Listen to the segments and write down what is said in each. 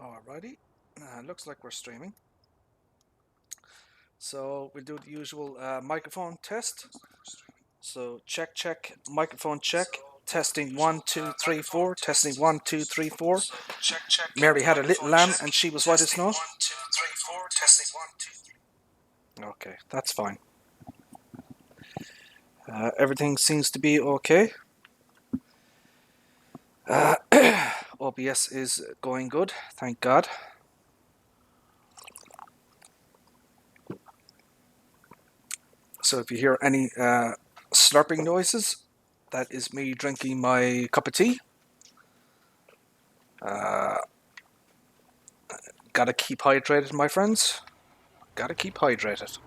Alrighty, looks like we're streaming. So we'll do the usual microphone test. So check, microphone check. Testing 1, 2, 3, 4. Testing 1, 2, 3, 4. Mary had a little lamb and she was white as snow. Okay, that's fine. Everything seems to be okay. OBS is going good, thank God. So if you hear any slurping noises, that is me drinking my cup of tea. Gotta keep hydrated, my friends. Gotta keep hydrated.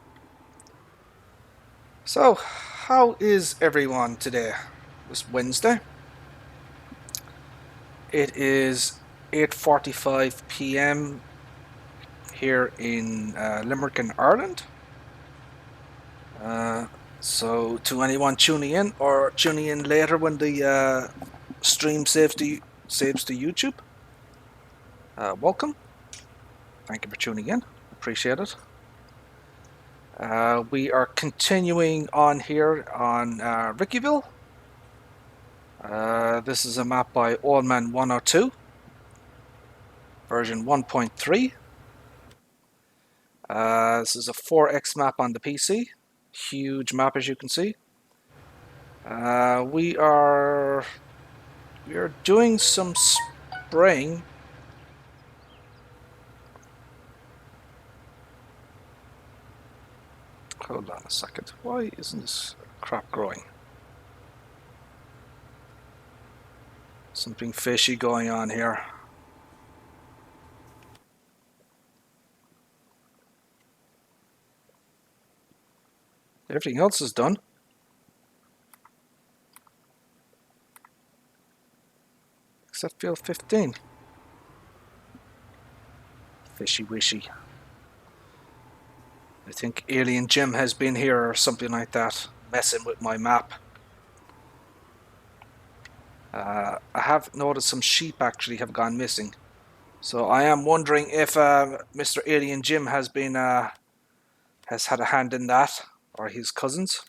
So, how is everyone today? This Wednesday. It is 8:45 p.m. here in Limerick in Ireland. So to anyone tuning in or tuning in later when the stream saves to YouTube, welcome. Thank you for tuning in. Appreciate it. We are continuing on here on Ricciville. This is a map by Allman 102, version 1.3. This is a 4x map on the PC. Huge map, as you can see. We are doing some spraying. Hold on a second. Why isn't this crap growing? Something fishy going on here. Everything else is done. Except field 15. Fishy wishy. I think Alien Jim has been here or something like that, messing with my map. I have noticed some sheep actually have gone missing. So I am wondering if Mr. Alien Jim has been has had a hand in that, or his cousins.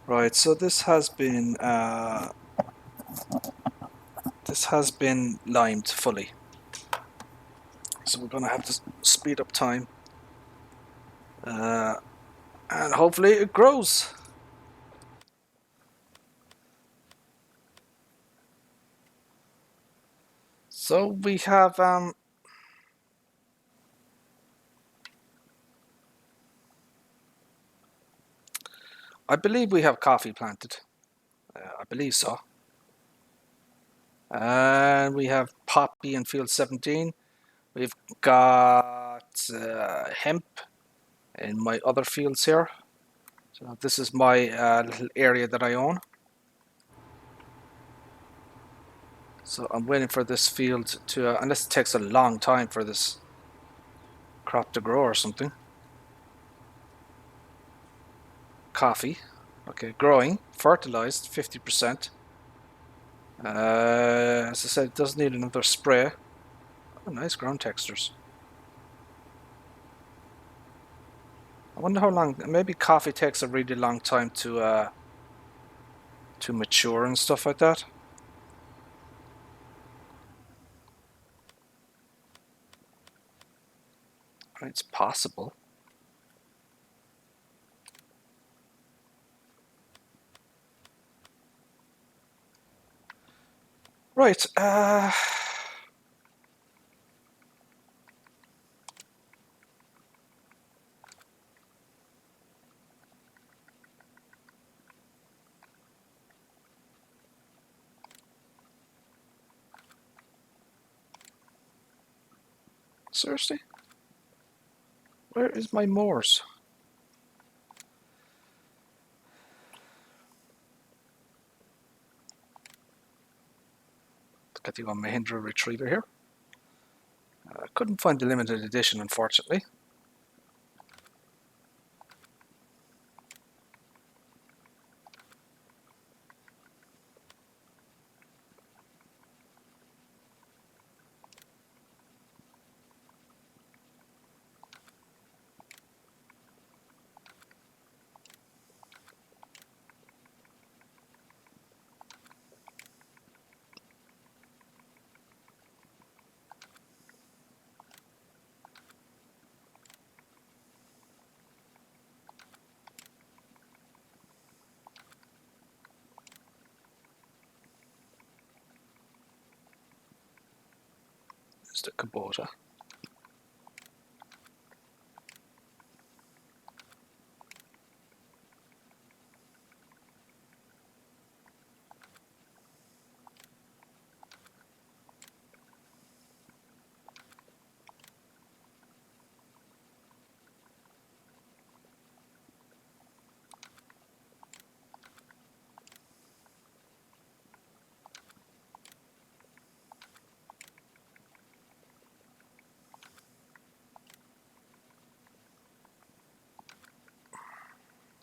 Right, so this has been limed fully. So we're gonna have to speed up time, and hopefully it grows. So we have I believe we have coffee planted. I believe so. And we have poppy in field 17. We've got hemp in my other fields here. So this is my little area that I own. So I'm waiting for this field to, unless it takes a long time for this crop to grow or something. Coffee. Okay, growing, fertilized, 50%. As I said, it does need another spray. Oh, nice ground textures. I wonder how long. Maybe coffee takes a really long time to mature and stuff like that. It's possible. Right. Seriously? Where is my moors? Got the old Mahindra Retriever here. I couldn't find the limited edition, unfortunately. Where's the Kubota?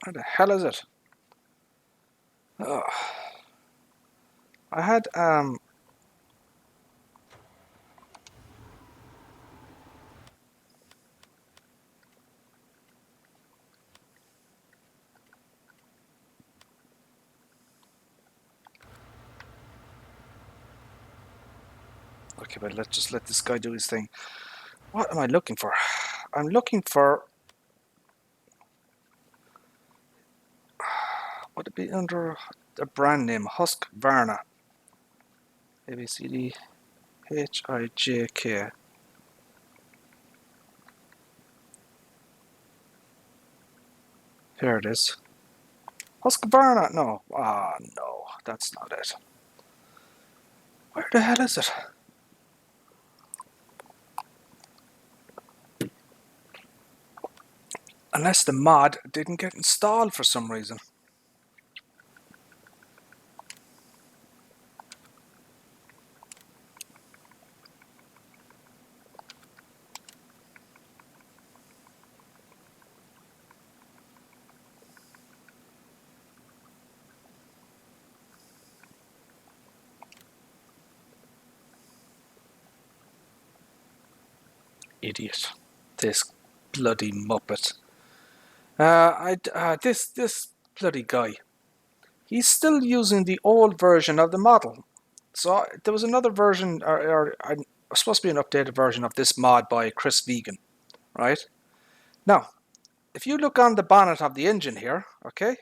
Where the hell is it? Oh. I had okay, but let's just let this guy do his thing. What am I looking for? I'm looking for, would it be under the brand name Husqvarna? ABCDHIJK. Here it is. Husqvarna. No. Ah, no, that's not it. Where the hell is it? Unless the mod didn't get installed for some reason. Idiot. This bloody muppet. This bloody guy. He's still using the old version of the model. So there was another version, or supposed to be an updated version of this mod by Chris Vegan, right? Now, if you look on the bonnet of the engine here, okay,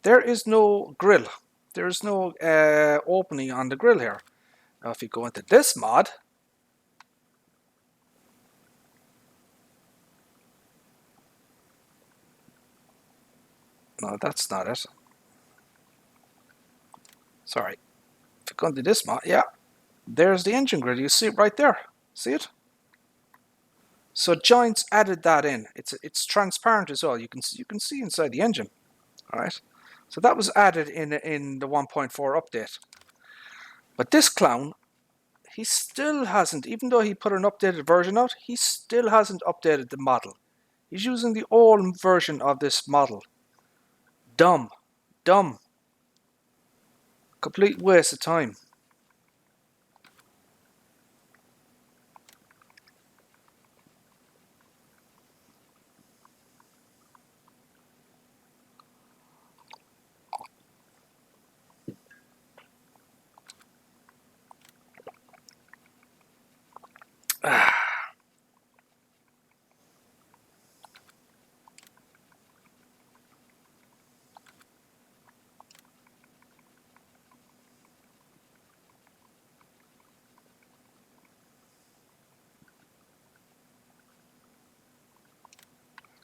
there is no grill. There is no opening on the grill here. Now, if you go into this mod, no, that's not it. Sorry. If you go into this mod, yeah, there's the engine grill. You see it right there. See it? So Giants added that in. It's transparent as well. You can see inside the engine. All right. So that was added in the 1.4 update. But this clown, he still hasn't, even though he put an updated version out, he still hasn't updated the model. He's using the old version of this model. Dumb. Dumb. Complete waste of time. Ah.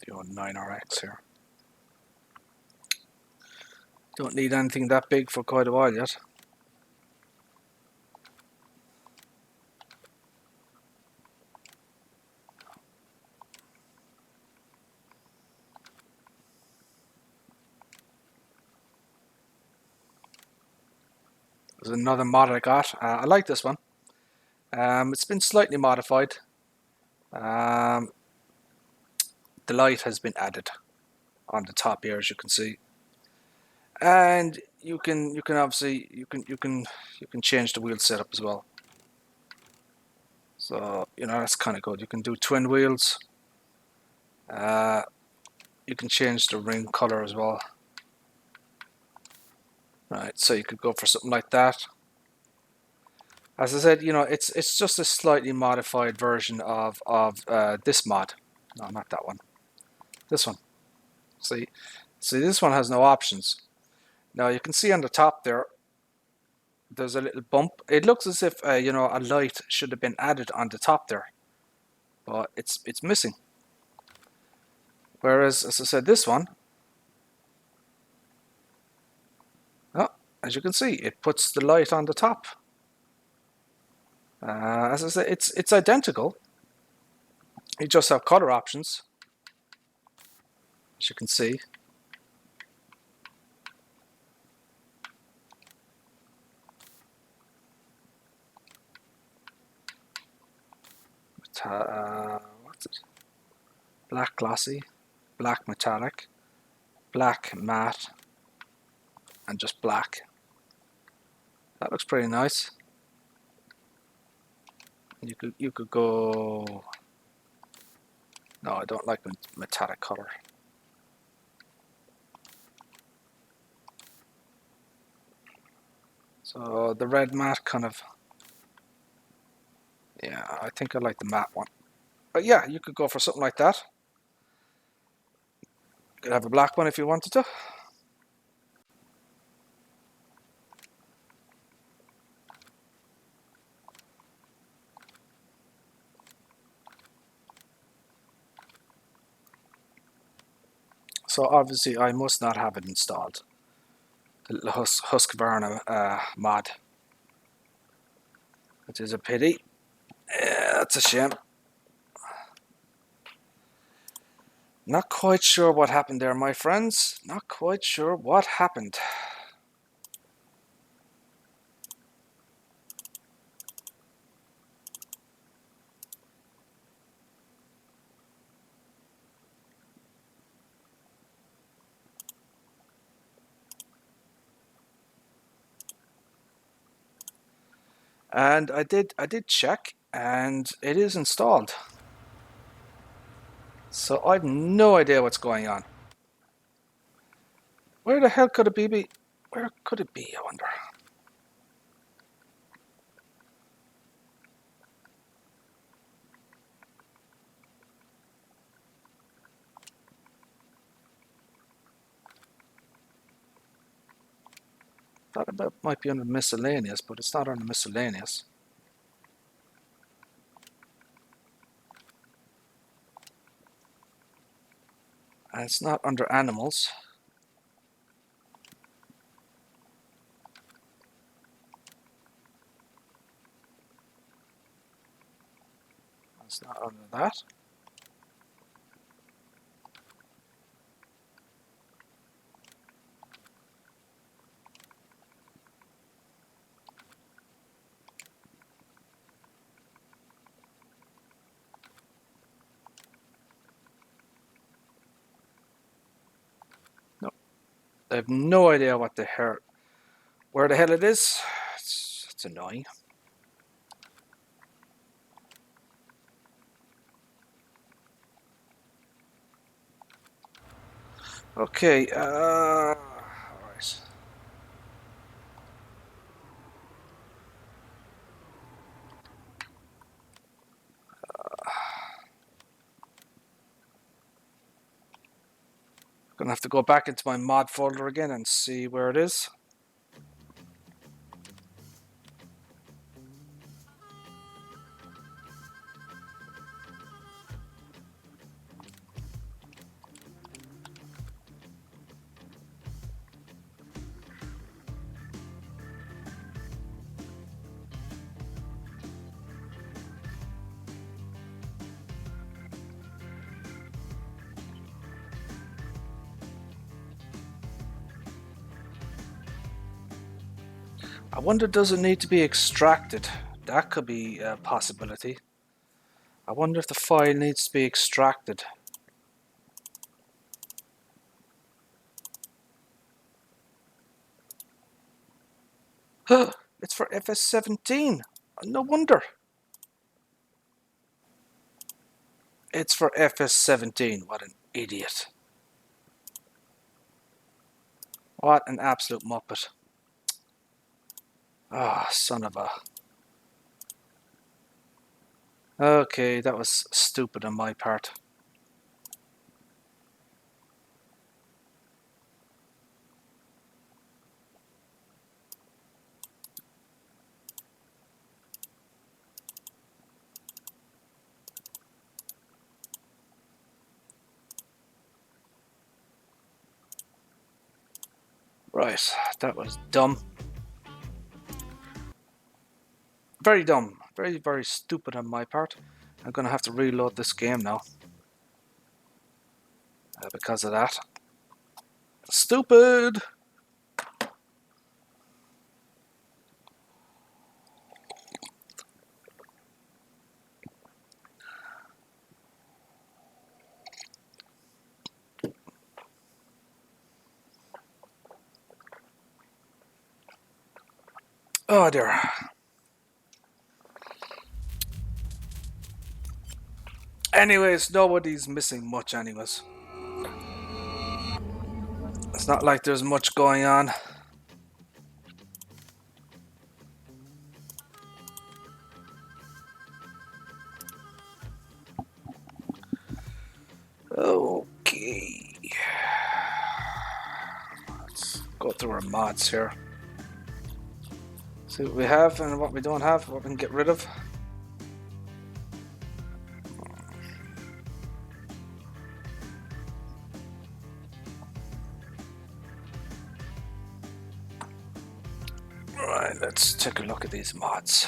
The old 9RX here. Don't need anything that big for quite a while yet. There's another mod I got. I like this one. It's been slightly modified. The light has been added on the top here, as you can see, and you can obviously you can change the wheel setup as well. So that's kind of good. You can do twin wheels. You can change the ring color as well. Right, so you could go for something like that. As I said, it's just a slightly modified version of this mod. No, not that one. This one. See, this one has no options. Now you can see on the top there, there's a little bump. It looks as if you know, a light should have been added on the top there, but it's missing. Whereas, as I said, this one, oh, as you can see, it puts the light on the top. As I said, it's identical. You just have color options, as you can see. What's it? Black glossy, black metallic, black matte, and just black. That looks pretty nice. You could go. No, I don't like metallic color. So the red matte kind of. Yeah, I think I like the matte one. But yeah, you could go for something like that. You could have a black one if you wanted to. So obviously I must not have it installed. The little Husqvarna mod. Which is a pity. Yeah, that's a shame. Not quite sure what happened there, my friends. Not quite sure what happened. And I did check, and it is installed. So I've no idea what's going on. Where the hell could it be? Where could it be, I wonder? Thought it might be under miscellaneous, but it's not under miscellaneous. And it's not under animals. It's not under that. No, I have no idea what the hell, where the hell it is. It's annoying. Okay, alright. Gonna have to go back into my mod folder again and see where it is. I wonder, does it need to be extracted? That could be a possibility. I wonder if the file needs to be extracted. It's for FS17. No wonder. It's for FS17. What an idiot. What an absolute muppet. Ah, son of a... Okay, that was stupid on my part. Right, that was dumb. Very dumb. Very, very stupid on my part. I'm gonna have to reload this game now. Because of that. Stupid! Oh dear. Anyways, nobody's missing much anyways. It's not like there's much going on. Okay. Let's go through our mods here. See what we have and what we don't have, what we can get rid of. Alright, let's take a look at these mods.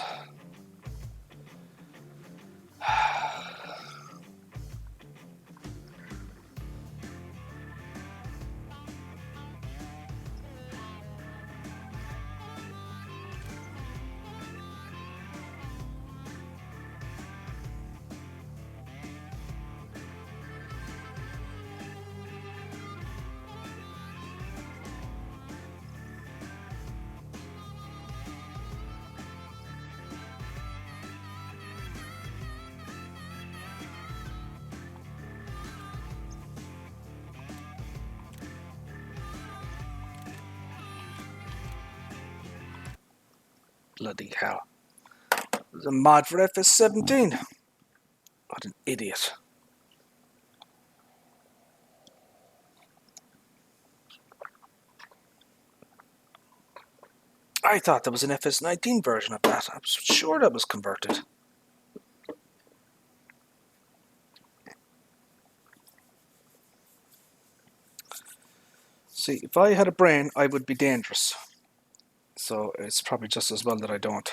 Bloody hell. There's a mod for FS19. What an idiot. I thought there was an FS19 version of that. I was sure that was converted. See, if I had a brain, I would be dangerous. So it's probably just as well that I don't.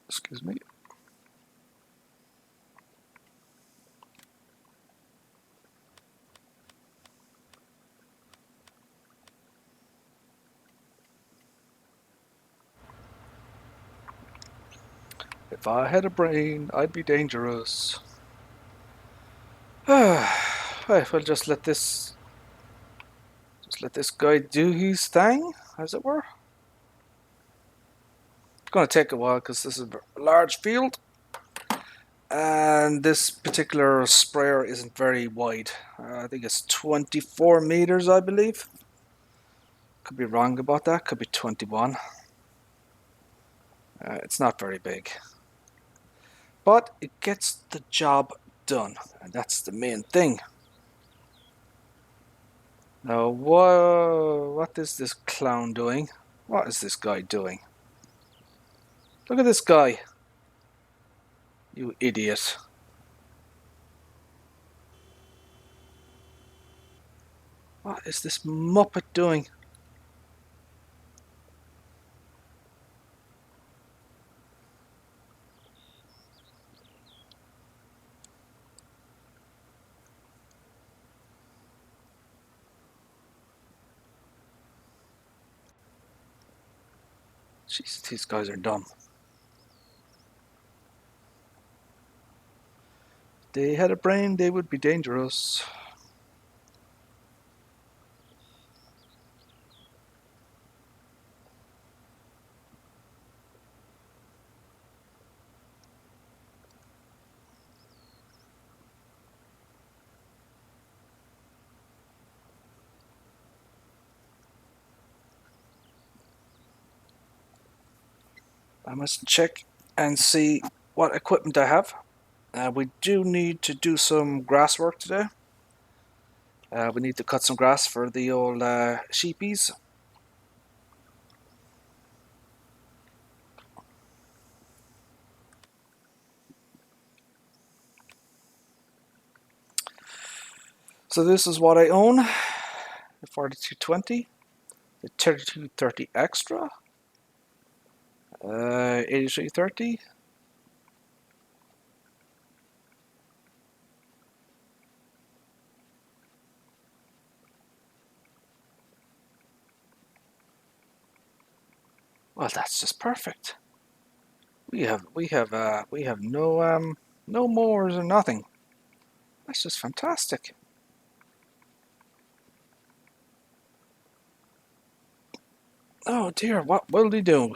Excuse me. If I had a brain, I'd be dangerous. Right, we'll just let this guy do his thing, as it were. It's going to take a while because this is a large field. And this particular sprayer isn't very wide. I think it's 24 meters, I believe. Could be wrong about that. Could be 21. It's not very big. But it gets the job done. And that's the main thing. Now, what is this clown doing? What is this guy doing? Look at this guy. You idiot. What is this muppet doing? Jeez, these guys are dumb. If they had a brain, they would be dangerous. I must check and see what equipment I have. We do need to do some grass work today. We need to cut some grass for the old sheepies. So this is what I own: the 4220, the 3230 Extra, 8330. Well, that's just perfect. We have no mowers or nothing. That's just fantastic. Oh dear, what will they do?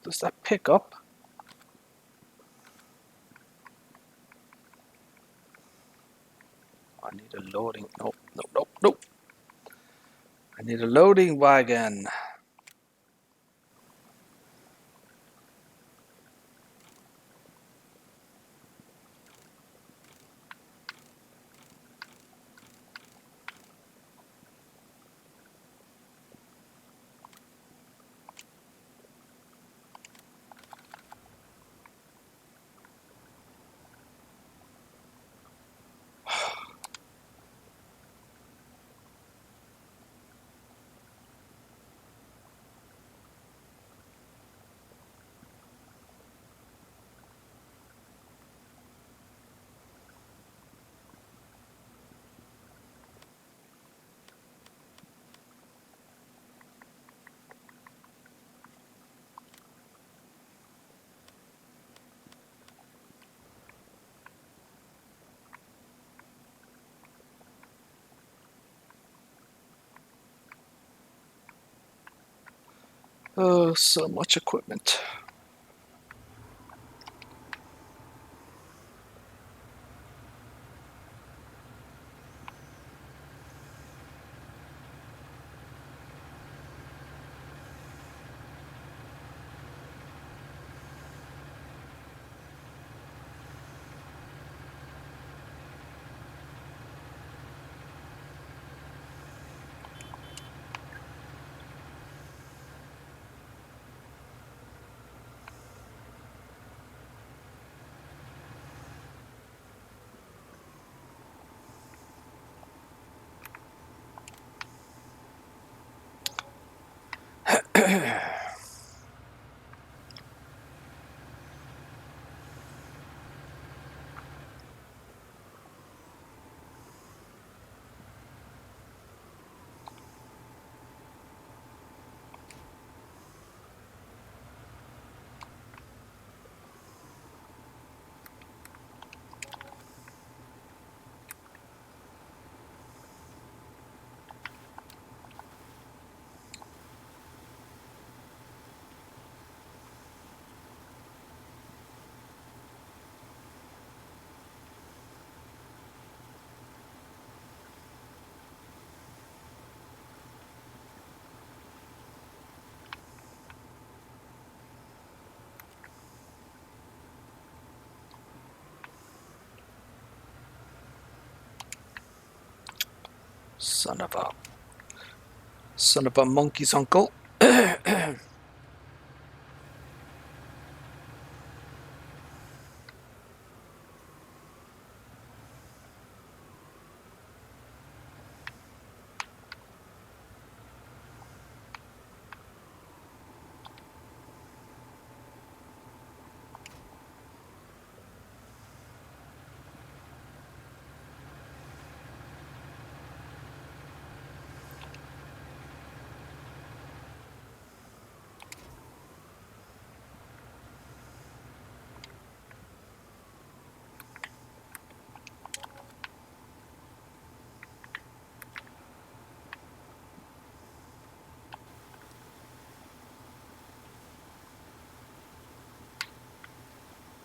Does that pick up? I need a loading. Nope, nope, nope, nope. I need a loading wagon. Oh, so much equipment. Son of a monkey's uncle.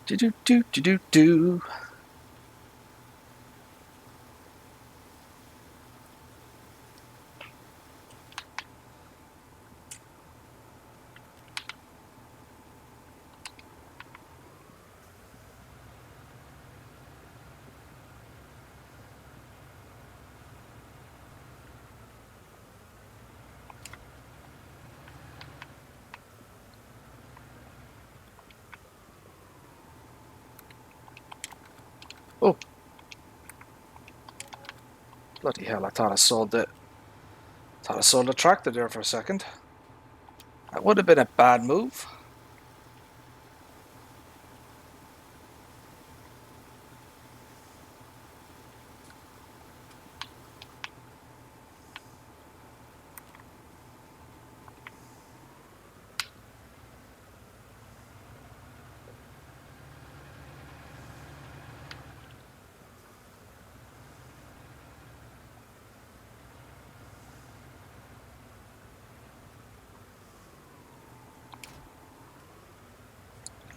Do do do do do do. Oh, bloody hell! I thought I sold the tractor there for a second. That would have been a bad move.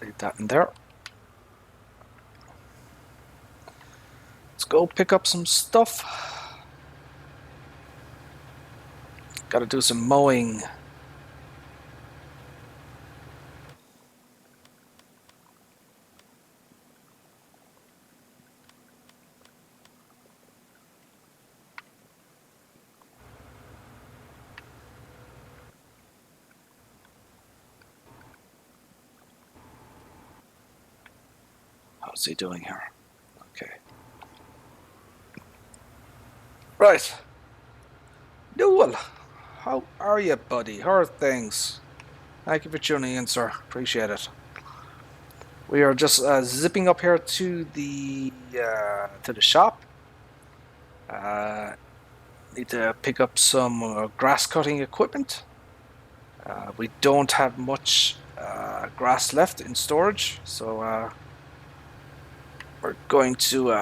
Leave that in there. Let's go pick up some stuff. Got to do some mowing. How's he doing here? Okay. Right. Newell, how are you, buddy? How are things? Thank you for tuning in, sir. Appreciate it. We are just zipping up here to the shop. Need to pick up some grass cutting equipment. We don't have much grass left in storage, so we're going to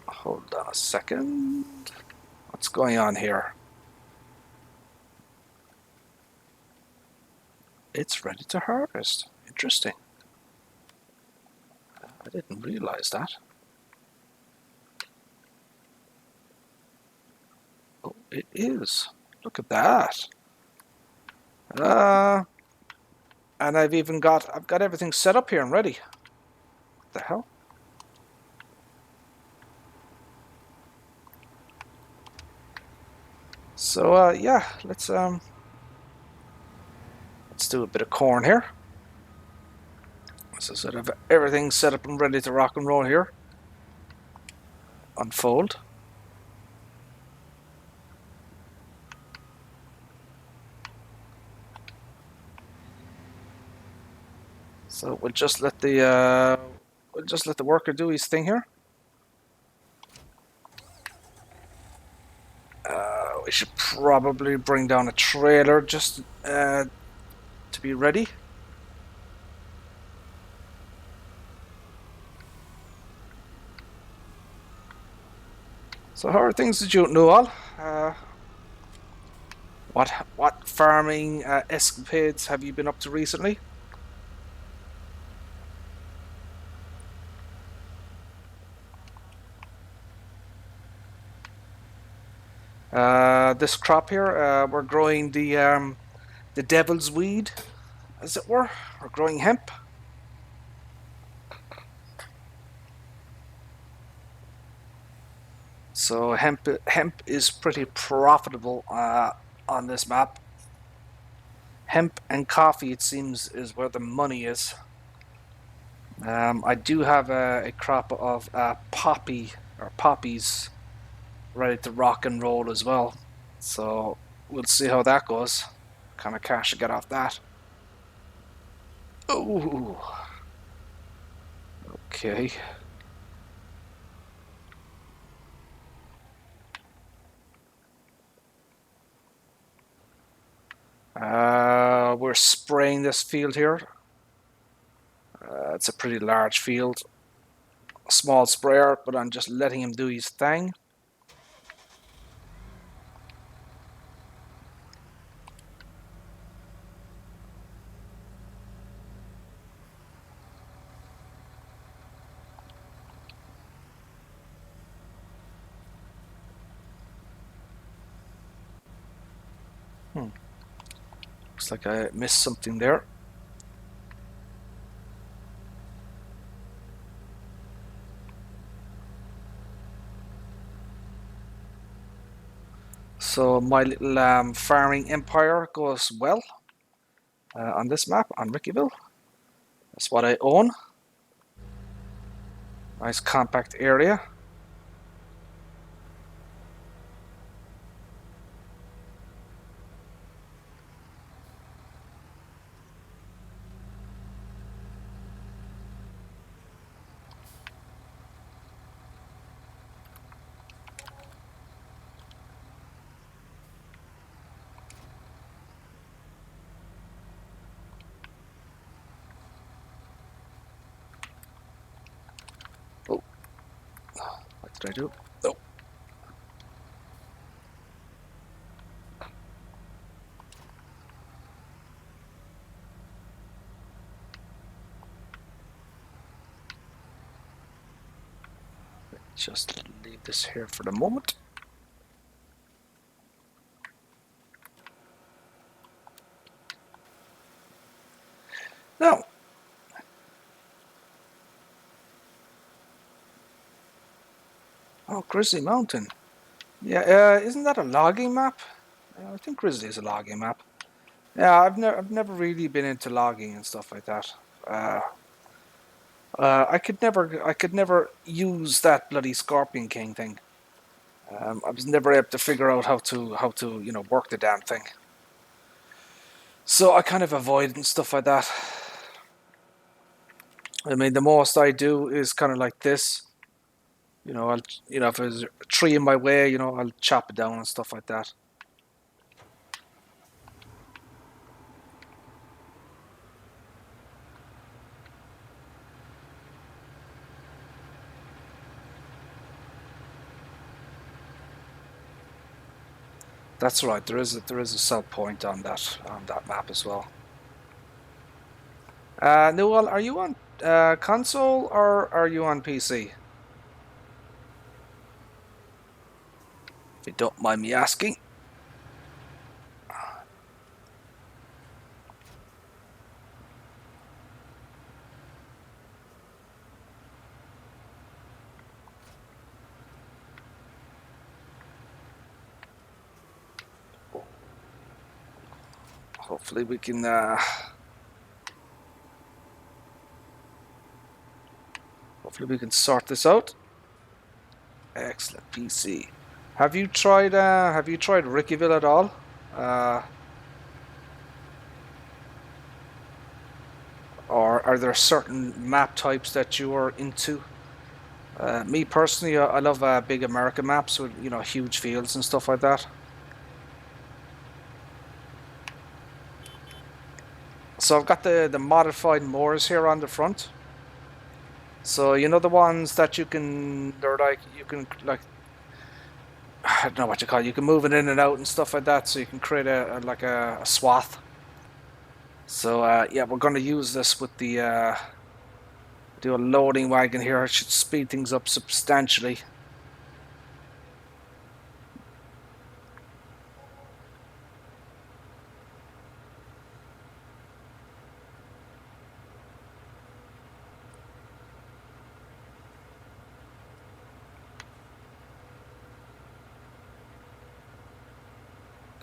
hold on a second. What's going on here? It's ready to harvest. Interesting. I didn't realize that. Oh, it is. Look at that. And I've got everything set up here and ready. What the hell? So yeah, let's do a bit of corn here. So sort of everything set up and ready to rock and roll here. Unfold. So we'll just let the worker do his thing here. We should probably bring down a trailer just to be ready. So how are things with you, Noel? What farming escapades have you been up to recently? This crop here, we're growing the devil's weed, as it were. We're growing hemp. So hemp is pretty profitable on this map. Hemp and coffee, it seems, is where the money is. I do have a crop of poppies ready to rock and roll as well. So we'll see how that goes. What kind of cash I get off that. Oh, okay. We're spraying this field here. It's a pretty large field. A small sprayer, but I'm just letting him do his thing. Looks like I missed something there. So my little farming empire goes well on this map on Ricciville. That's what I own. Nice compact area. Oh, what did I do? Oh. Just leave this here for the moment. Now, oh, Grizzly Mountain. Yeah, isn't that a logging map? I think Grizzly is a logging map. Yeah, I've never really been into logging and stuff like that. I could never use that bloody Scorpion King thing. I was never able to figure out how to work the damn thing. So I kind of avoid and stuff like that. I mean, the most I do is kind of like this. If there's a tree in my way, I'll chop it down and stuff like that. That's right. There is a sell point on that map as well. Newell, are you on console or are you on PC? If you don't mind me asking. Hopefully we can. Hopefully we can sort this out. Excellent PC. Have you tried Ricciville at all? Or are there certain map types that you are into? Me personally, I love big American maps with huge fields and stuff like that. So I've got the modified moors here on the front. So the ones that you can I don't know what you call it. You can move it in and out and stuff like that. So you can create a swath. So yeah, we're going to use this with the do a loading wagon here. It should speed things up substantially.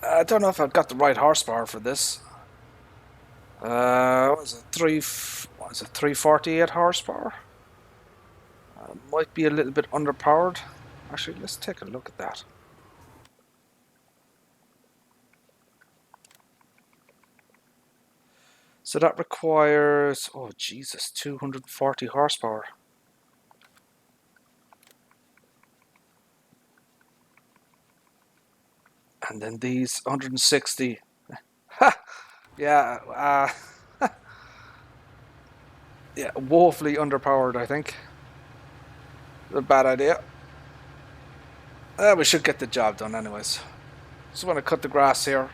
I don't know if I've got the right horsepower for this. What was it 348 horsepower? Might be a little bit underpowered. Actually, let's take a look at that. So that requires, oh Jesus, 240 horsepower. And then these 160. Ha! Yeah, yeah, woefully underpowered, I think. A bad idea. We should get the job done anyways. Just want to cut the grass here.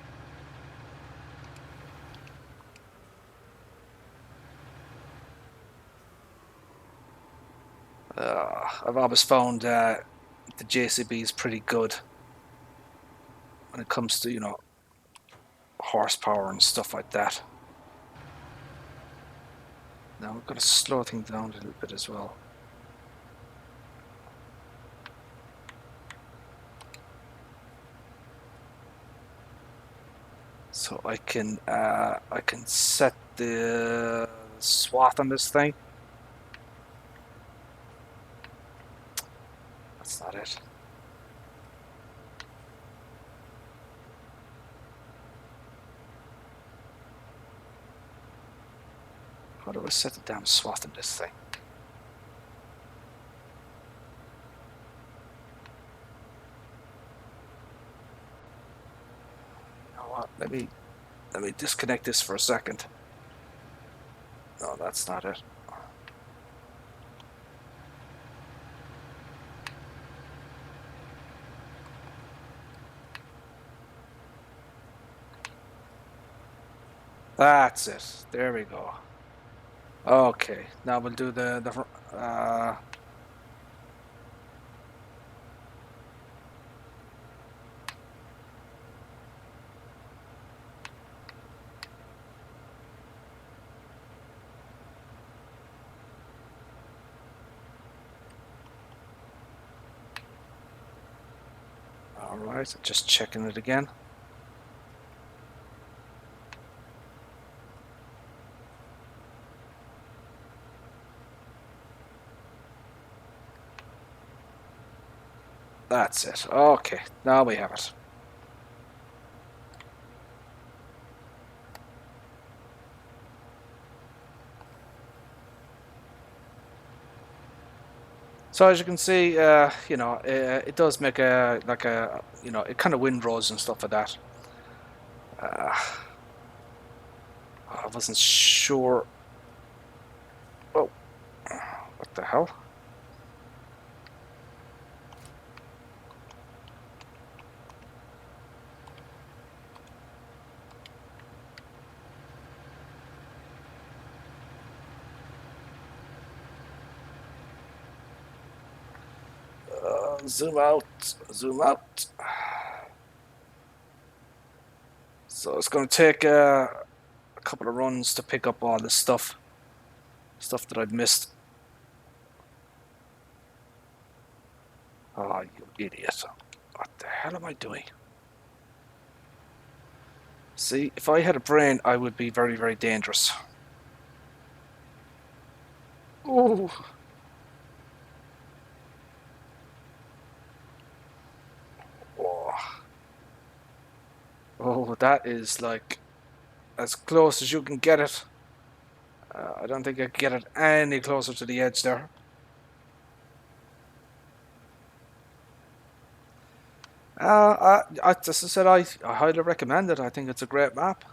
I've always found the JCB is pretty good when it comes to, horsepower and stuff like that. Now we've got to slow things down a little bit as well. So I can set the swath on this thing. That's not it. How do I set the damn swath on this thing? You know what? Let me disconnect this for a second. No, that's not it. That's it. There we go. Okay, now we'll do the all right, just checking it again. That's it. Okay, now we have it. So as you can see, you know, it does make a you know, it kind of windrows and stuff like that. I wasn't sure. Oh, what the hell? Zoom out, zoom out. So it's going to take a couple of runs to pick up all this stuff that I'd missed. Oh, you idiot. What the hell am I doing? See, if I had a brain, I would be very, very dangerous. Oh. Oh, that is like as close as you can get it. I don't think I can get it any closer to the edge there. As I said, I highly recommend it. I think it's a great map.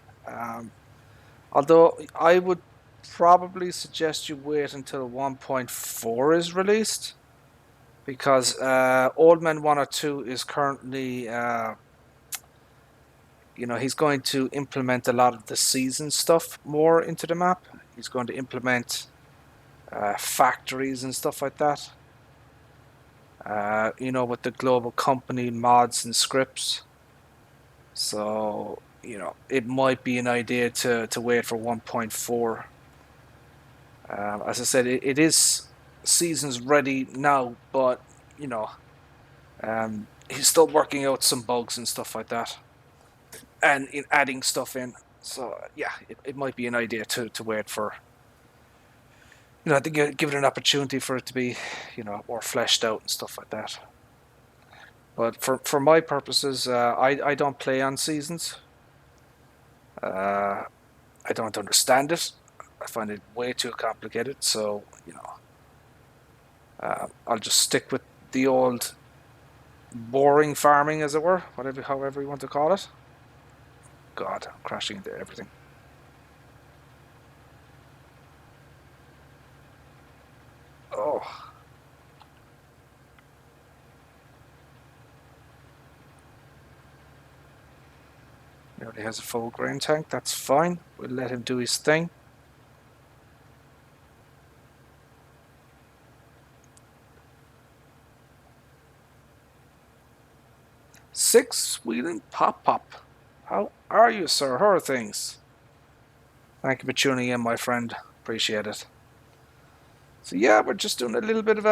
Although I would probably suggest you wait until 1.4 is released, because Old Man 102 is currently, you know, he's going to implement a lot of the season stuff more into the map. He's going to implement factories and stuff like that. You know, with the global company mods and scripts. So, you know, it might be an idea to wait for 1.4. As I said, it is seasons ready now, but, you know, he's still working out some bugs and stuff like that, and in adding stuff in. So, yeah, it might be an idea to wait for, you know, I think give it an opportunity for it to be, you know, more fleshed out and stuff like that. But for my purposes, I don't play on seasons. I don't understand it. I find it way too complicated. So, you know, I'll just stick with the old boring farming, as it were, however you want to call it. God, I'm crashing into everything. Oh. He already has a full grain tank. That's fine. We'll let him do his thing. Six wheeling pop. How are you, sir? How are things? Thank you for tuning in, my friend. Appreciate it. So yeah, we're just doing a little bit of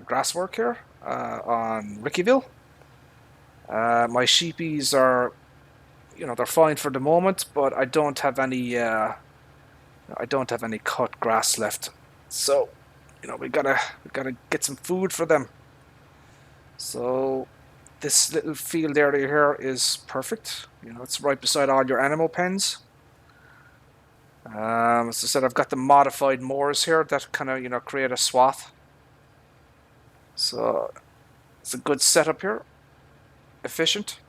grass work here on Ricciville. My sheepies are, they're fine for the moment, but I don't have any. I don't have any cut grass left. So, we gotta get some food for them. So this little field area here is perfect. It's right beside all your animal pens. As I said, I've got the modified moors here that kind of create a swath. So it's a good setup here, efficient.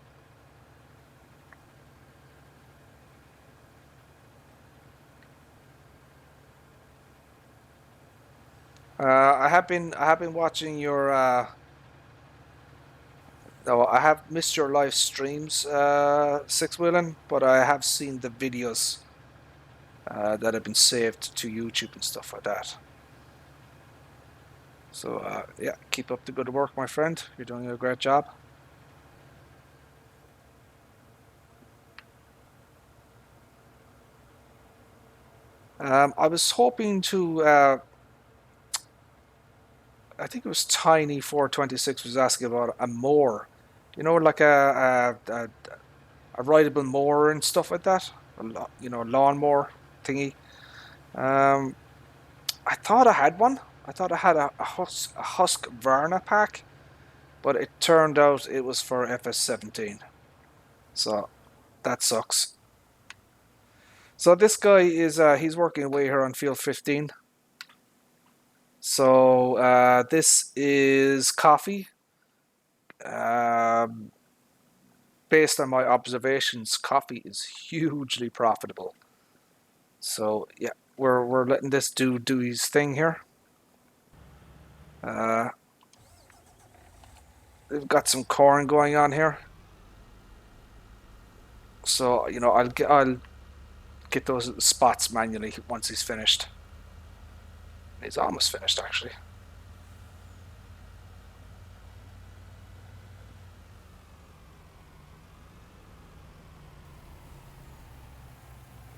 I have been watching your. No, I have missed your live streams, Six Wheeling, but I have seen the videos that have been saved to YouTube and stuff like that. So yeah, keep up the good work, my friend. You're doing a great job. I was hoping to. I think it was Tiny 426 was asking about a mower. Like a rideable mower and stuff like that. A lawnmower thingy. Um, I thought I had one. I thought I had a Husqvarna pack, but it turned out it was for FS19. So that sucks. So this guy is he's working away here on field 15. So this is coffee. Um, Based on my observations, coffee is hugely profitable. So yeah, we're letting this do his thing here. Uh, we've got some corn going on here. So I'll get those spots manually once he's finished. He's almost finished actually.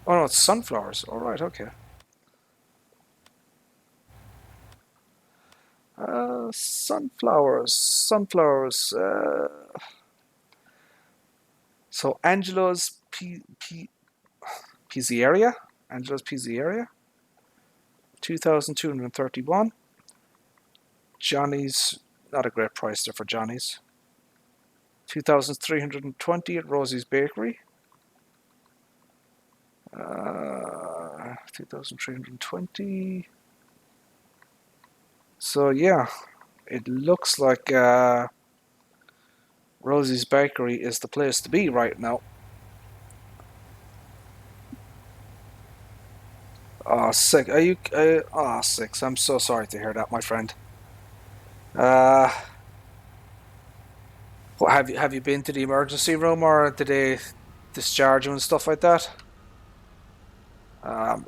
Oh no, it's sunflowers. All right, okay. Sunflowers. So Pizzeria, Angelo's Pizzeria, 2,231. Johnny's, not a great price there for Johnny's. 2,320 at Rosie's Bakery. 2,320. So yeah, it looks like Rosie's Bakery is the place to be right now. Oh, sick. Are you? Oh, six. I'm so sorry to hear that, my friend. Uh, have you been to the emergency room, or did they discharge you and stuff like that? Um,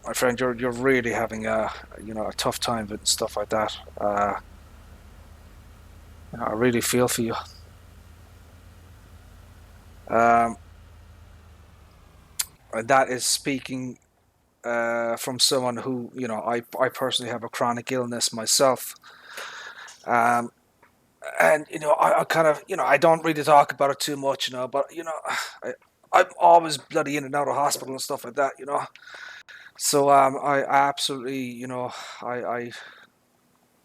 my friend, you're really having a tough time with stuff like that. I really feel for you. Um, and that is speaking from someone who, I personally have a chronic illness myself. Um, and I kind of, I don't really talk about it too much, but I'm always bloody in and out of hospital and stuff like that. So I absolutely, I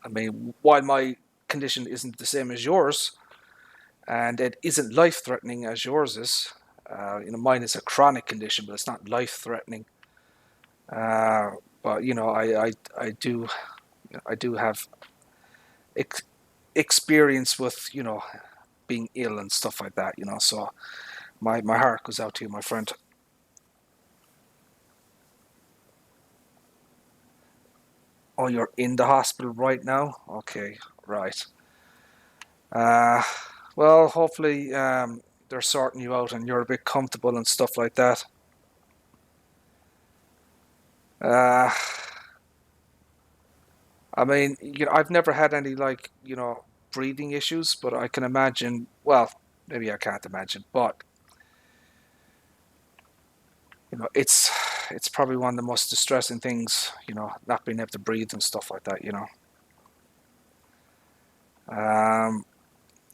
I mean, while my condition isn't the same as yours, and it isn't life threatening as yours is, mine is a chronic condition, but it's not life threatening. But I do have ex- experience with being ill and stuff like that. So my heart goes out to you, my friend. Oh, you're in the hospital right now? Okay, right. Uh, well, hopefully they're sorting you out and you're a bit comfortable and stuff like that. Uh, I mean, I've never had any breathing issues, but I can imagine. Well, Maybe I can't imagine, but you know, it's probably one of the most distressing things. You know, not being able to breathe and stuff like that. You know,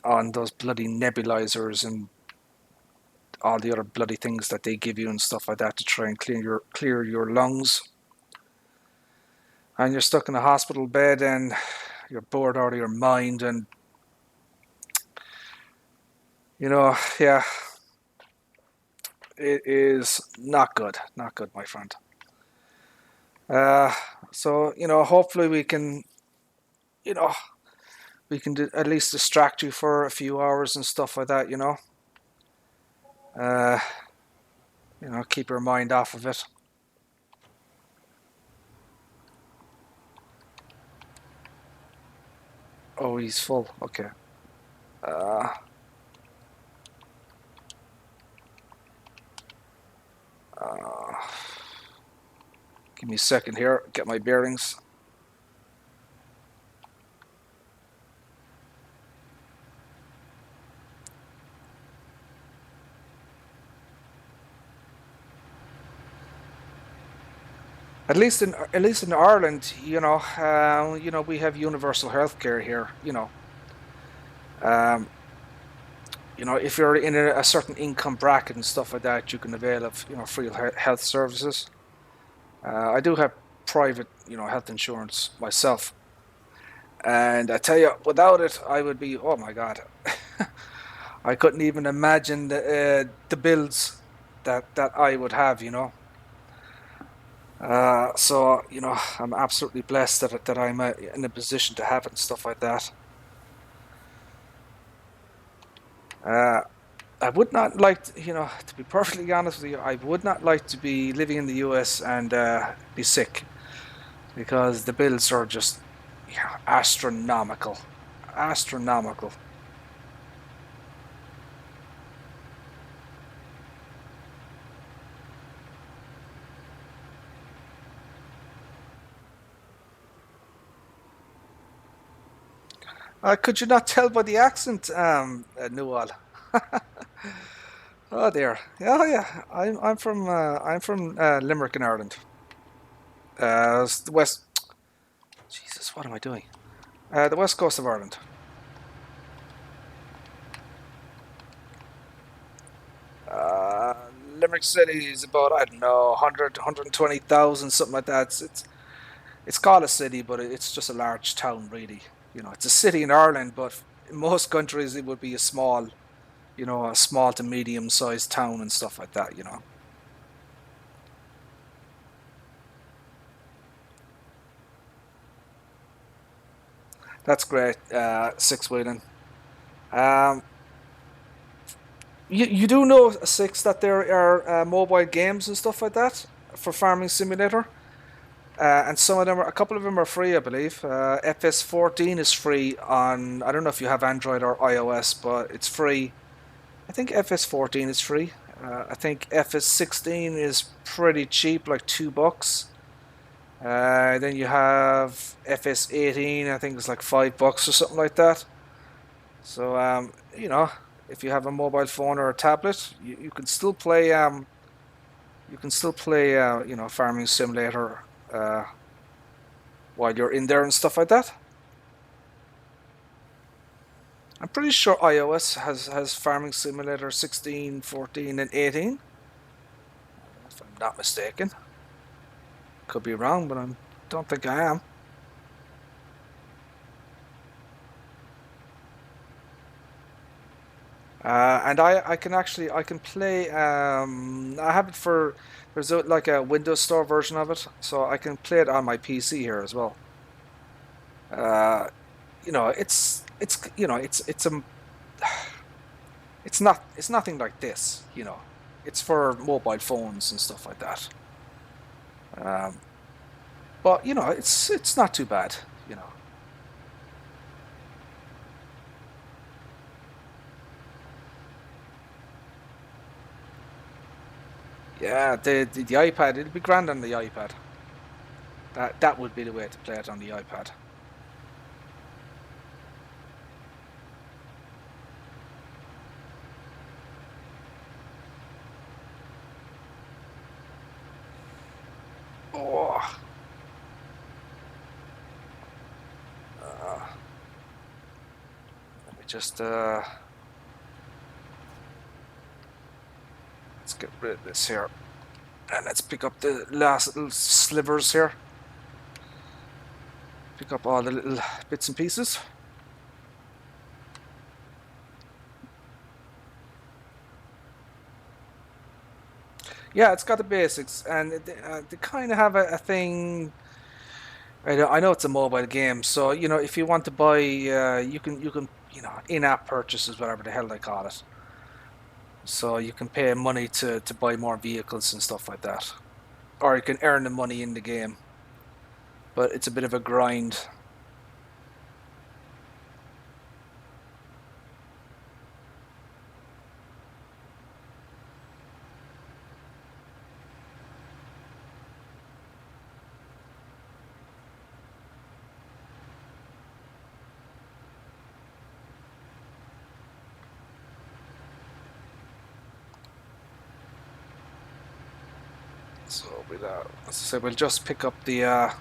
on those bloody nebulizers and all the other bloody things that they give you and stuff like that to try and clear your lungs. And you're stuck in a hospital bed and you're bored out of your mind, and you know, yeah, it is not good, not good, my friend. Uh, so you know, hopefully you know, we can at least distract you for a few hours and stuff like that. Uh, you know, keep your mind off of it. Oh, he's full. Okay. Uh, uh, Give me a second here. Get my bearings. At least in Ireland, you know, we have universal healthcare here. Um, you know, if you're in a certain income bracket and stuff like that, you can avail of free health services. I do have private health insurance myself, and I tell you, without it, I would be, oh my god, I couldn't even imagine the bills that I would have. So I'm absolutely blessed that I'm in a position to have it and stuff like that. Uh, I would not like to be perfectly honest with you, I would not like to be living in the US and be sick, because the bills are just astronomical, astronomical. Could you not tell by the accent, Nual? Oh dear, yeah, yeah. I'm from Limerick in Ireland, the west. Jesus, what am I doing? The west coast of Ireland. Uh, Limerick City is about, I don't know, 100, something like that. It's called a city, but it's just a large town, really. You know, it's a city in Ireland, but in most countries it would be a small to medium sized town and stuff like that. That's great, Six Wheeling. Um, you do know, Six, that there are mobile games and stuff like that for Farming Simulator. And some of them a couple of them are free, I believe. FS14 is free on, I don't know if you have Android or iOS, but it's free. I think FS14 is free. I think FS16 is pretty cheap, like $2. Then you have FS18, I think it's like $5 or something like that. So, if you have a mobile phone or a tablet, you can still play. You can still play. Farming Simulator while you're in there and stuff like that. I'm pretty sure iOS has Farming Simulator 16, 14, and 18, if I'm not mistaken. Could be wrong, but I don't think I am. And I can play. I have it for, there's like a Windows Store version of it, so I can play it on my PC here as well. Uh, it's nothing like this. It's for mobile phones and stuff like that. Um, but it's not too bad. You know. Yeah, the iPad, it'll be grand on the iPad. That would be the way to play it on the iPad. Just let's get rid of this here, and let's pick up the last little slivers here. Pick up all the little bits and pieces. Yeah, it's got the basics, and they kind of have a thing. I know it's a mobile game, so you know if you want to buy, you can in-app purchases, whatever the hell they call it. So you can pay money to buy more vehicles and stuff like that, or you can earn the money in the game. But it's a bit of a grind. So we'll, as I said, we'll just pick up the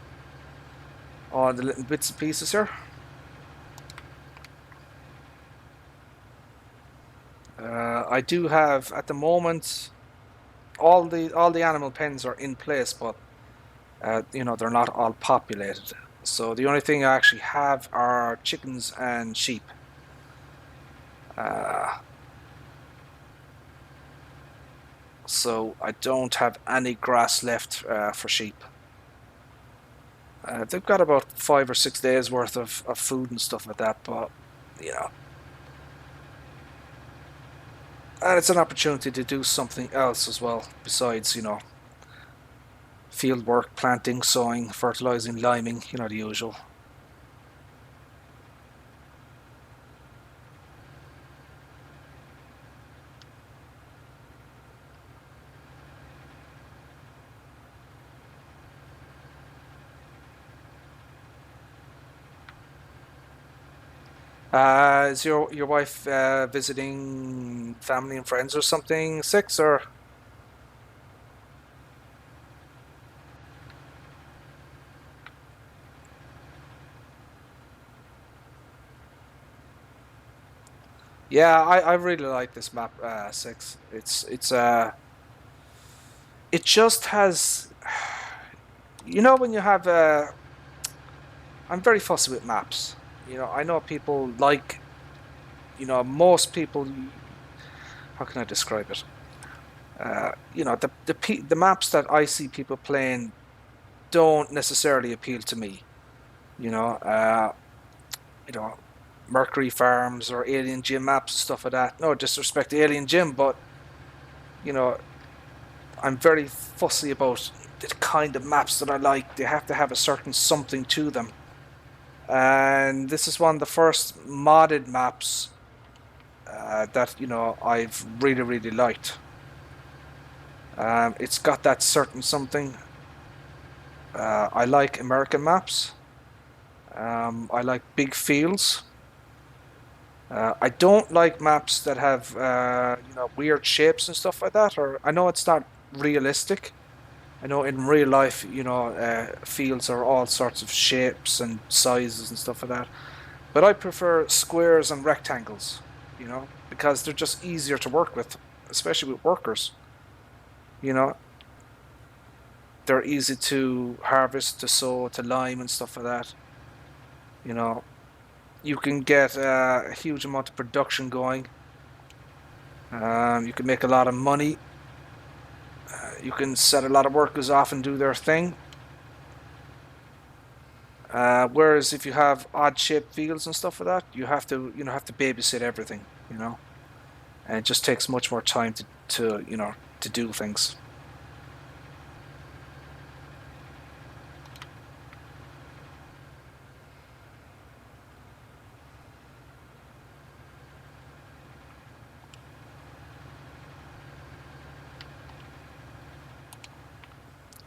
all the little bits and pieces here. I do have at the moment all the animal pens are in place, but you know they're not all populated. So the only thing I actually have are chickens and sheep. So I don't have any grass left for sheep. They've got about 5 or 6 days worth of food and stuff like that, but you know, and it's an opportunity to do something else as well besides, you know, field work, planting, sowing, fertilizing, liming, you know, the usual. Is your wife visiting family and friends or something, six or? Yeah, I really like this map, 6. It just has, you know, when you have I'm very fussy with maps. You know, I know people like, you know, most people. How can I describe it? You know, the maps that I see people playing don't necessarily appeal to me. You know, Mercury Farms or Alien Gym maps and stuff like that. No disrespect to Alien Gym, but you know, I'm very fussy about the kind of maps that I like. They have to have a certain something to them. And this is one of the first modded maps that you know I've really liked. It's got that certain something. I like American maps. I like big fields. I don't like maps that have you know, weird shapes and stuff like that. Or I know it's not realistic. I know in real life, you know, fields are all sorts of shapes and sizes and stuff like that. But I prefer squares and rectangles, you know, because they're just easier to work with, especially with workers. You know, they're easy to harvest, to sow, to lime and stuff like that. You know, you can get a huge amount of production going. You can make a lot of money. You can set a lot of workers off and do their thing. Whereas if you have odd shaped fields and stuff like that, you have to, you know, have to babysit everything, you know, and it just takes much more time to you know, to do things.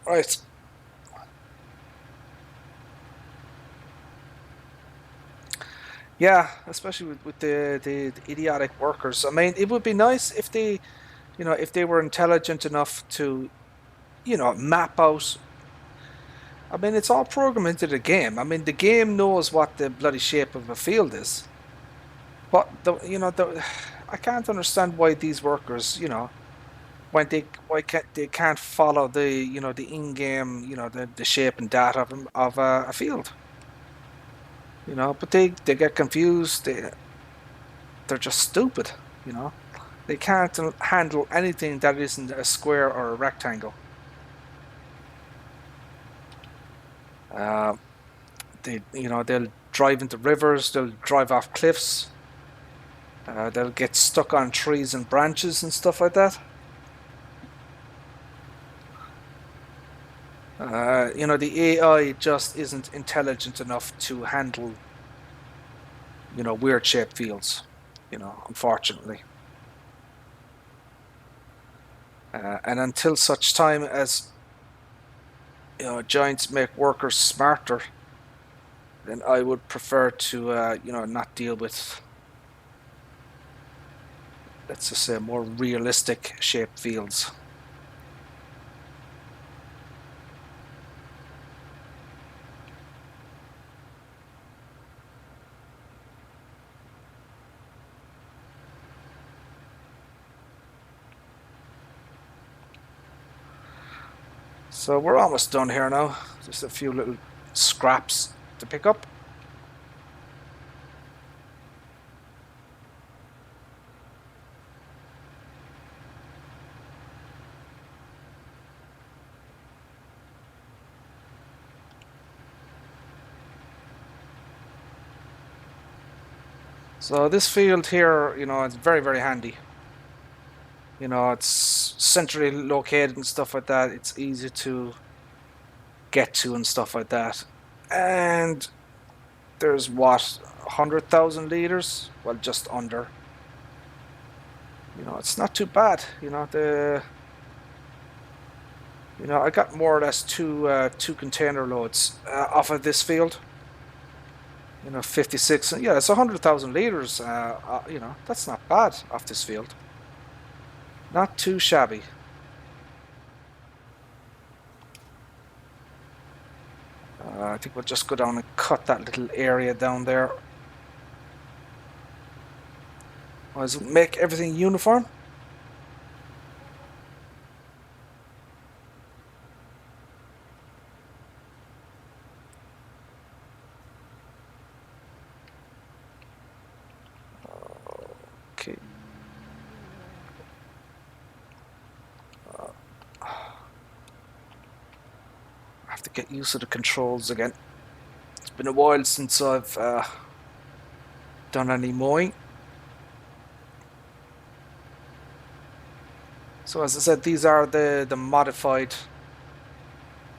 Right. Yeah, especially with the idiotic workers. I mean, it would be nice if they, you know, if they were intelligent enough to, you know, map out. I mean, it's all programmed into the game. I mean, the game knows what the bloody shape of a field is. But I can't understand why these workers, when they can't follow the in-game, the shape and data of a field. But they get confused. They're just stupid. You know, they can't handle anything that isn't a square or a rectangle. Uh, they'll drive into rivers. They'll drive off cliffs. They'll get stuck on trees and branches and stuff like that. The AI just isn't intelligent enough to handle, weird shaped fields, unfortunately. And until such time as, giants make workers smarter, then I would prefer to, not deal with, let's just say, more realistic shaped fields. So we're almost done here now. Just a few little scraps to pick up. So this field here, it's very, very handy. It's centrally located and stuff like that. It's easy to get to and stuff like that. And there's what, 100,000 liters? Well, just under. It's not too bad. I got more or less two container loads off of this field. 56. Yeah, it's 100,000 liters. That's not bad off this field. Not too shabby. I think we'll just go down and cut that little area down there. Let's make everything uniform. Okay. I have to get used to the controls again. It's been a while since I've done any mowing. So as I said, these are the modified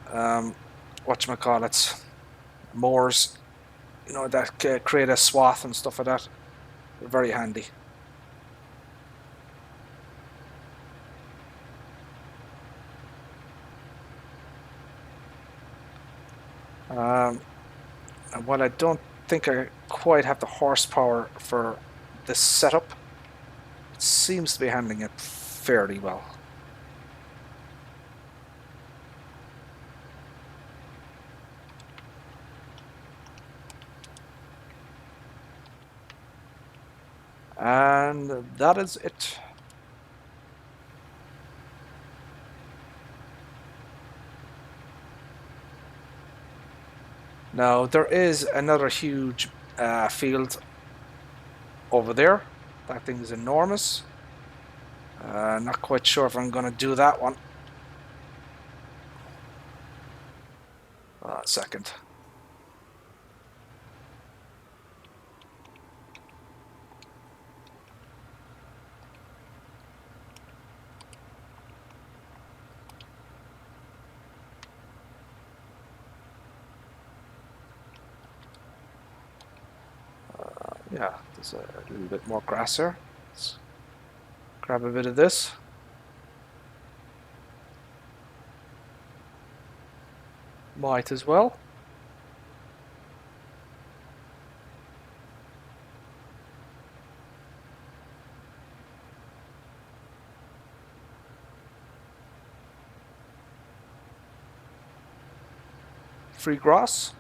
whatchamacallit, mowers, that create a swath and stuff like that. They're very handy. And while I don't think I quite have the horsepower for this setup, it seems to be handling it fairly well. And that is it. Now, there is another huge field over there. That thing is enormous. Not quite sure if I'm going to do that one. A second. Yeah, there's a little bit more grass here. Let's grab a bit of this. Might as well. Free grass.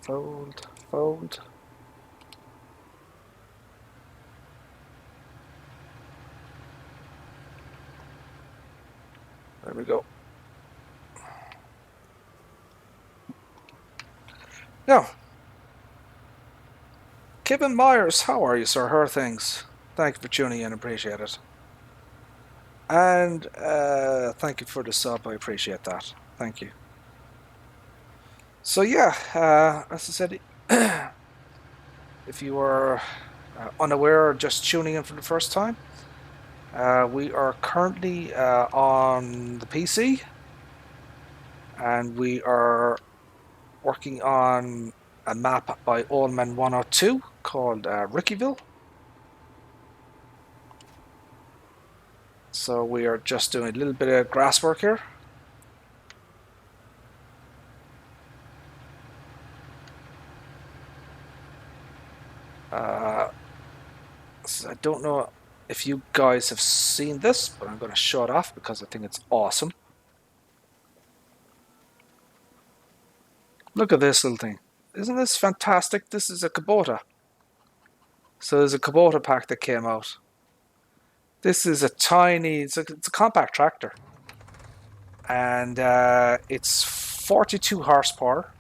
Fold, fold. There we go. Now, Kevin Myers, how are you, sir? How are things? Thank you for tuning in. Appreciate it. And thank you for the sub. I appreciate that. Thank you. So yeah, as I said, if you are unaware or just tuning in for the first time, we are currently on the PC, and we are working on a map by Allman 102 called Ricciville. So we are just doing a little bit of grass work here. So I don't know if you guys have seen this, but I'm going to show it off because I think it's awesome. Look at this little thing. Isn't this fantastic? This is a Kubota. So there's a Kubota pack that came out. This is a tiny, it's a compact tractor. And it's 42 horsepower.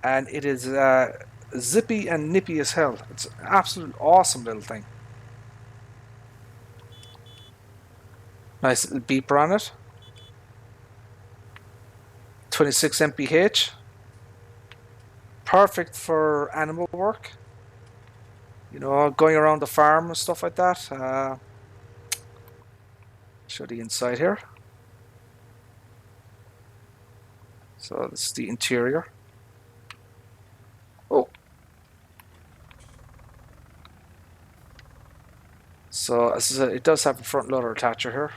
And it is zippy and nippy as hell. It's an absolute awesome little thing. Nice little beeper on it. 26 mph. Perfect for animal work. You know, going around the farm and stuff like that. Show the inside here. So this is the interior. Oh. So as I said, it does have a front loader attacher here.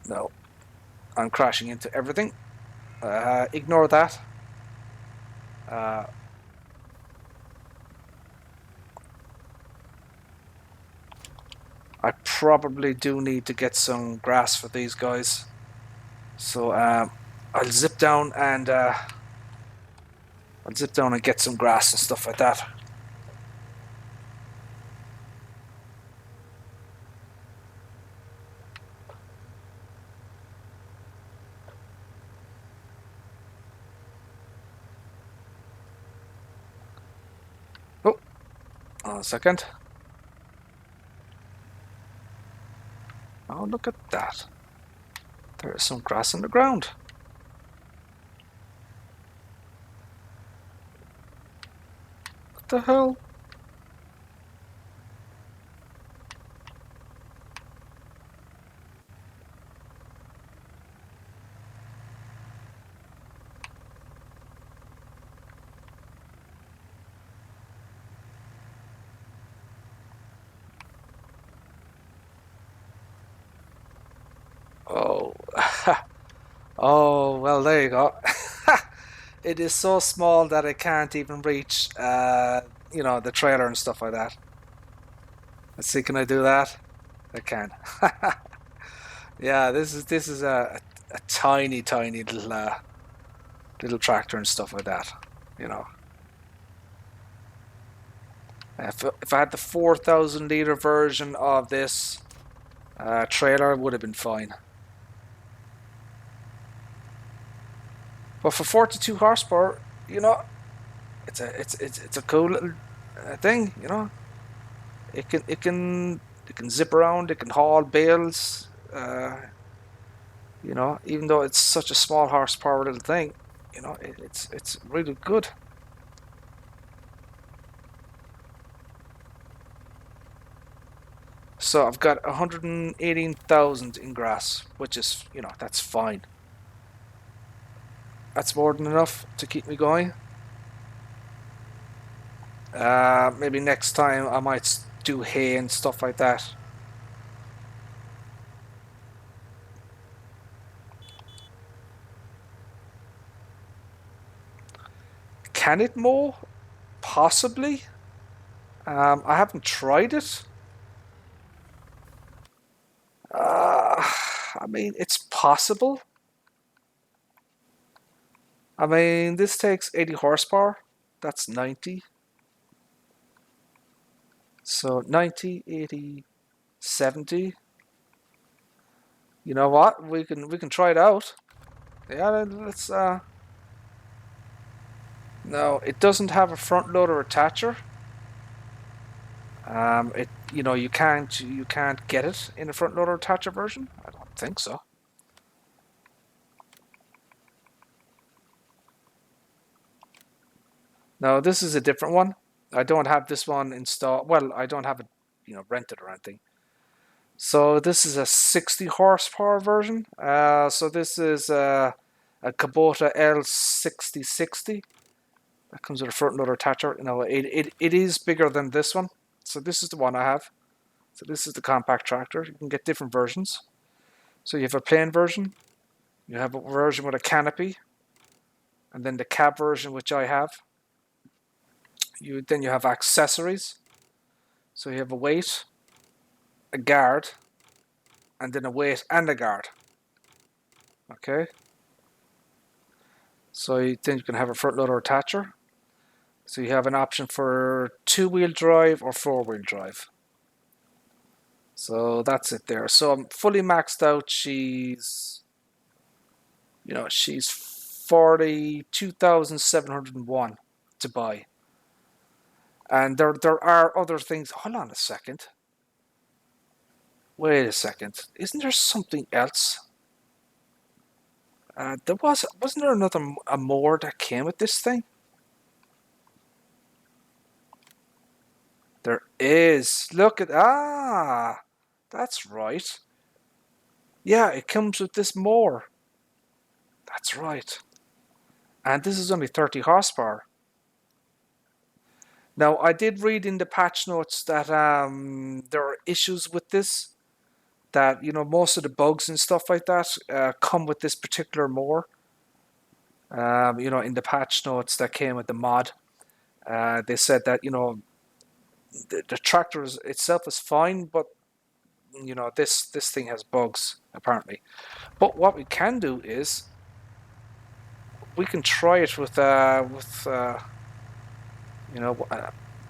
No, I'm crashing into everything. Ignore that. I probably do need to get some grass for these guys. So I'll zip down and get some grass and stuff like that. Oh, a second. Oh, look at that. There is some grass on the ground. What the hell? Oh, oh, well, there you go. It is so small that it can't even reach, you know, the trailer and stuff like that. Let's see, can I do that? I can. Yeah, this is a tiny, tiny little tractor and stuff like that. You know, if I had the 4,000 liter version of this trailer, it would have been fine. But for 42 horsepower, you know, it's a cool little thing. You know, it can zip around, it can haul bales. You know, even though it's such a small horsepower little thing, you know, it's really good. So I've got 118,000 in grass, which is, you know, that's fine. That's more than enough to keep me going. Maybe next time I might do hay and stuff like that. Can it mow? Possibly. I haven't tried it. I mean, it's possible. I mean, this takes 80 horsepower. That's 90. So 90, 80, 70. You know what? We can try it out. Yeah, let's no, it doesn't have a front loader attacher. It you can't get it in a front loader attacher version. I don't think so. No, this is a different one. I don't have this one installed. Well, I don't have it, rented or anything. So this is a 60 horsepower version. So this is a Kubota L6060. That comes with a front loader attacher. It is bigger than this one. So this is the one I have. So this is the compact tractor. You can get different versions. So you have a plain version. You have a version with a canopy. And then the cab version, which I have. Then you have accessories. So you have a weight, a guard, and then a weight and a guard. Okay. So then you can have a front loader attacher. So you have an option for 2-wheel drive or 4-wheel drive. So that's it there. So I'm fully maxed out. She's 42,701 to buy. And there are other things. Hold on a second. Wait a second. Isn't there something else? Wasn't there a more that came with this thing? There is. Look at that's right. Yeah, it comes with this more. That's right. And this is only 30 horsepower. Now, I did read in the patch notes that there are issues with this. That, most of the bugs and stuff like that come with this particular mower. In the patch notes that came with the mod, they said that, the tractor itself is fine, but, this thing has bugs, apparently. But what we can do is we can try it with the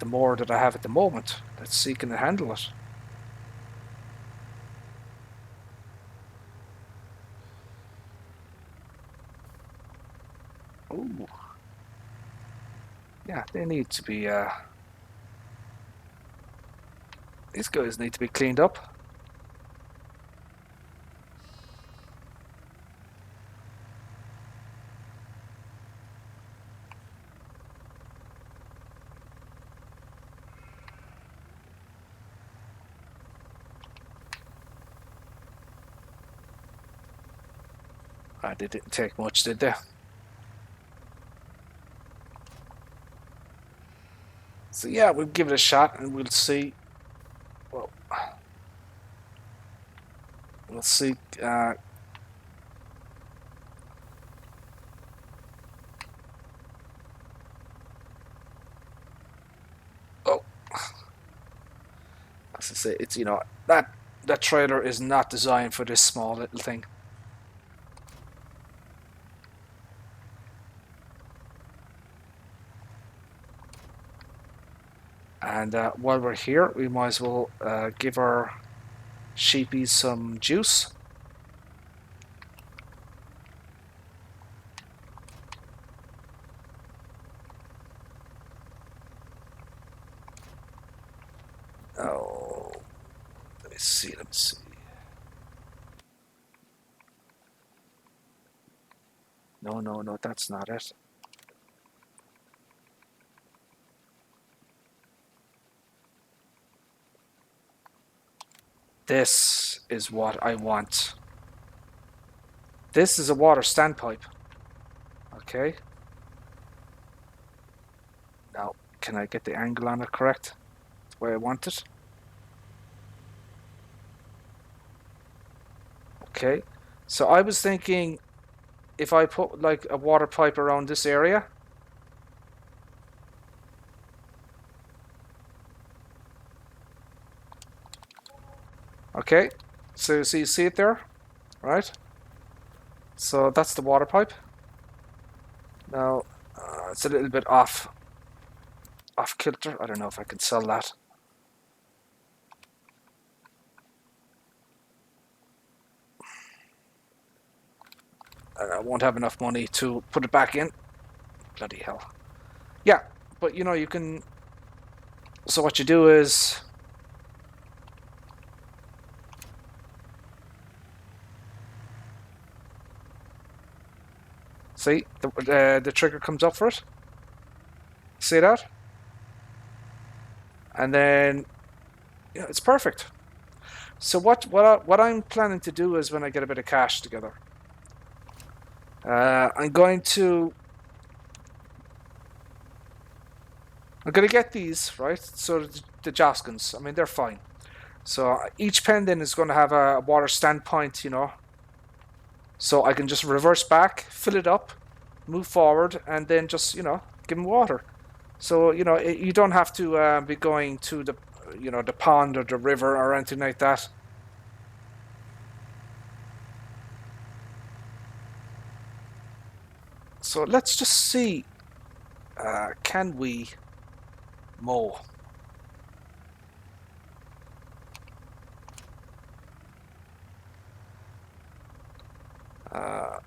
mower that I have at the moment. Let's see, can it handle it? Ooh. Yeah, they need to be, these guys need to be cleaned up. They didn't take much, did they? So yeah, we'll give it a shot and we'll see. Well, we'll see. Oh, as I say, it's that trailer is not designed for this small little thing. And while we're here, we might as well give our sheepies some juice. Oh, let me see. No, that's not it. This is what I want. This is a water standpipe. Okay. Now, can I get the angle on it correct? The way I want it? Okay. So I was thinking if I put like a water pipe around this area, Okay, so you see it there, right? So that's the water pipe. Now it's a little bit off kilter. I don't know if I can sell that. I won't have enough money to put it back in. Bloody hell. Yeah, but you know, you can. So what you do is. See, the trigger comes up for it. See that? And then, yeah, it's perfect. So what I'm planning to do is when I get a bit of cash together, I'm going to get these right. So the Joskins, I mean, they're fine. So each pen then is going to have a water standpoint, you know. So I can just reverse back, fill it up, move forward, and then just give them water. So you don't have to be going to the pond or the river or anything like that. So let's just see, can we mow? Uh,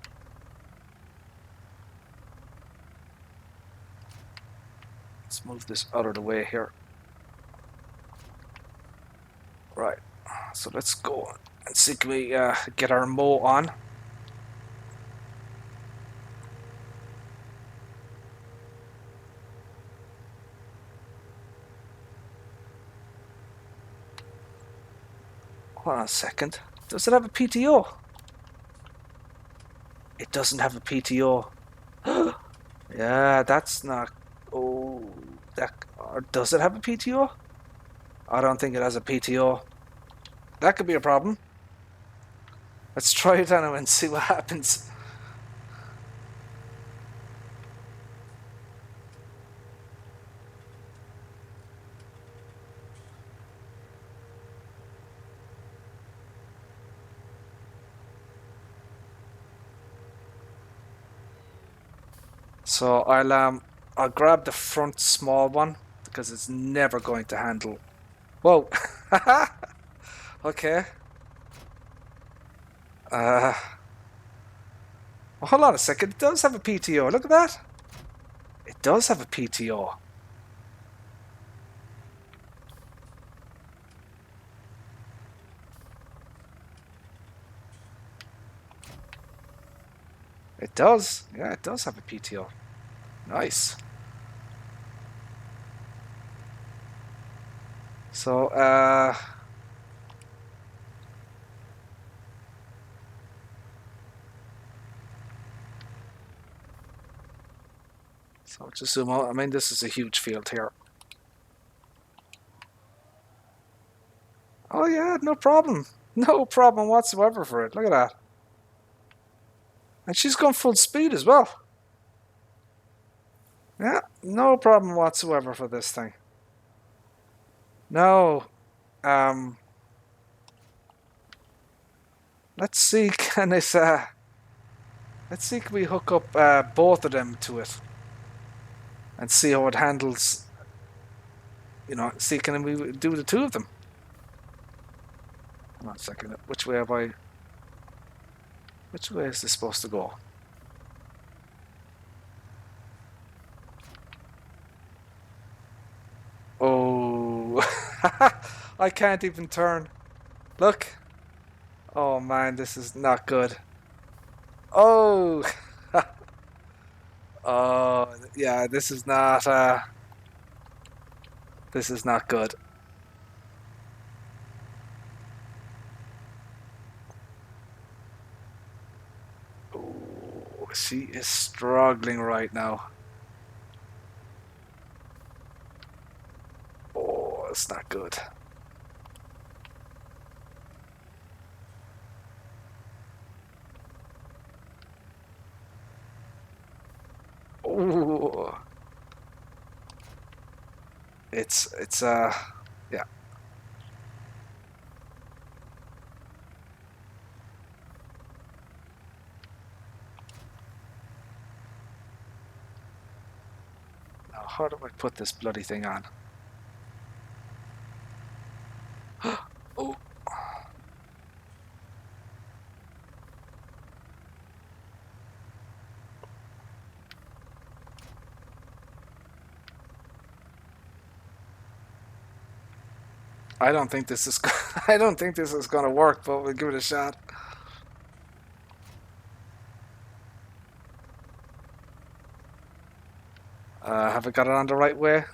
let's move this out of the way here. Right, so let's go and see, can we get our mow on? Hold on a second. Does it have a PTO? It doesn't have a PTO. Yeah, that's not. Oh, that. Or does it have a PTO? I don't think it has a PTO. That could be a problem. Let's try it anyway and see what happens. So I'll grab the front small one because it's never going to handle. Whoa. Okay. Uh, well, hold on a second. It does have a PTO. Look at that. It does have a PTO. It does. Yeah, it does have a PTO. Nice. So, so just zoom out. I mean, this is a huge field here. Oh yeah, no problem. No problem whatsoever for it. Look at that. And she's going full speed as well. Yeah, no problem whatsoever for this thing. No. Um, let's see, can this, let's see, can we hook up both of them to it and see how it handles, see, can we do the two of them? Hold on a second, which way is this supposed to go? Oh, I can't even turn. Look. Oh man, this is not good. Oh, oh yeah, this is not good. Oh, she is struggling right now. Oh, it's not good. Oh, it's yeah. how do I put this bloody thing on? Oh. I don't think this is. I don't think this is gonna work, but we'll give it a shot. Have I got it on the right way?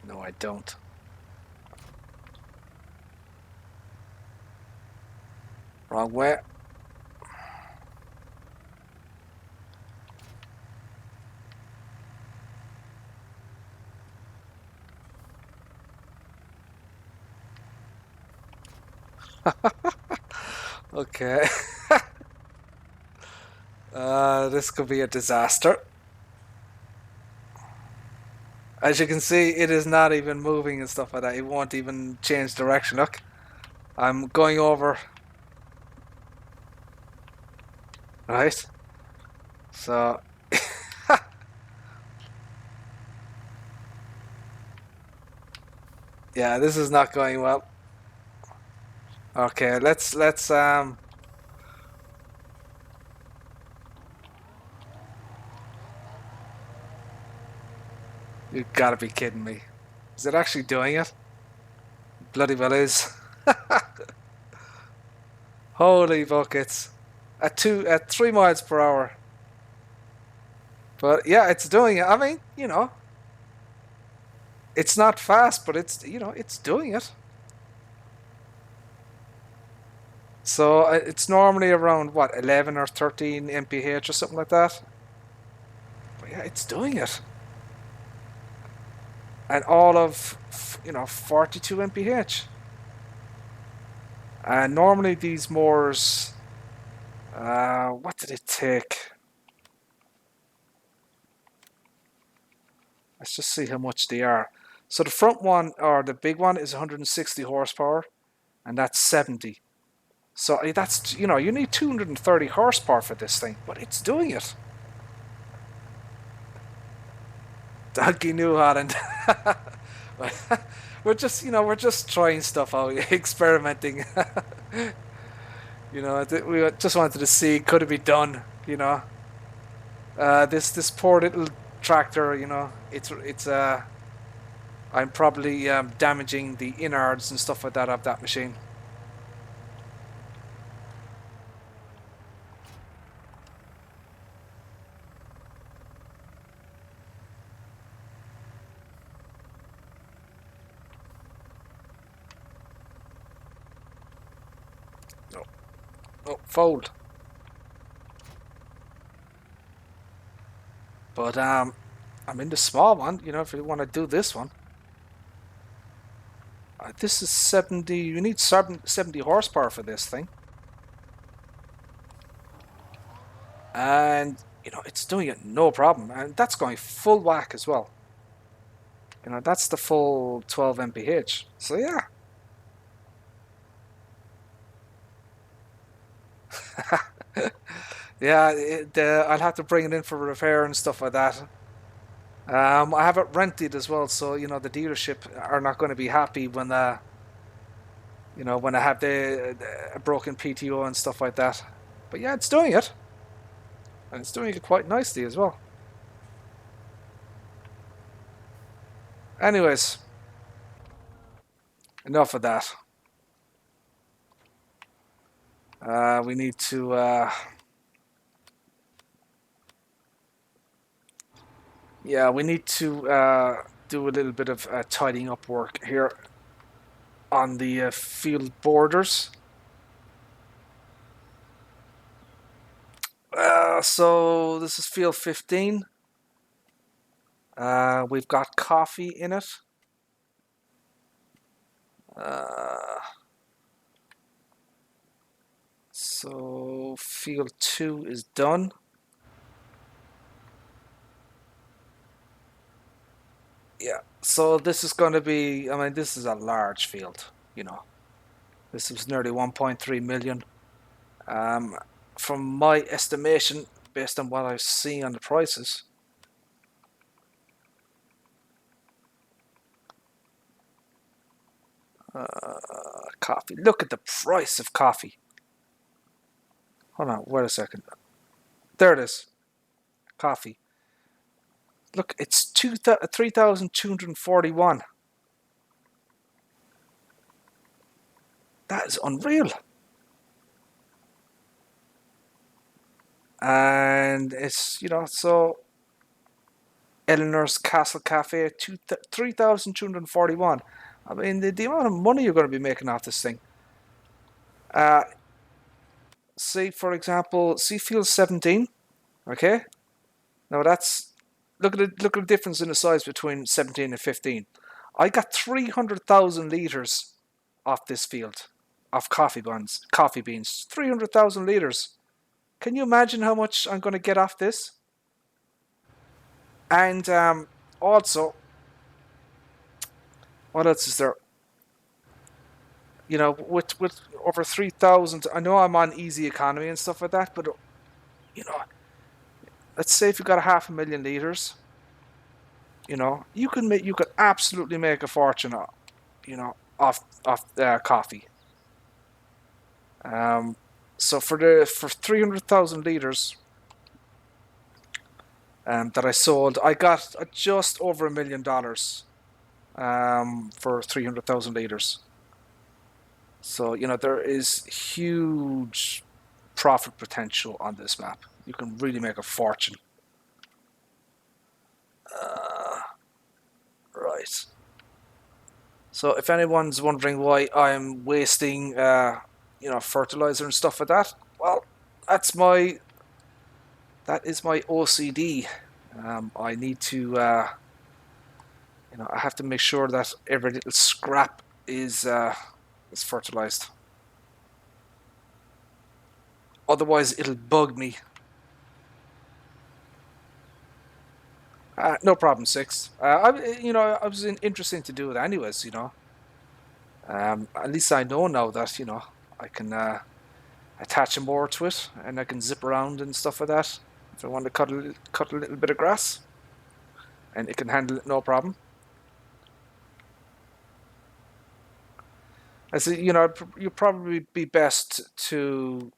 No, I don't. Wrong way. Okay. This could be a disaster. As you can see, it is not even moving and stuff like that. It won't even change direction. Look, I'm going over. Right? So, yeah, this is not going well. Okay, let's you gotta be kidding me. Is it actually doing it? Bloody well is. Holy buckets. At 3 miles per hour. But yeah, it's doing it. I mean, you know, it's not fast, but it's, you know, it's doing it. So it's normally around what, 11 or 13 mph or something like that. But yeah, it's doing it. And all of, you know, 42 mph. And normally these mowers, what did it take? Let's just see how much they are. So the front one, or the big one, is 160 horsepower, and that's 70. So that's, you know, you need 230 horsepower for this thing, but it's doing it. Donkey New Holland. We're just, you know, we're just trying stuff out, experimenting. You know, we just wanted to see, could it be done, you know. This poor little tractor, you know, it's I'm probably damaging the innards and stuff like that of that machine. Oh, oh, fold. But I'm in the small one, you know, if you want to do this one. This is 70, you need 70 horsepower for this thing. And, you know, it's doing it no problem. And that's going full whack as well. You know, that's the full 12 mph. So yeah. Yeah, I'll have to bring it in for repair and stuff like that. I have it rented as well, so you know the dealership are not going to be happy when you know, when I have the a broken PTO and stuff like that. But yeah, it's doing it, and it's doing it quite nicely as well. Anyways, enough of that. We need to yeah, we need to do a little bit of tidying up work here on the field borders. So this is field 15. We've got coffee in it. So field 2 is done. Yeah, so this is going to be, I mean, this is a large field, you know. This is nearly 1.3 million. From my estimation, based on what I've seen on the prices, Coffee. Look at the price of coffee. Hold on, wait a second. There it is. Coffee. Look, it's 3,241. That is unreal. And it's, so Eleanor's Castle Cafe, 3,241. I mean, the amount of money you're going to be making off this thing. Say, for example, Seafield 17. Okay? Now that's, look at the difference in the size between 17 and 15. I got 300,000 litres off this field of coffee beans. 300,000 litres. Can you imagine how much I'm going to get off this? And also, what else is there? With over 3,000, I know I'm on easy economy and stuff like that, but let's say if you got a 500,000 litres, you could absolutely make a fortune, off coffee. So for 300,000 litres that I sold, I got just over $1 million for 300,000 litres. So there is huge profit potential on this map. You can really make a fortune. Right. So if anyone's wondering why I'm wasting, fertilizer and stuff like that, well, that is my OCD. I need to, I have to make sure that every little scrap is fertilized. Otherwise, it'll bug me. No problem, 6. I was interesting to do it anyways. At least I know now that I can attach a mower to it, and I can zip around and stuff like that. If I want to cut a little bit of grass, and it can handle it no problem. I say, you'd probably be best to,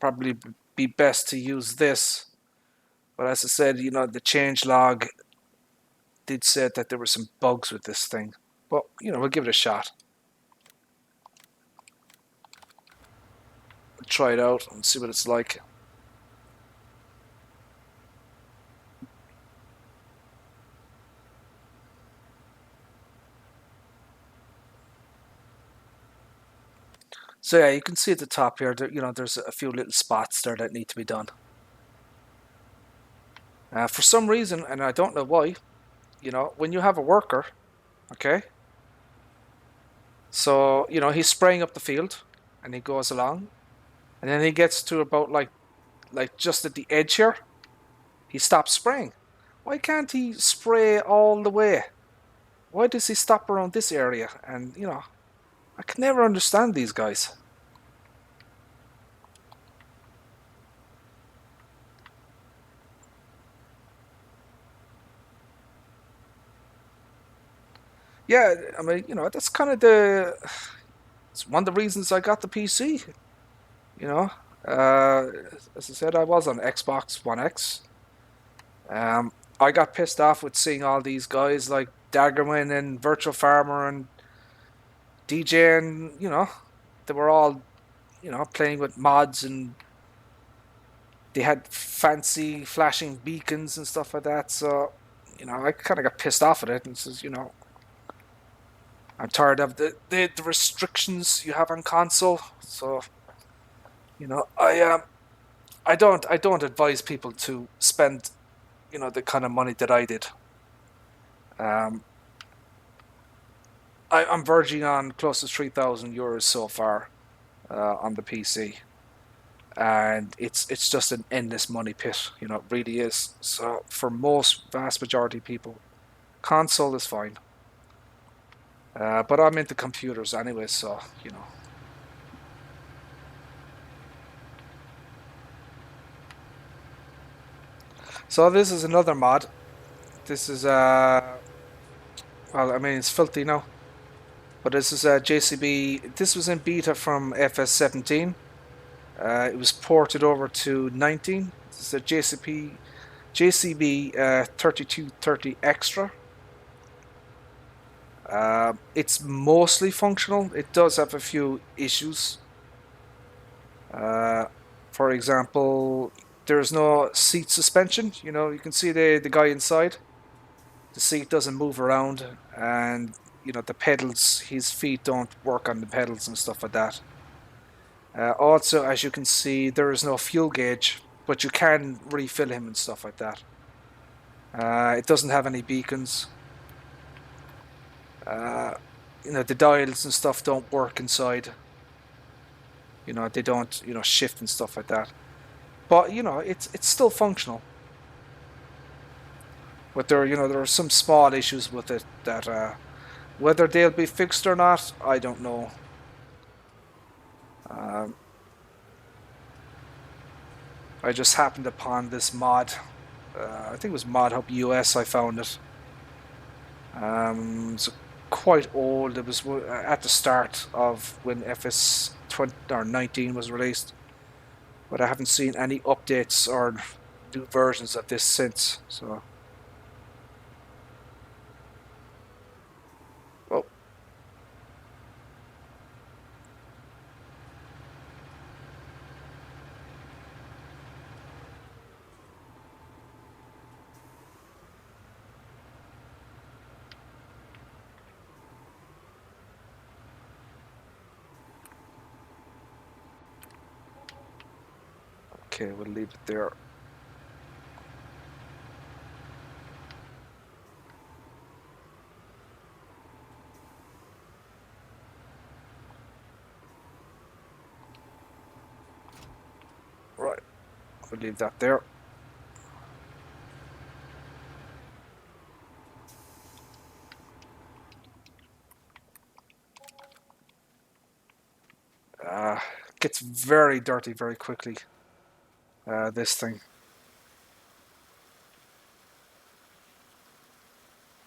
probably be best to use this. But as I said, the change log did say that there were some bugs with this thing. But, we'll give it a shot. We'll try it out and see what it's like. So yeah, you can see at the top here, there's a few little spots there that need to be done. For some reason, and I don't know why, when you have a worker, okay, so, he's spraying up the field, and he goes along, and then he gets to about like just at the edge here, he stops spraying. Why can't he spray all the way? Why does he stop around this area? And, I can never understand these guys. Yeah, I mean, that's kind of it's one of the reasons I got the PC. As I said, I was on Xbox One X. I got pissed off with seeing all these guys like Daggerwin and Virtual Farmer and DJ, and they were all playing with mods, and they had fancy flashing beacons and stuff like that. So I kind of got pissed off at it and says, I'm tired of the restrictions you have on console. So I don't advise people to spend the kind of money that I did. I'm verging on close to €3,000 so far on the PC, and it's just an endless money pit. It really is. So for vast majority of people, console is fine. But I'm into computers anyway, so So this is another mod. This is well, I mean, it's filthy now. But this is a JCB. This was in beta from FS17. It was ported over to 19. This is a JCB 3230 Extra. It's mostly functional. It does have a few issues. For example, there's no seat suspension. You know, you can see the guy inside. The seat doesn't move around, and you know the pedals. His feet don't work on the pedals and stuff like that. Also, as you can see, there is no fuel gauge, but you can refill him and stuff like that. It doesn't have any beacons. Uh, you know, the dials and stuff don't work inside. You know, they don't, you know, shift and stuff like that. But you know, it's still functional. But there, you know, there are some small issues with it that whether they'll be fixed or not, I don't know. Um, I just happened upon this mod. I think it was Mod Hub US. I found it. It's quite old. It was at the start of when FS20 or 19 was released, but I haven't seen any updates or new versions of this since. So, oh, okay, we'll leave it there. Right, we'll leave that there. Uh, Gets very dirty very quickly. This thing.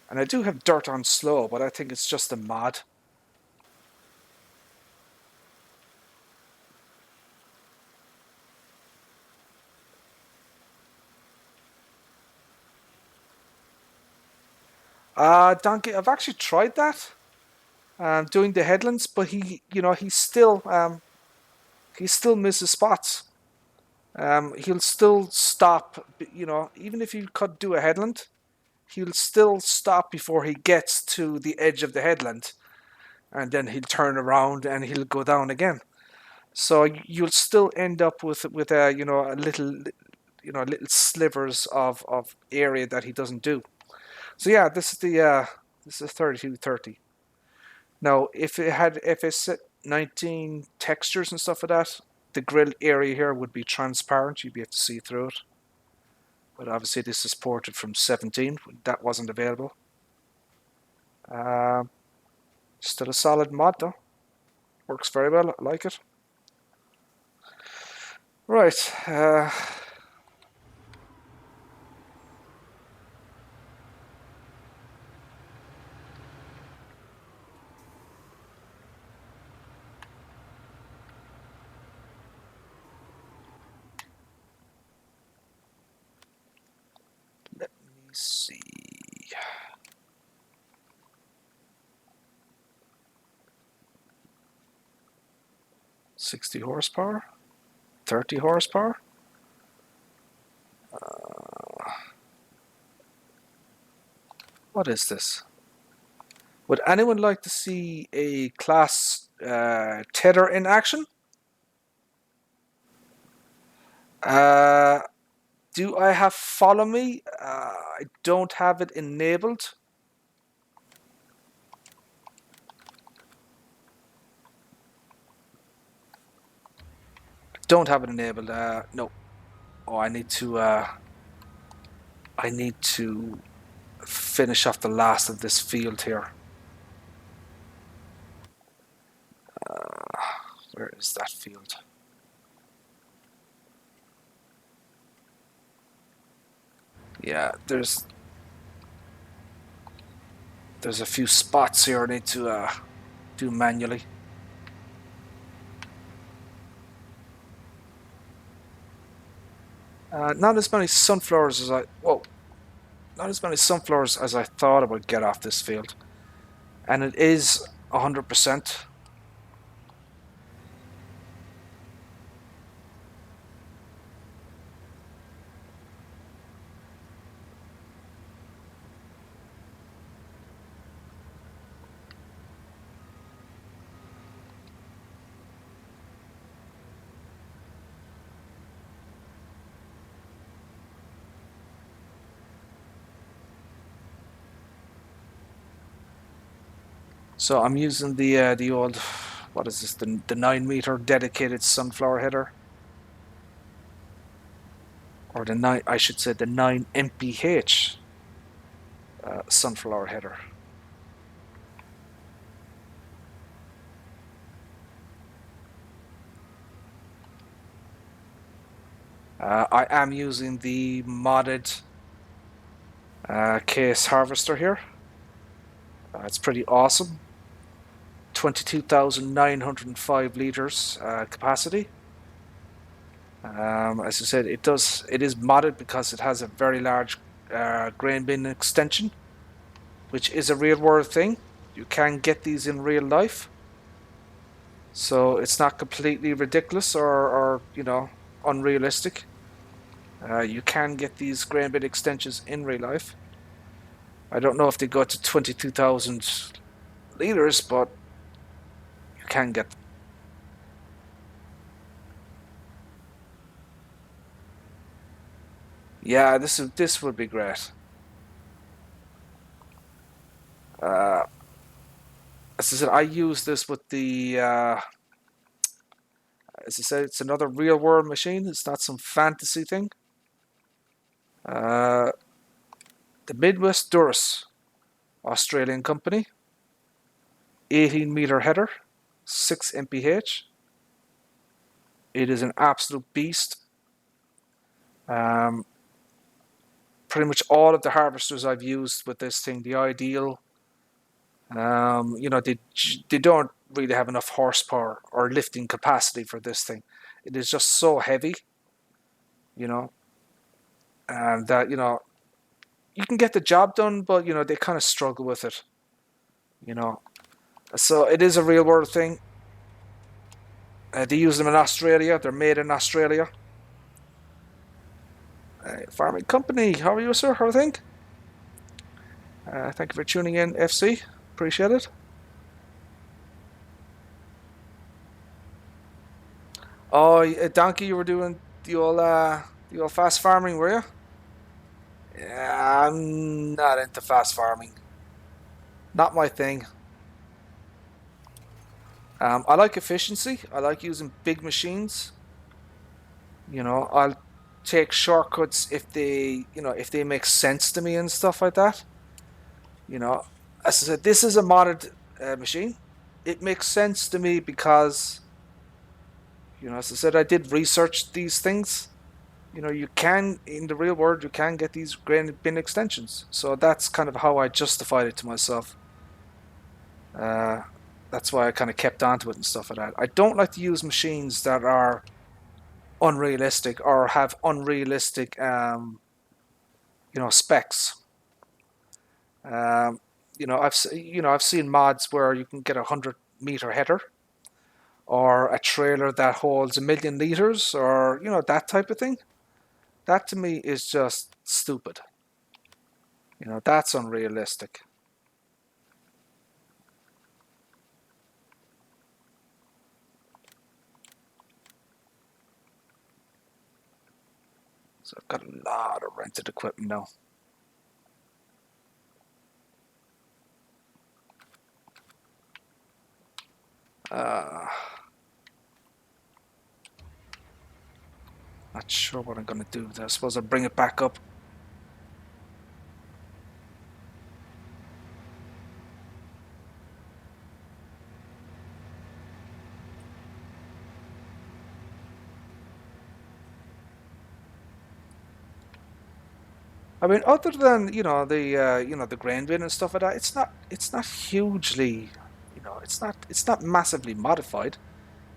And I do have dirt on slow, but I think it's just a mod. Donkey, I've actually tried that, doing the headlands, but he, you know, he still misses spots. He'll still stop, you know, even if you could do a headland, he'll still stop before he gets to the edge of the headland, and then he'll turn around and he'll go down again. So you'll still end up with a, you know, a little, you know, little slivers of area that he doesn't do. So yeah, this is 3230. Now, if it had FS19 textures and stuff like that, the grill area here would be transparent. You'd be able to see through it. But obviously, this is ported from 17. That wasn't available. Um, Still a solid mod though. Works very well. I like it. Right. Let me see. 60 horsepower, 30 horsepower. What is this? Would anyone like to see a class tether in action? Uh, do I have follow me? I don't have it enabled. Don't have it enabled. No. Oh, I need to. I need to finish off the last of this field here. Where is that field? Yeah, there's There's a few spots here I need to do manually. Not as many sunflowers as not as many sunflowers as I thought I would get off this field, and it is 100%. So I'm using the old, what is this? The 9 meter dedicated sunflower header, or the 9, I should say the 9 mph sunflower header. I am using the modded case harvester here. It's pretty awesome. 22,905 liters capacity. As I said, it is modded because it has a very large grain bin extension, which is a real world thing. You can get these in real life, so it's not completely ridiculous or unrealistic. You can get these grain bin extensions in real life. I don't know if they go to 22,000 liters, but you can get them. Yeah, this would be great. As I said, I use this with the. As I said, it's another real world machine. It's not some fantasy thing. The Midwest Durus, Australian company. 18-meter header, 6 mph. It is an absolute beast. Pretty much all of the harvesters I've used with this thing, the Ideal, they don't really have enough horsepower or lifting capacity for this thing. It is just so heavy, and that you can get the job done, but they kind of struggle with it. So it is a real world thing. They use them in Australia. They're made in Australia. Farming company, how are you, sir? How are things? Thank you for tuning in, FC. Appreciate it. Oh, Donkey, you were doing the old fast farming, were you? Yeah, I'm not into fast farming. Not my thing. I like efficiency. I like using big machines. I'll take shortcuts if they make sense to me and stuff like that. As I said, this is a modded machine. It makes sense to me because, as I said, I did research these things. You can, in the real world, you can get these grain bin extensions. So that's kind of how I justified it to myself. Uh, that's why I kind of kept on to it and stuff like that. I don't like to use machines that are unrealistic or have unrealistic, specs. Um, I've seen mods where you can get a 100-meter header or a trailer that holds 1,000,000 liters, or that type of thing. That to me is just stupid. That's unrealistic. So I've got a lot of rented equipment now. Not sure what I'm going to do with this. I suppose I'll bring it back up. I mean, other than the grain bin and stuff like that, it's not hugely, it's not massively modified.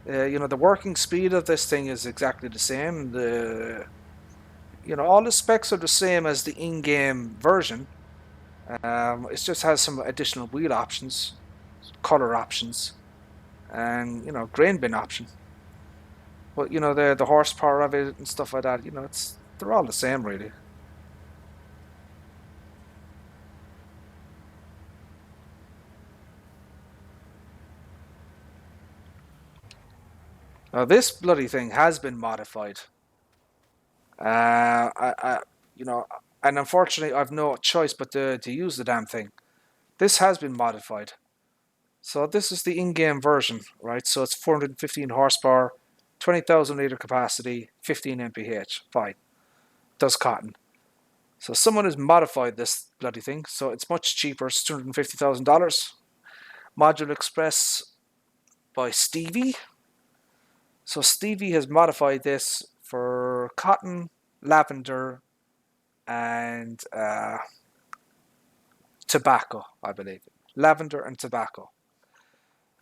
The working speed of this thing is exactly the same. All the specs are the same as the in-game version. It just has some additional wheel options, color options, and grain bin option. But the horsepower of it and stuff like that, they're all the same really. Now this bloody thing has been modified. I and unfortunately I've no choice but to use the damn thing. This has been modified. So this is the in-game version, right? So it's 415 horsepower, 20,000 liter capacity, 15 mph. Fine, does cotton. So someone has modified this bloody thing, so it's much cheaper. It's $250,000. Module Express by Stevie. So Stevie has modified this for cotton, lavender, and tobacco, I believe. Lavender and tobacco.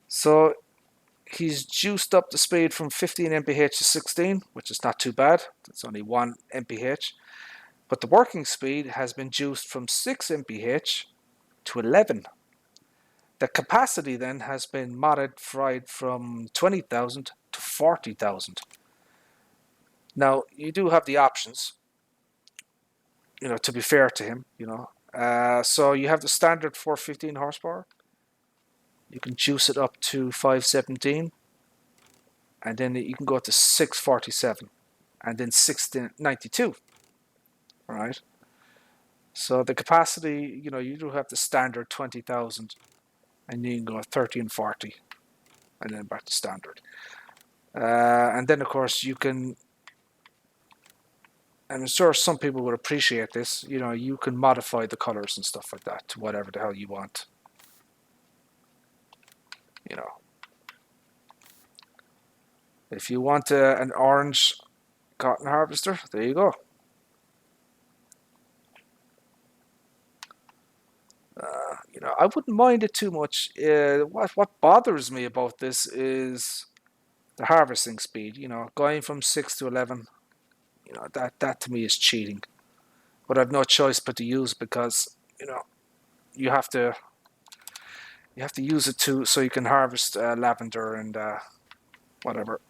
So he's juiced up the speed from 15 mph to 16, which is not too bad. It's only 1 mph. But the working speed has been juiced from 6 mph to 11. The capacity then has been modified from 20,000 to 40,000. Now, you do have the options, to be fair to him, so you have the standard 415 horsepower. You can juice it up to 517, and then you can go to 647, and then 692. All right. So the capacity, you do have the standard 20,000, and you can go 30 and 40, and then back to standard. And then of course you can, and I'm sure some people would appreciate this. You can modify the colors and stuff like that to whatever the hell you want. If you want an orange cotton harvester, there you go. I wouldn't mind it too much. What bothers me about this is the harvesting speed. Going from 6 to 11. That to me is cheating. But I've no choice but to use, because you have to use it so you can harvest lavender and whatever.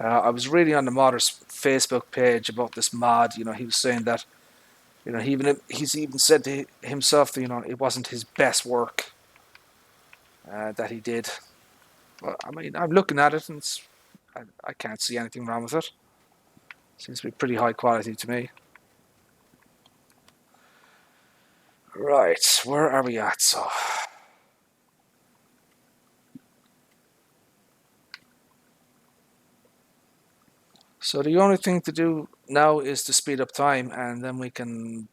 I was reading on the modder's Facebook page about this mod. He was saying that he's even said to himself that it wasn't his best work that he did. But I mean, I'm looking at it and I can't see anything wrong with it. Seems to be pretty high quality to me. Right, where are we at? So the only thing to do now is to speed up time, and then we can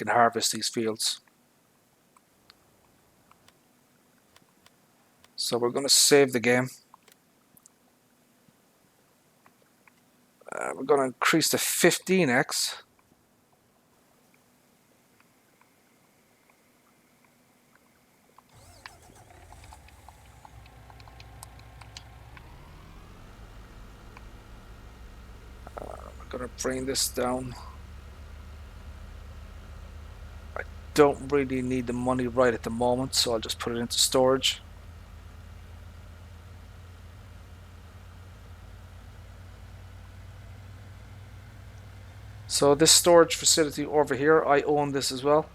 harvest these fields. So we're going to save the game. We're going to increase to 15x. We're going to bring this down. I don't really need the money right at the moment, so I'll just put it into storage. So this storage facility over here, I own this as well.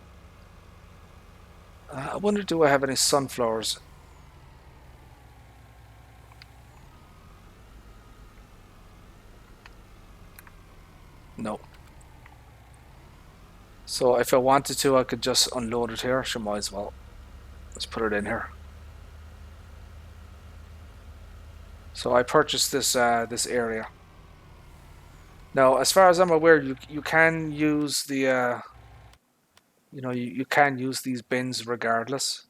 I wonder, do I have any sunflowers? No. So if I wanted to, I could just unload it here. Sure, might as well. Let's put it in here. So I purchased this this area. Now, as far as I'm aware, you can use the You know, you can use these bins regardless.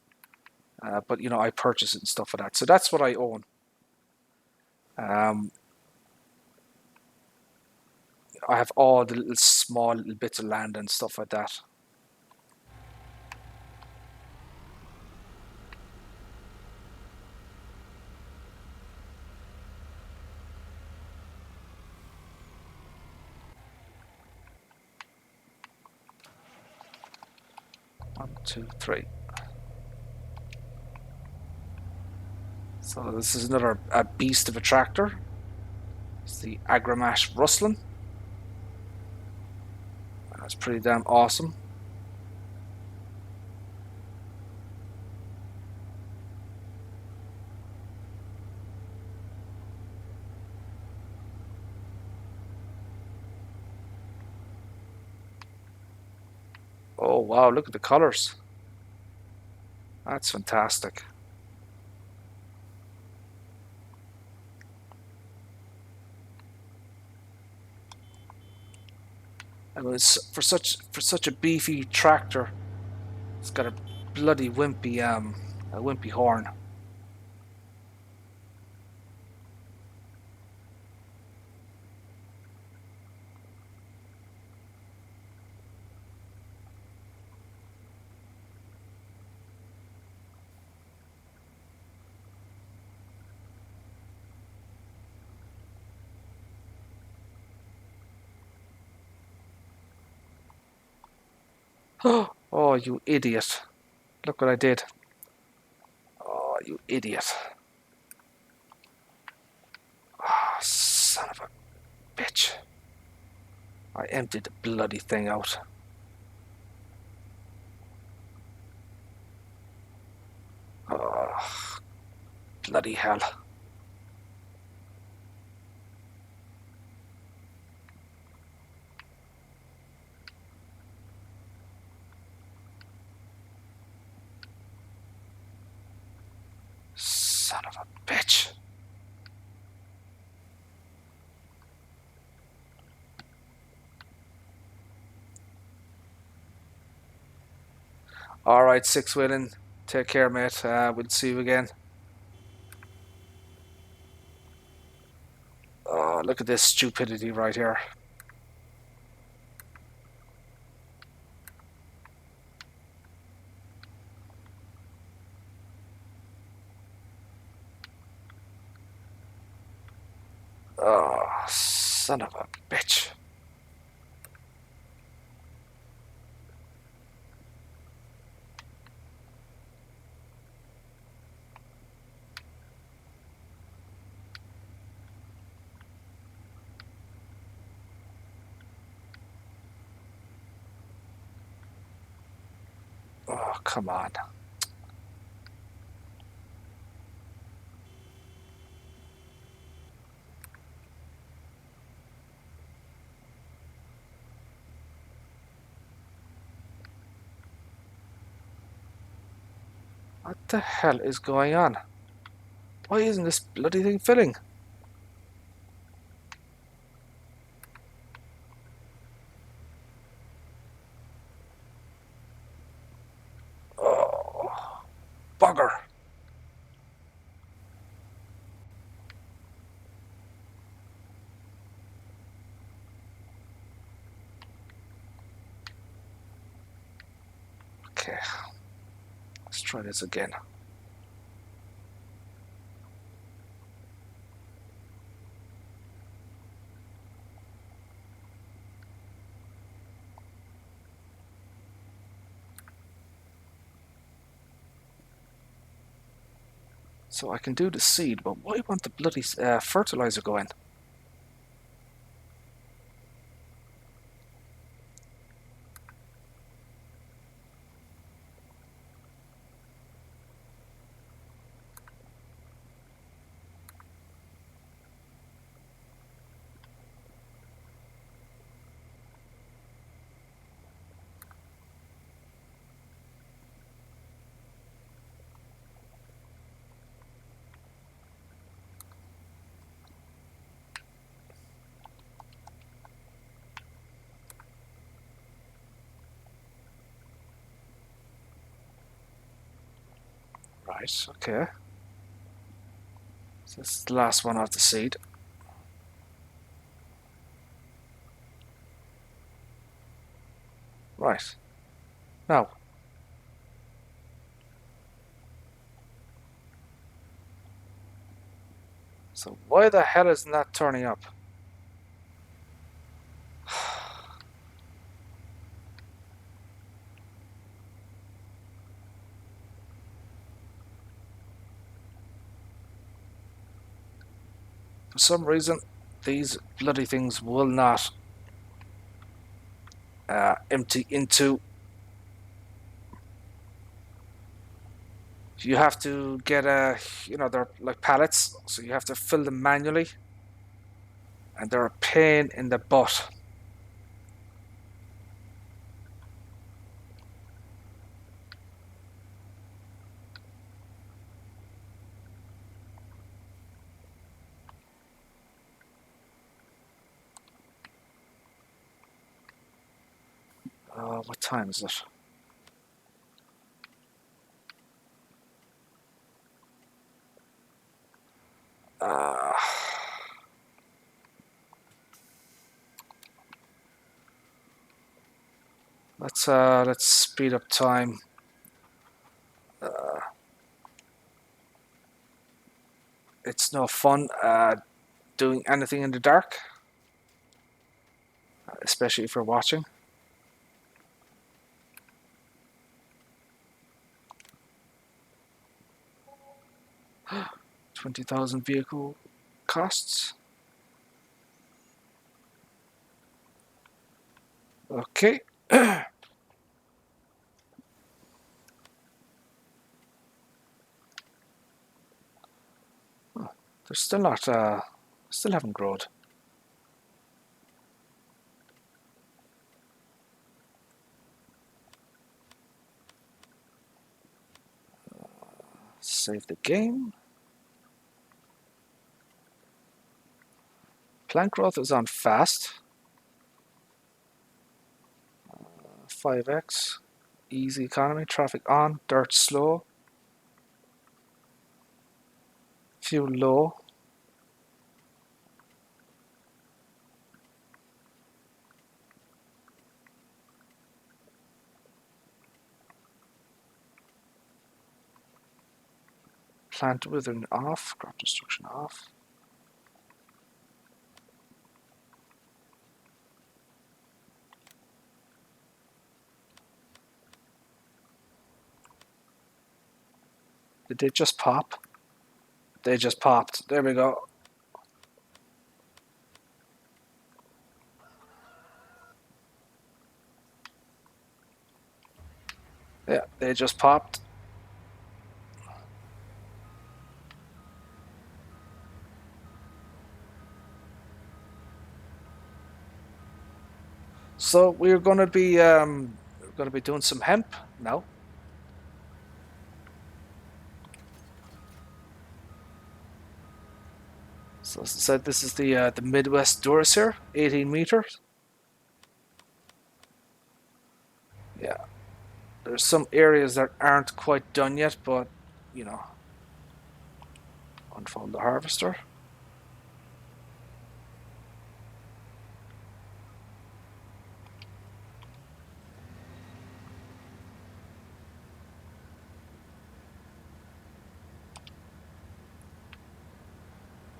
But, you know, I purchase it and stuff like that. So that's what I own. I have all the little small little bits of land and stuff like that. One, two, three. So this is another beast of a tractor. It's the Agramash Rustlin. That's pretty damn awesome. Oh wow, look at the colors. That's fantastic. And it's for such a beefy tractor. It's got a bloody wimpy horn. Oh, you idiot. Look what I did. Oh, you idiot. Oh, son of a bitch. I emptied the bloody thing out. Oh, bloody hell. Son of a bitch. Alright, Six Wheeling. Take care, mate. We'll see you again. Oh, look at this stupidity right here. Oh, son of a bitch. Oh, come on. What the hell is going on? Why isn't this bloody thing filling? Oh, bugger. Okay, let's try this again. So I can do the seed, but why won't the bloody fertilizer go in? Right, okay. So this is the last one of the seed. Right. Now. So why the hell isn't that turning up? For some reason, these bloody things will not empty into. You have to get they're like pallets, so you have to fill them manually, and they're a pain in the butt. What time is it? Uh, let's speed up time. It's no fun doing anything in the dark, especially if you're watching. 20,000 vehicle costs. Okay. They're still not. Still haven't grown. Save the game. Plant growth is on fast. 5x. Easy economy. Traffic on. Dirt slow. Fuel low. Plant withering off. Crop destruction off. Did they just pop? They just popped. There we go. Yeah, they just popped. So we're going to be doing some hemp now. So as I said, this is the Midwest Duracell, 18 meters. Yeah, there's some areas that aren't quite done yet, but you know, unfold the harvester.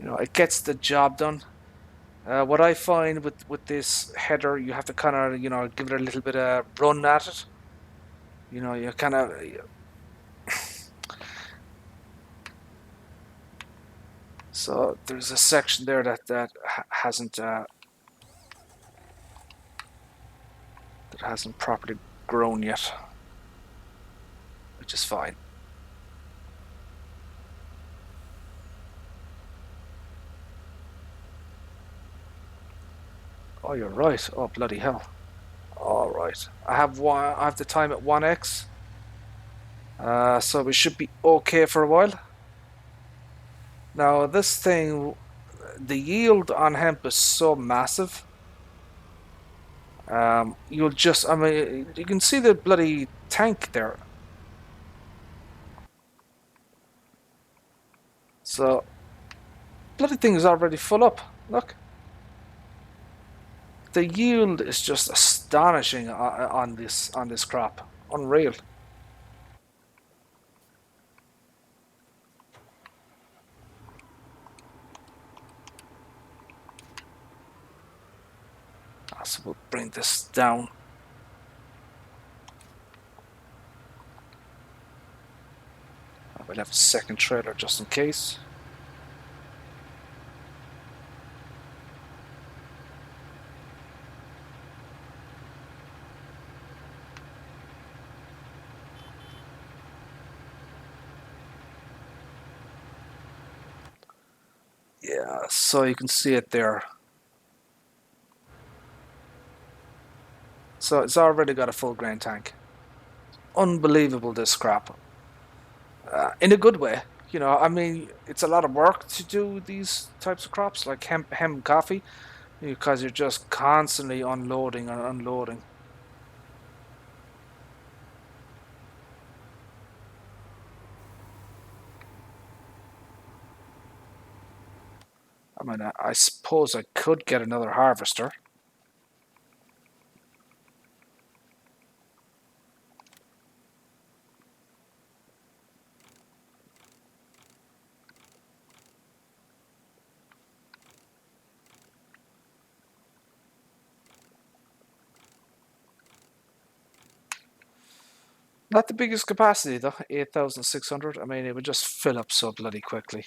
You know, it gets the job done. What I find with this header, you have to kind of give it a little bit of run at it. You know, you kind of. So there's a section there that hasn't properly grown yet, which is fine. Oh, you're right. Oh, bloody hell. All right. I have the time at 1x. So we should be okay for a while. Now this thing, the yield on hemp is so massive. You'll just, I mean, you can see the bloody tank there. So, bloody thing is already full up. Look. The yield is just astonishing on this crop. Unreal. So we'll bring this down. We'll have a second trailer just in case. Yeah, so you can see it there. So it's already got a full grain tank. Unbelievable, this crop. In a good way. You know, I mean, it's a lot of work to do these types of crops, like hemp and coffee, because you're just constantly unloading and unloading. I mean, I suppose I could get another harvester. Not the biggest capacity though, 8,600. I mean, it would just fill up so bloody quickly.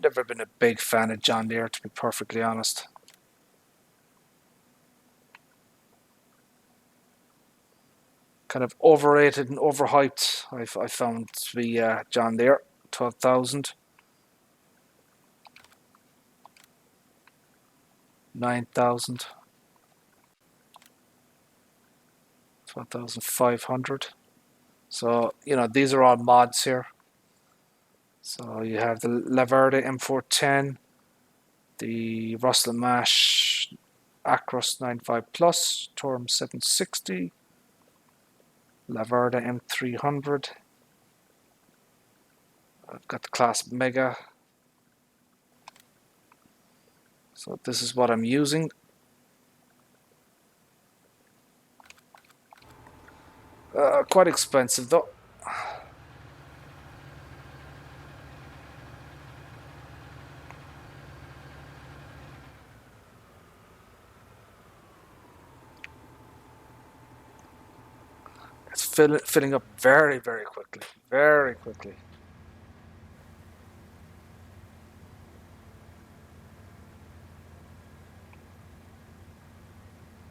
Never been a big fan of John Deere, to be perfectly honest. Kind of overrated and overhyped, I found to be John Deere. 12,000. 9,000. 12,500. So, you know, these are all mods here. So you have the Laverde M410, the Russell Mash Acros 95 Plus, Torm 760, Laverde M300. I've got the Class Mega. So this is what I'm using. Quite expensive though. It's filling up very, very quickly. Very quickly.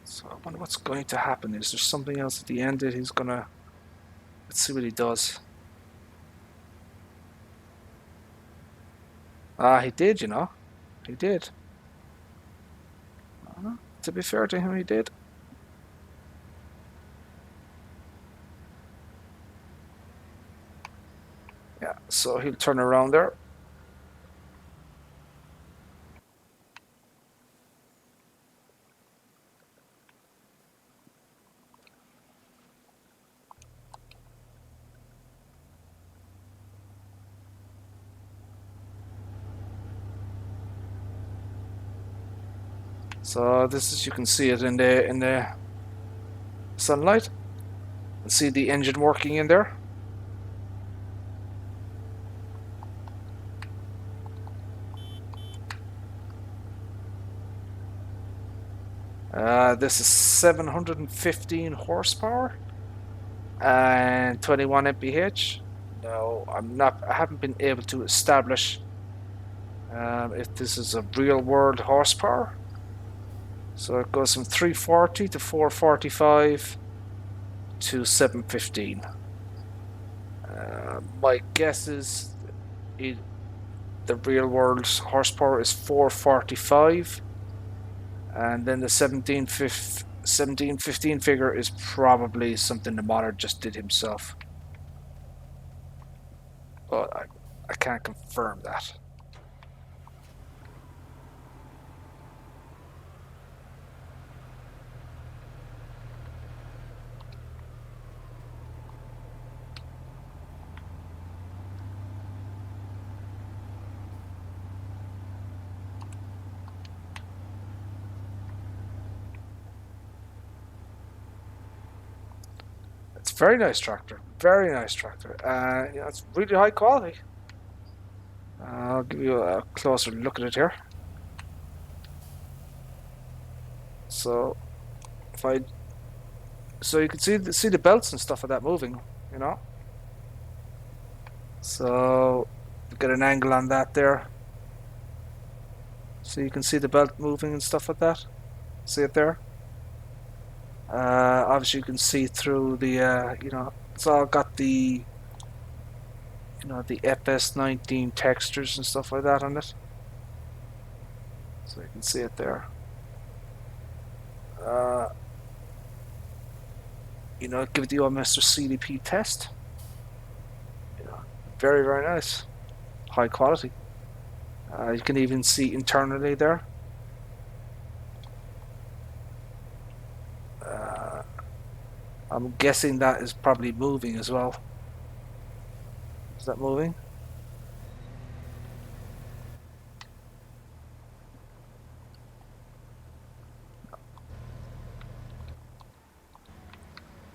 So I wonder what's going to happen. Is there something else at the end that he's gonna... Let's see what he does. He did, you know. He did. To be fair to him, he did. Yeah, so he'll turn around there. So this is, you can see it in the sunlight. See the engine working in there. This is 715 horsepower and 21 mph. No, I haven't been able to establish if this is a real world horsepower. So it goes from 340 to 445 to 715. My guess is the real world horsepower is 445, and then the 1715 figure is probably something the modder just did himself. But I can't confirm that. Very nice tractor. Very nice tractor. Yeah, it's really high quality. I'll give you a closer look at it here. So if I, so you can see the belts and stuff of that moving, you know. So get an angle on that there, so you can see the belt moving and stuff like that. See it there. Obviously, you can see through the, it's all got the, the FS19 textures and stuff like that on it. So you can see it there. Uh, give it the old Mr. CDP test. Very, very nice. High quality. You can even see internally there. I'm guessing that is probably moving as well. Is that moving?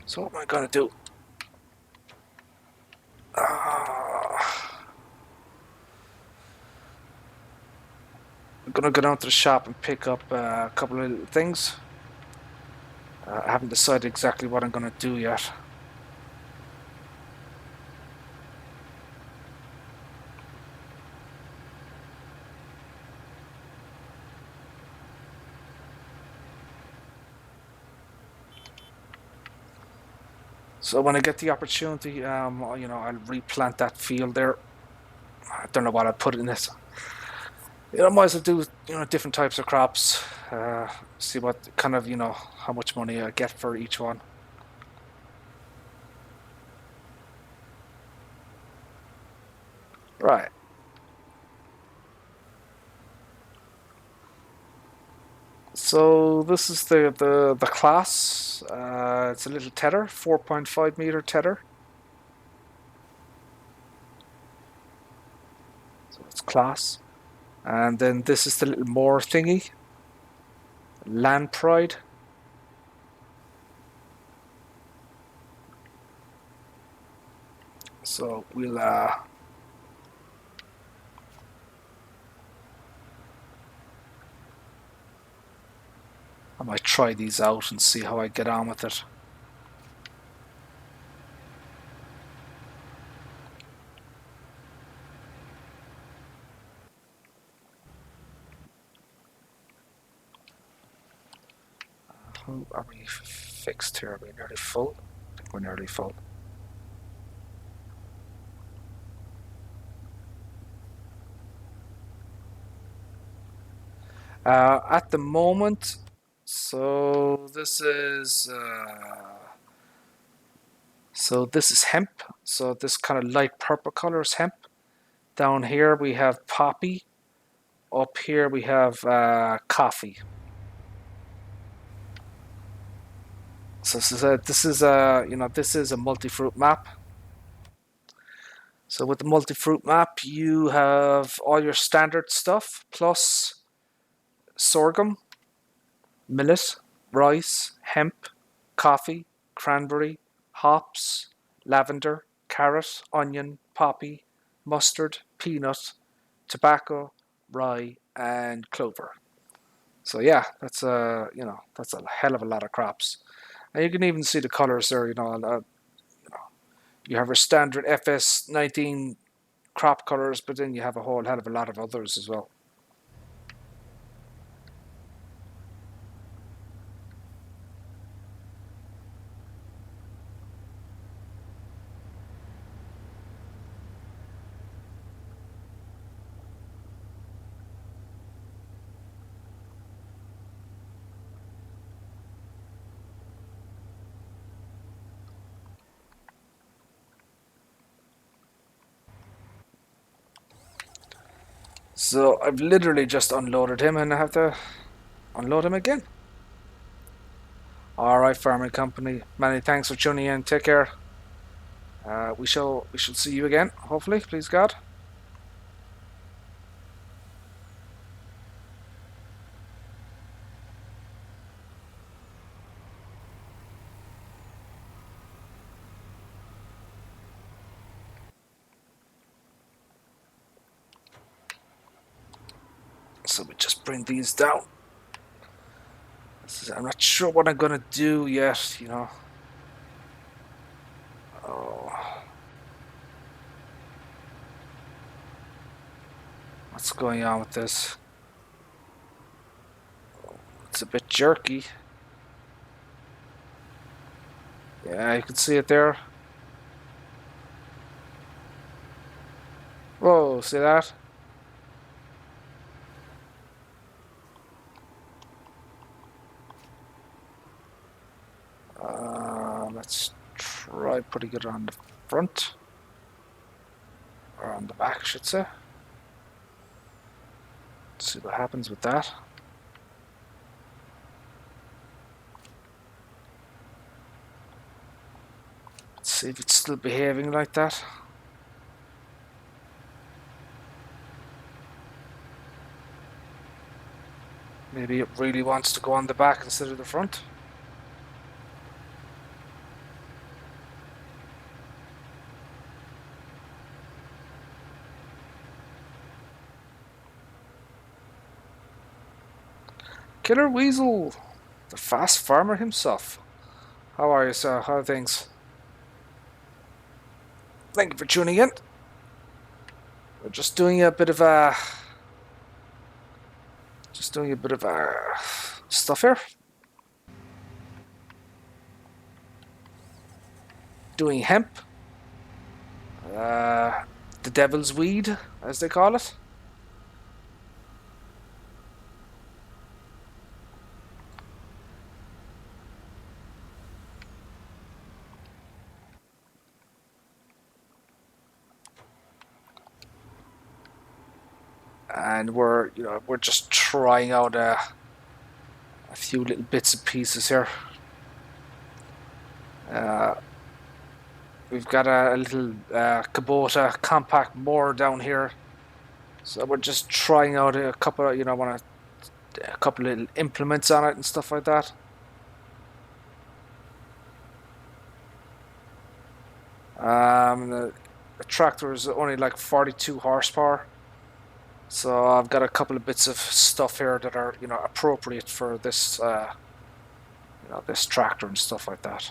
So what am I gonna do? I'm gonna go down to the shop and pick up a couple of little things. I haven't decided exactly what I'm gonna do yet. So when I get the opportunity, I'll replant that field there. I don't know what I'll put in this. I might as well do different types of crops. See what kind of how much money I get for each one. Right. So this is the class. It's a little tether, 4.5 meter tether. So it's class. And then this is the little more thingy, Land Pride. So we'll I might try these out and see how I get on with it. How are we fixed here? Are we nearly full? I think we're nearly full. At the moment, so this is hemp. So this kind of light purple color is hemp. Down here we have poppy. Up here we have coffee. So this is a multi-fruit map. So with the multi-fruit map, you have all your standard stuff plus sorghum, millet, rice, hemp, coffee, cranberry, hops, lavender, carrot, onion, poppy, mustard, peanut, tobacco, rye, and clover. So yeah, that's that's a hell of a lot of crops, and you can even see the colors there. You have your standard FS19 crop colors, but then you have a whole hell of a lot of others as well. So I've literally just unloaded him and I have to unload him again. Alright, farming company, many thanks for tuning in. Take care. We shall see you again, hopefully, please God. So we just bring these down. I'm not sure what I'm gonna do yet, you know. Oh. What's going on with this? It's a bit jerky. Yeah, you can see it there. Whoa, see that? Let's try putting it on the front. Or on the back, I should say. Let's see what happens with that. Let's see if it's still behaving like that. Maybe it really wants to go on the back instead of the front. Killer Weasel, the fast farmer himself. How are you, sir? How are things? Thank you for tuning in. We're just doing a bit of stuff here. Doing hemp. The devil's weed, as they call it. And we're just trying out a few little bits and pieces here. We've got a little Kubota compact mower down here, so we're just trying out a couple of, a couple of little implements on it and stuff like that. The tractor is only like 42 horsepower, so I've got a couple of bits of stuff here that are appropriate for this this tractor and stuff like that.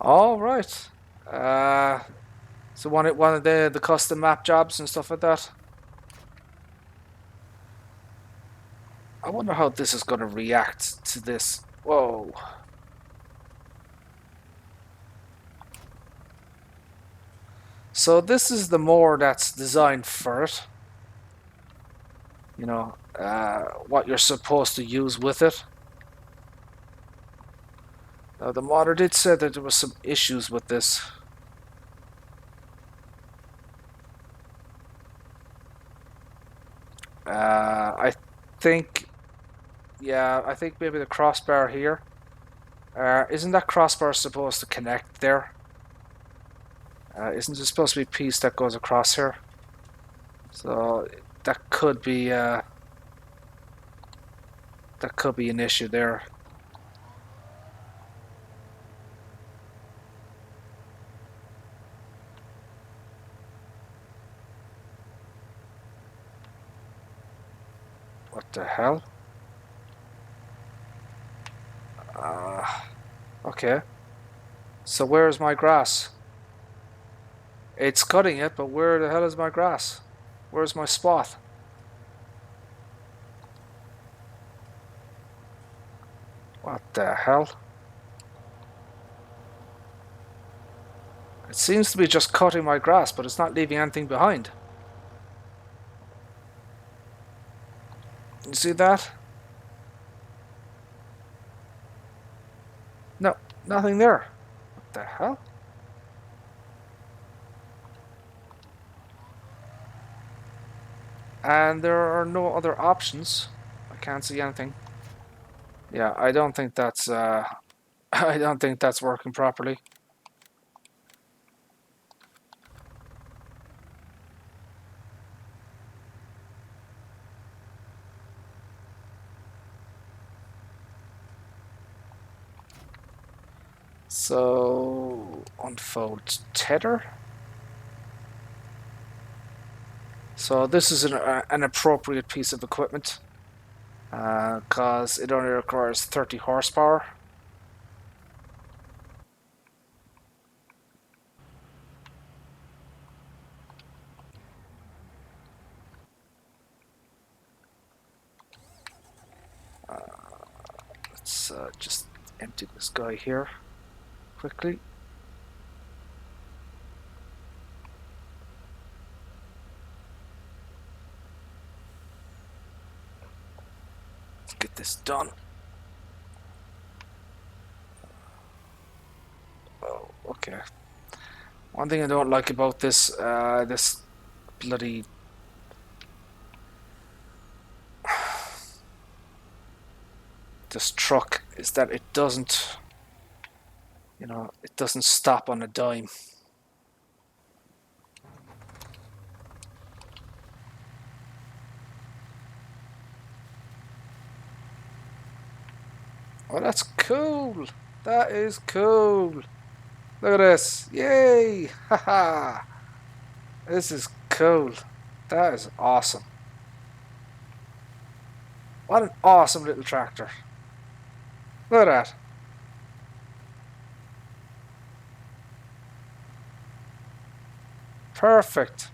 All right. So one of the custom map jobs and stuff like that. I wonder how this is going to react to this. Whoa. So this is the mower that's designed for it. What you're supposed to use with it. Now the modder did say that there was some issues with this. I think maybe the crossbar here. Isn't that crossbar supposed to connect there? Isn't there supposed to be a piece that goes across here? So that could be an issue there. What the hell? Okay. So where's my grass? It's cutting it, but where the hell is my grass? Where's my spot? What the hell? It seems to be just cutting my grass, but it's not leaving anything behind. You see that? No, nothing there. What the hell? And there are no other options. I can't see anything. Yeah, I don't think that's I don't think that's working properly. So unfold tether. So this is an appropriate piece of equipment because it only requires 30 horsepower. Let's just empty this guy here quickly. Let's get this done. Oh, okay. One thing I don't like about this this bloody this truck is that it doesn't, you know, it doesn't stop on a dime. Oh, that's cool. That is cool. Look at this. Yay! Haha. This is cool. That is awesome. What an awesome little tractor. Look at that. Perfect.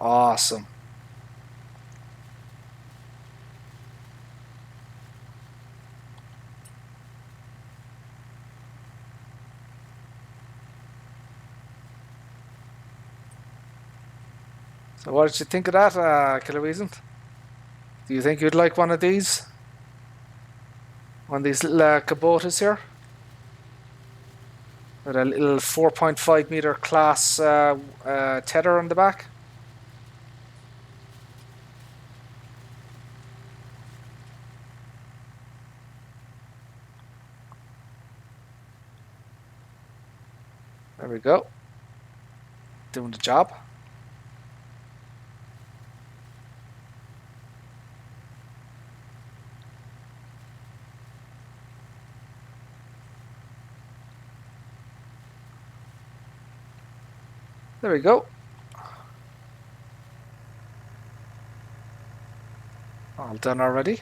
Awesome. So what did you think of that, Kiloweasel? Do you think you'd like one of these? One of these little Kubotas here? With a little 4.5 meter class tether on the back? There we go. Doing the job. There we go. All done already.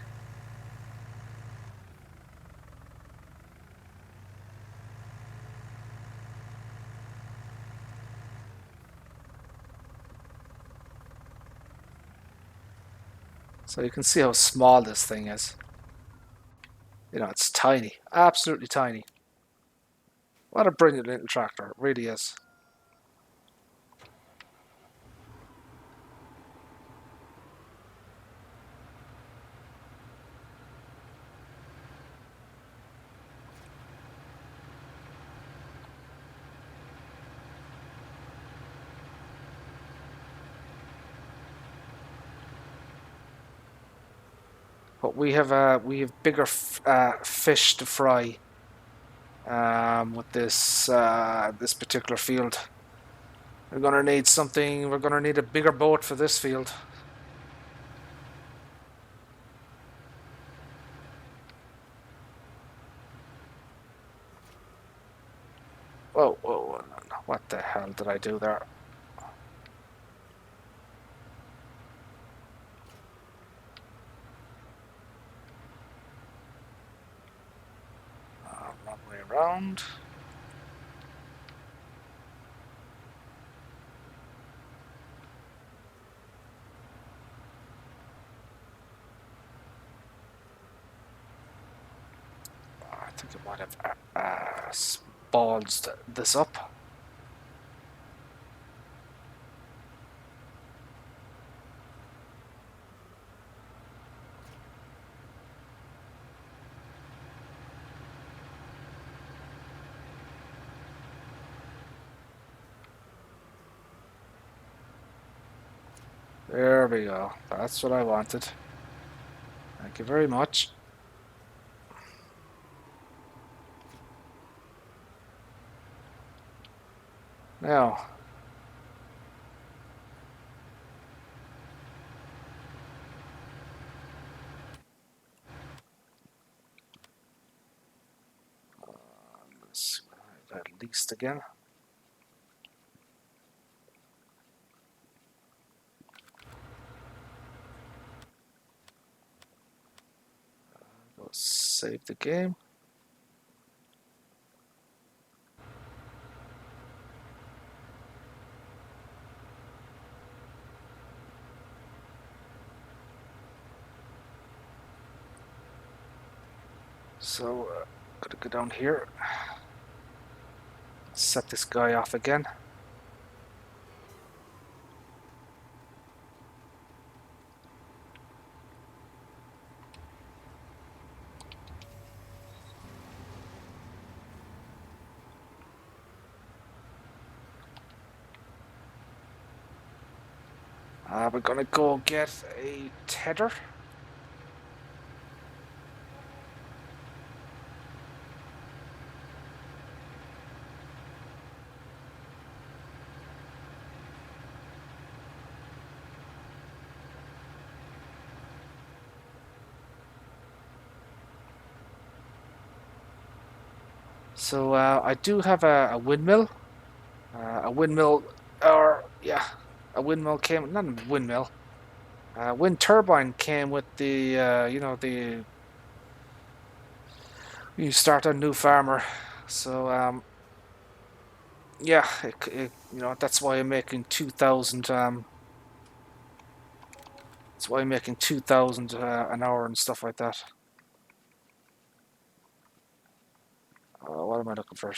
So you can see how small this thing is. You know, it's tiny. Absolutely tiny. What a brilliant little tractor. It really is. But we have bigger fish to fry with this particular field. We're gonna need something. We're gonna need a bigger boat for this field. Whoa, whoa, whoa! What the hell did I do there? Wrong way around. think I might have ballsed this up. There we go. That's what I wanted. Thank you very much. Now, let's at least again. We'll save the game. So, gotta go down here. Set this guy off again. We're gonna go get a tether. So I do have a windmill. A windmill, or yeah, a windmill came. Not a windmill. Wind turbine came with the you know, the you start a new farmer. So yeah, you know, that's why I'm making 2,000. That's why I'm making 2,000 an hour and stuff like that. What am I looking for?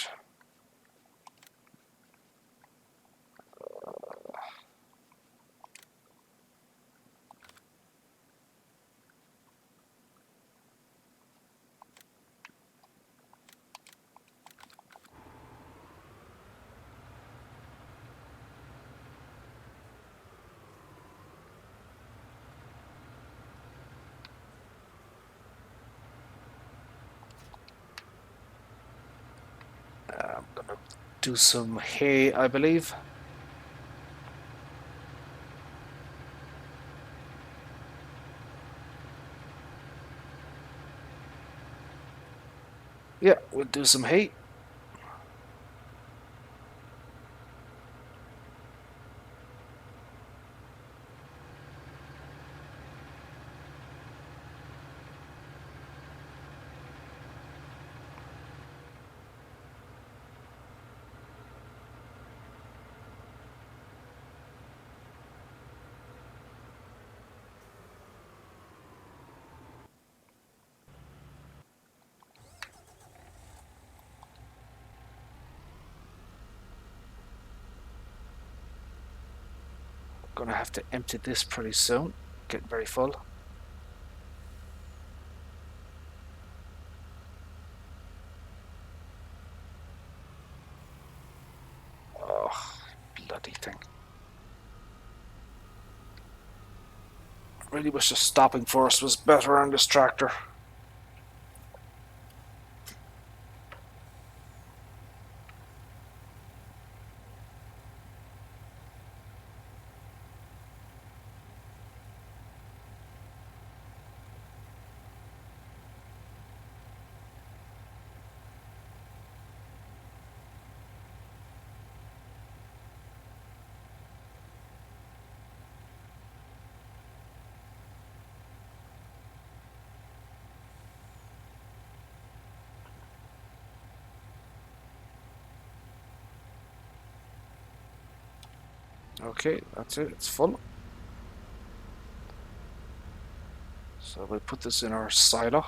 I'm gonna do some hay, I believe. Yeah, we'll do some hay. Gonna have to empty this pretty soon. Getting very full. Oh, bloody thing. Really wish the stopping force was better on this tractor. Okay, that's it. It's full. So we put this in our silo.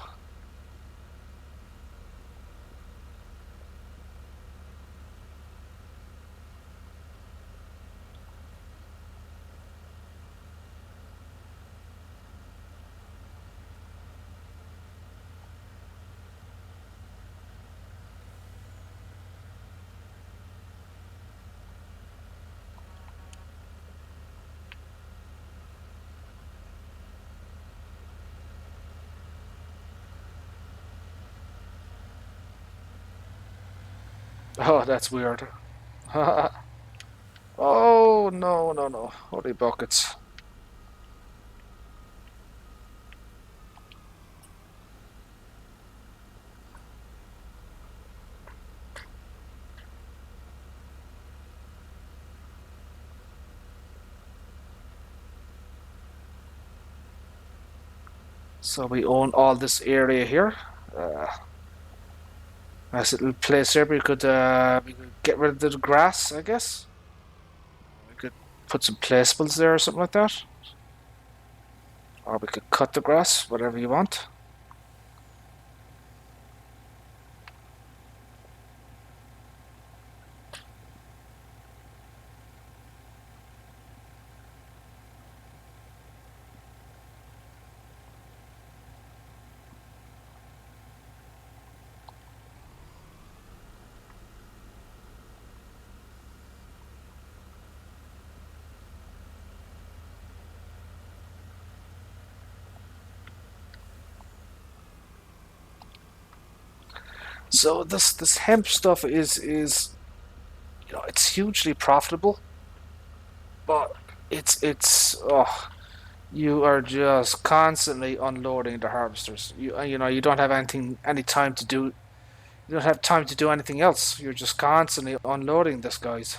Oh, that's weird. Oh, no, no, no. Holy buckets. So we own all this area here. Uh, nice little place here. We could get rid of the grass, I guess. We could put some placeables there or something like that. Or we could cut the grass, whatever you want. So this hemp stuff is it's hugely profitable, but it's oh, you are just constantly unloading the harvesters. You don't have any time to do. You don't have time to do anything else. You're just constantly unloading this, guys.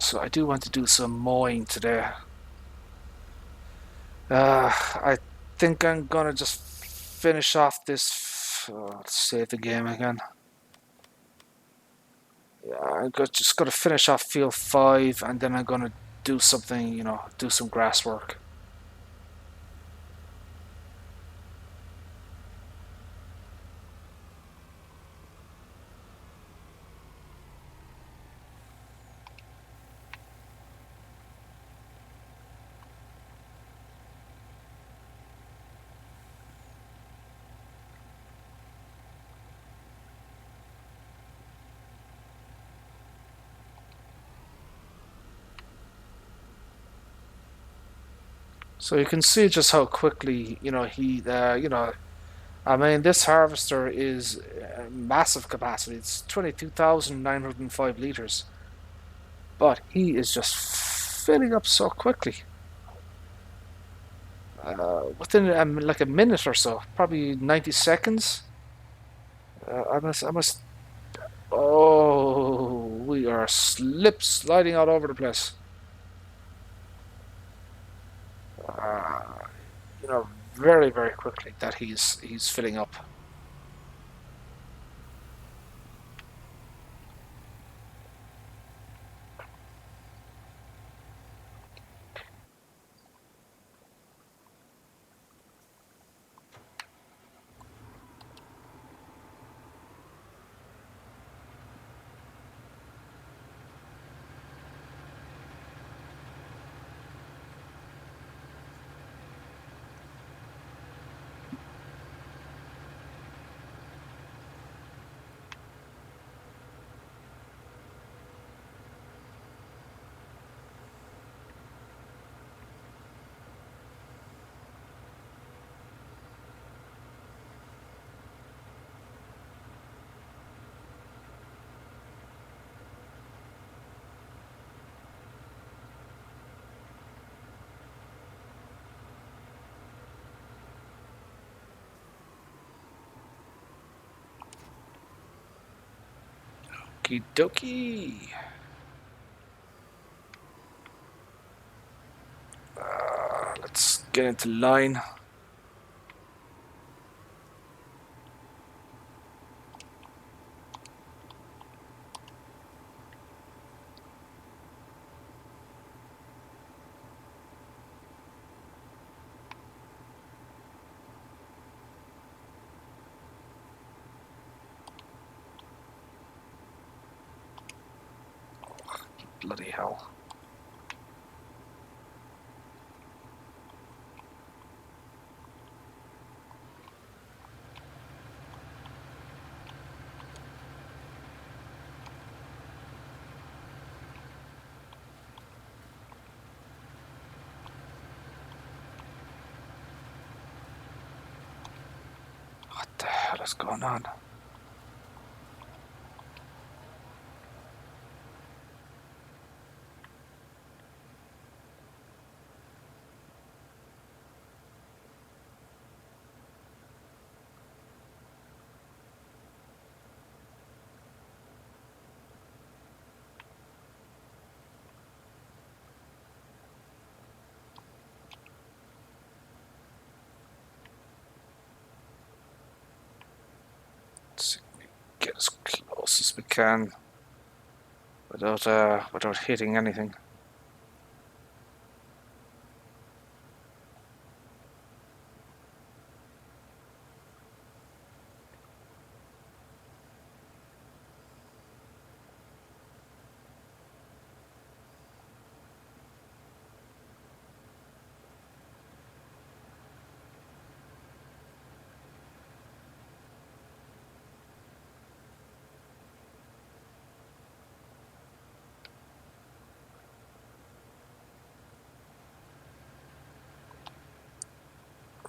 So I do want to do some mowing today. I think I'm gonna just finish off this. Save the game again. Yeah, just gonna finish off field 5, and then I'm gonna do something. Do some grass work. So you can see just how quickly, I mean, this harvester is massive capacity. It's 22,905 liters, but he is just filling up so quickly. Within like a minute or so, probably 90 seconds. I must. Oh, we are sliding all over the place. Uh, you know, very, very quickly that he's filling up. Okie dokie. Let's get into line. Bloody hell. What the hell is going on? Let's get as close as we can without hitting anything.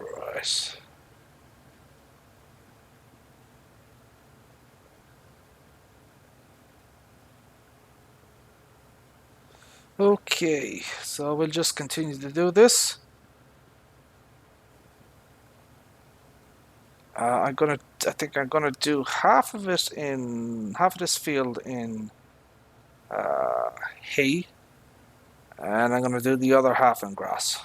Right. Okay, so we'll just continue to do this. I think I'm gonna do half of this field in hay, and I'm gonna do the other half in grass.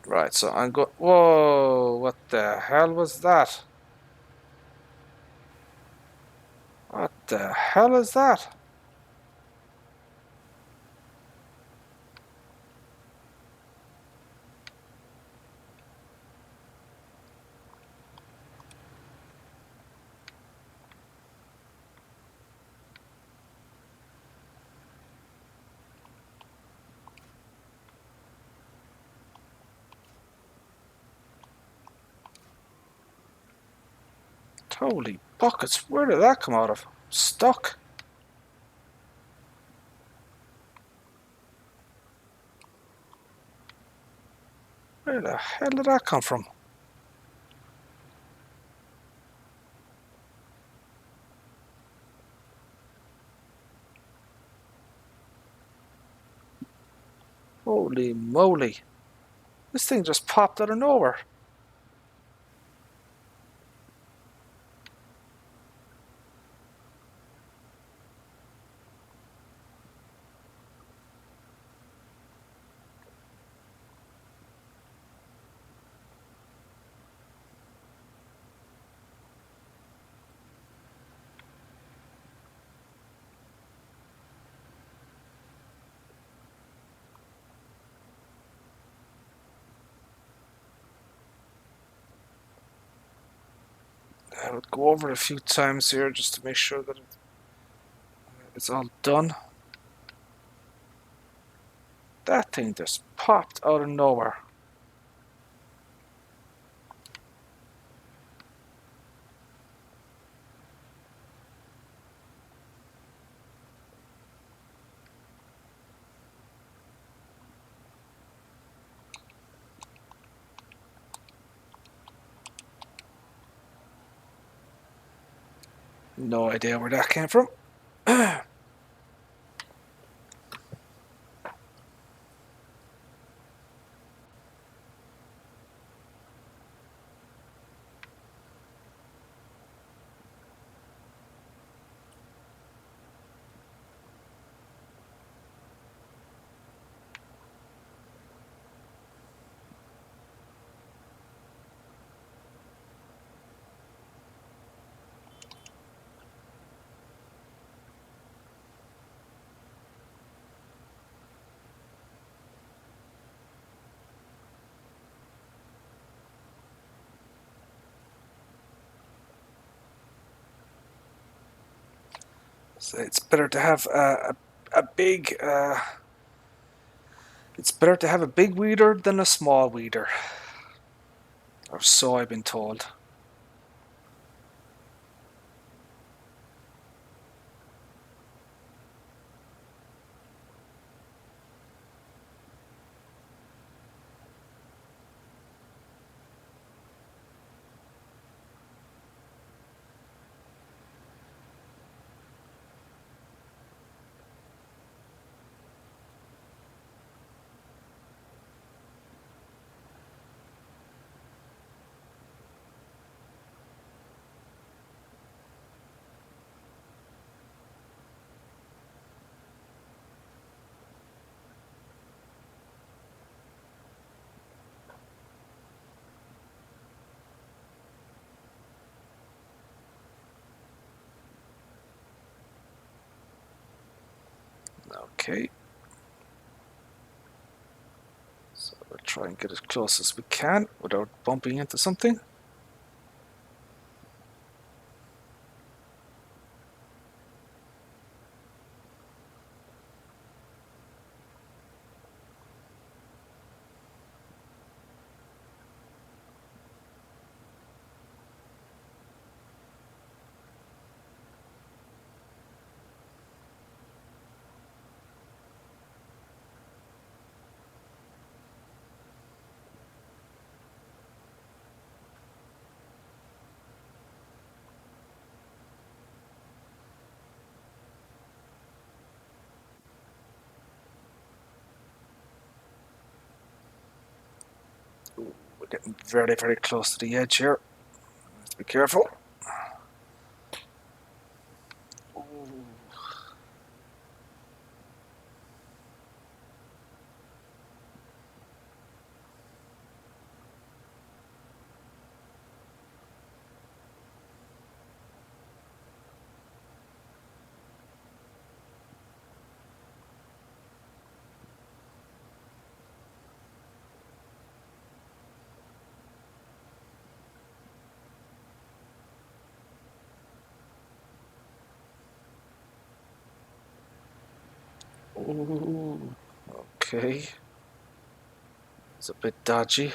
Right, so I'm go. Whoa! What the hell was that? What the hell is that? Holy buckets! Where did that come out of? Stuck. Where the hell did that come from? Holy moly! This thing just popped out of nowhere. I would go over it a few times here just to make sure that it's all done. That thing just popped out of nowhere. No idea where that came from. So it's better to have a big. It's better to have a big weeder than a small weeder, or so I've been told. Okay. So we'll try and get as close as we can without bumping into something. Ooh, we're getting very, very close to the edge here. Let's be careful. Ooh, okay. It's a bit dodgy.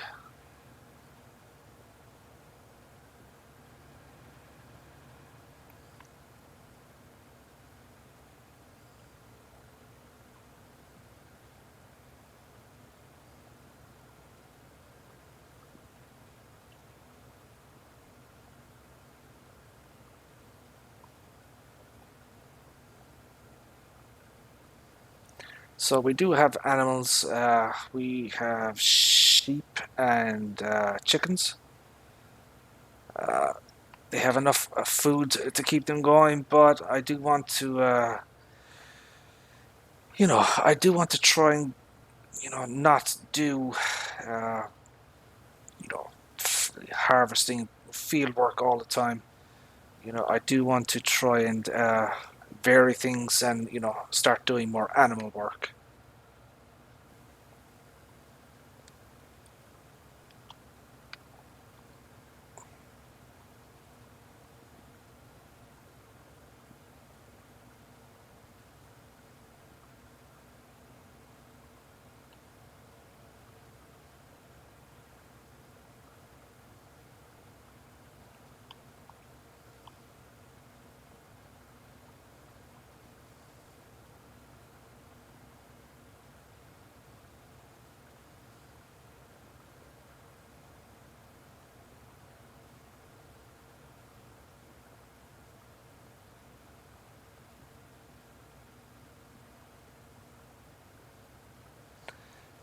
So we do have animals. We have sheep and chickens. They have enough food to keep them going, but I do want to, I do want to try and, not do, uh, harvesting field work all the time. I do want to try and vary things and, start doing more animal work.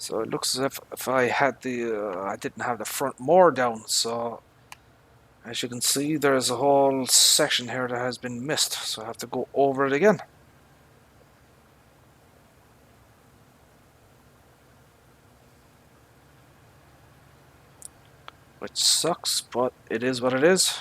So it looks as if I had I didn't have the front more down. So as you can see, there's a whole section here that has been missed. So I have to go over it again. Which sucks, but it is what it is.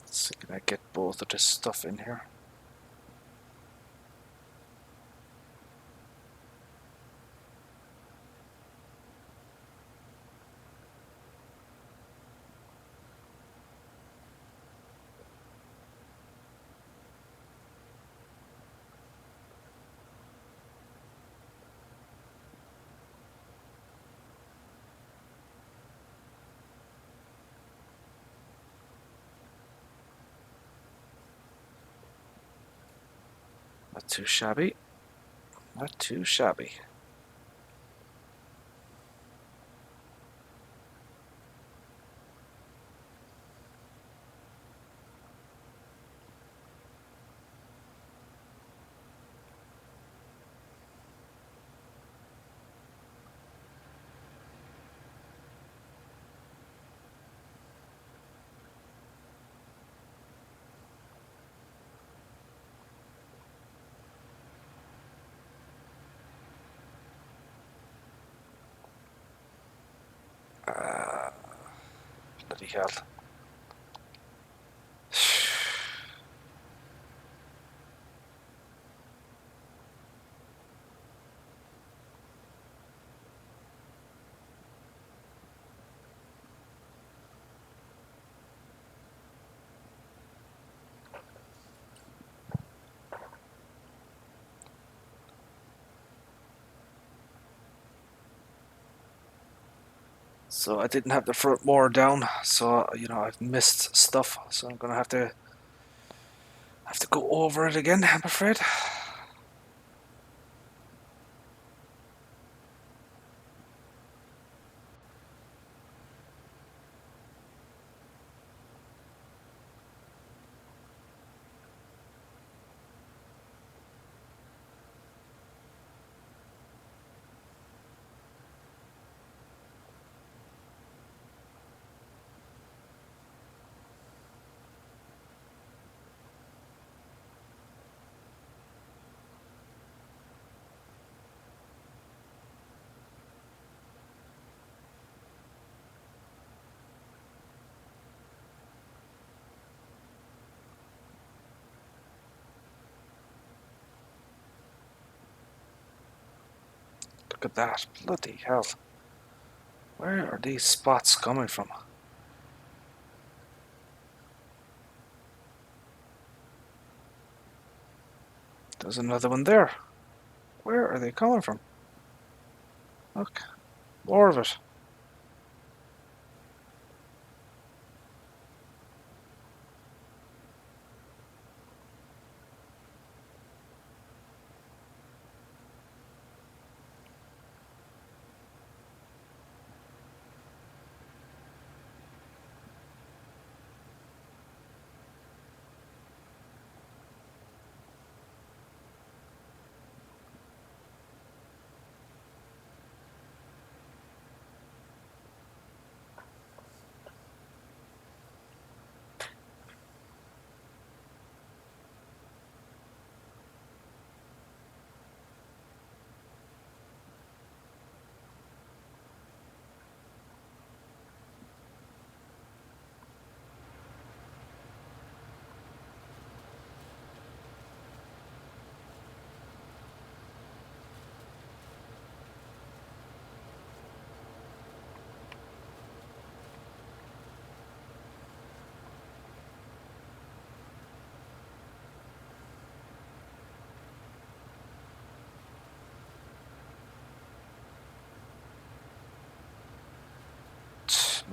Let's see, can I get both of this stuff in here? Not too shabby. Not too shabby. Bloody hell. So I didn't have the front more down, so you know I've missed stuff. So I'm gonna have to go over it again, I'm afraid. Look at that, bloody hell. Where are these spots coming from? There's another one there. Where are they coming from? Look, more of it.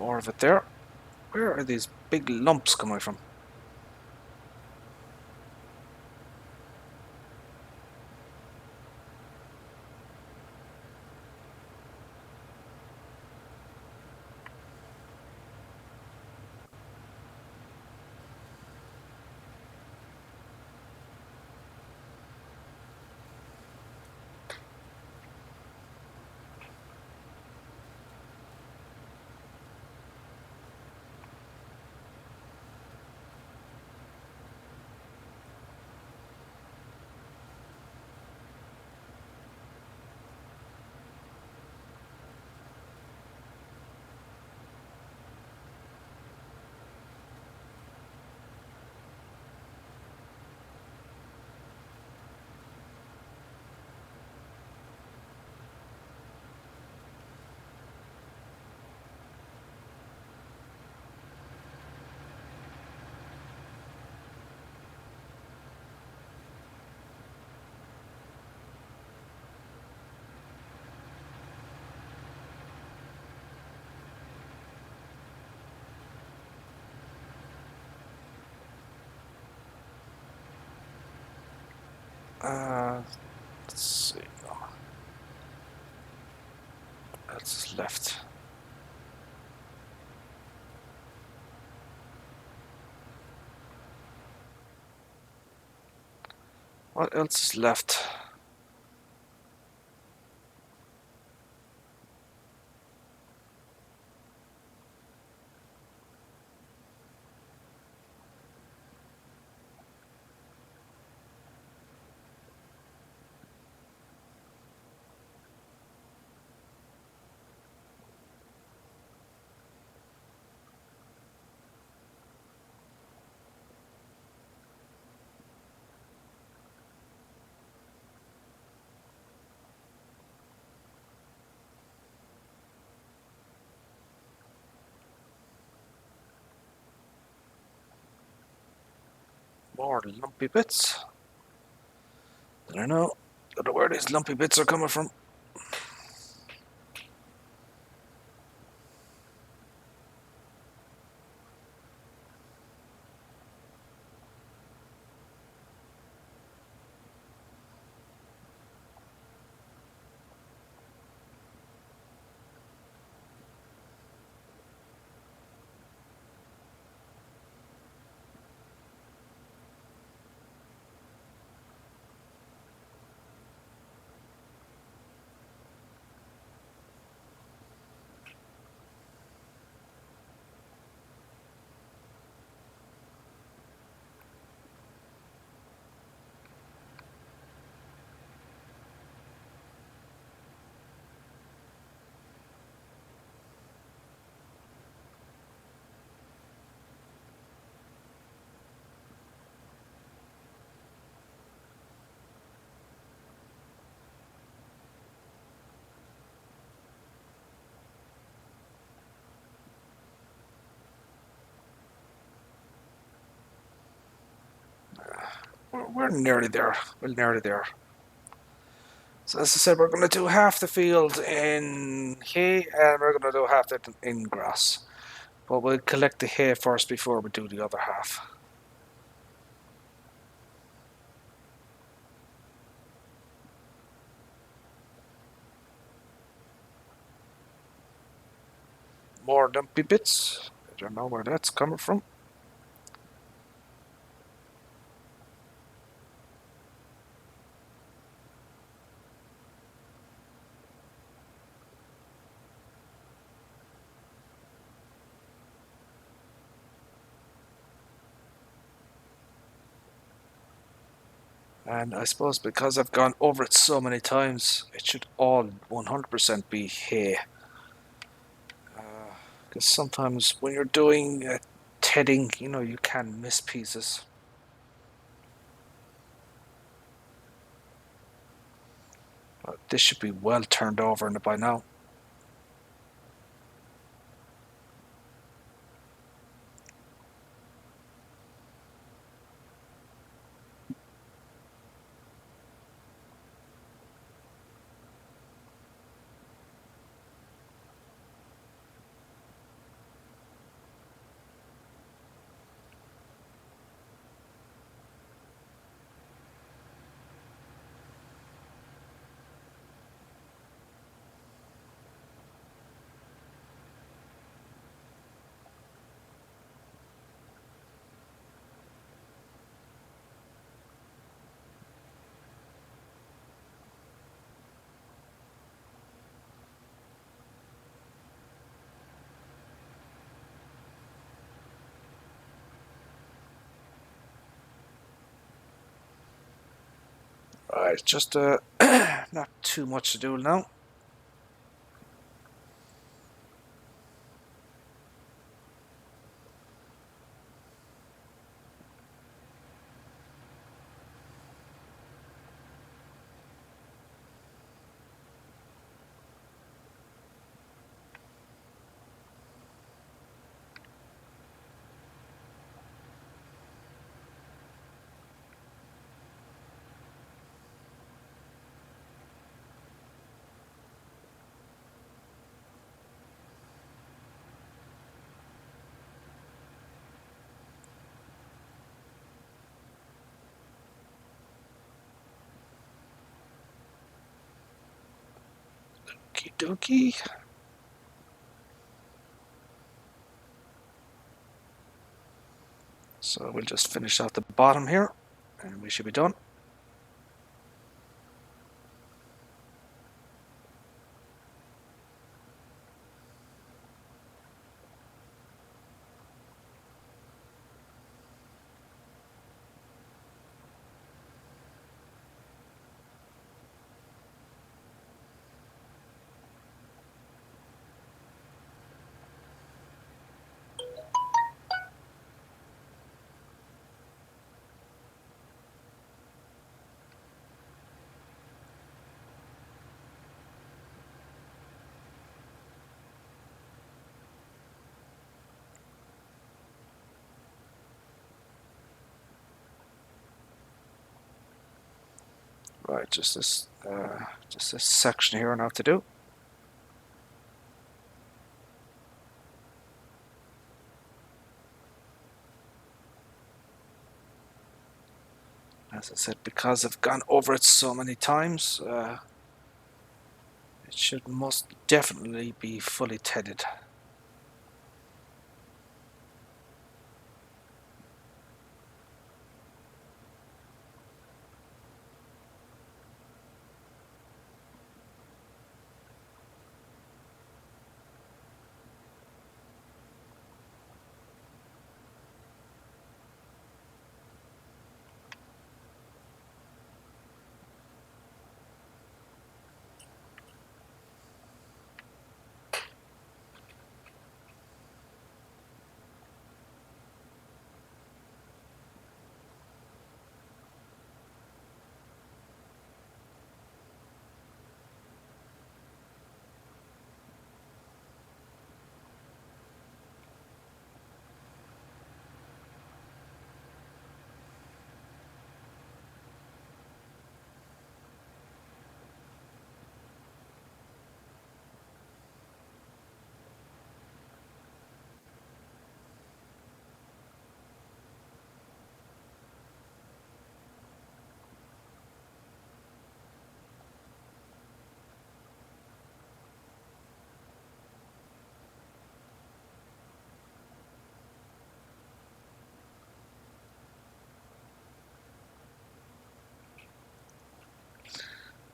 More of it there. Where are these big lumps coming from? Let's see. What else is left? What else is left? More lumpy bits. I don't know. Don't know where these lumpy bits are coming from. We're nearly there. We're nearly there. So as I said, we're going to do half the field in hay and we're going to do half it in grass. But we'll collect the hay first before we do the other half. More lumpy bits. I don't know where that's coming from. And I suppose because I've gone over it so many times, it should all 100% be hay. Because sometimes when you're doing tedding, you know, you can miss pieces. But this should be well turned over by now. Right, just not too much to do now. Okie dokie. So we'll just finish out the bottom here and we should be done. Right, just this section here now to do. As I said, because I've gone over it so many times, it should most definitely be fully tedded.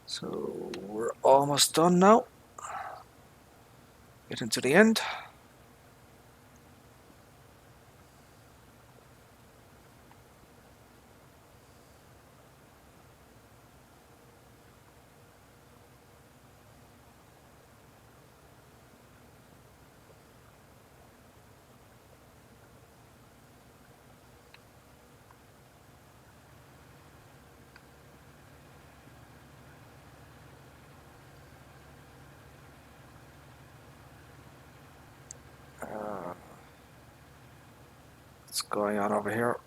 So we're almost done now. Getting to the end. What's going on over here?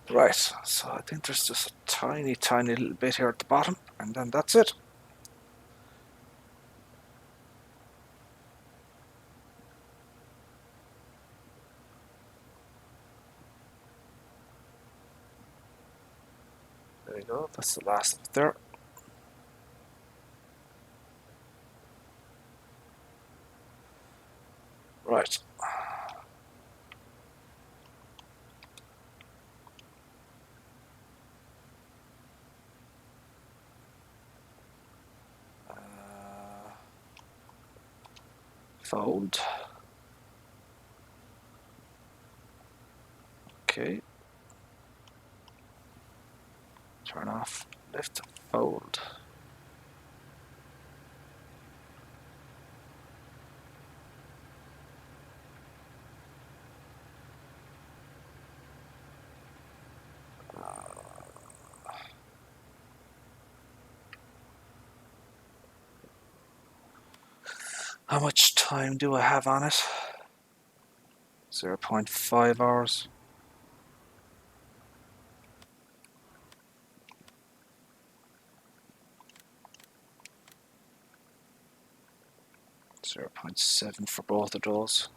Right, so I think there's just a tiny little bit here at the bottom, and then that's it. There you go. That's the last of it there. Right. Fold. Okay. Turn off. Lift. Fold. How much time do I have on it? 0.5 hours. Zero 0.7 for both of those.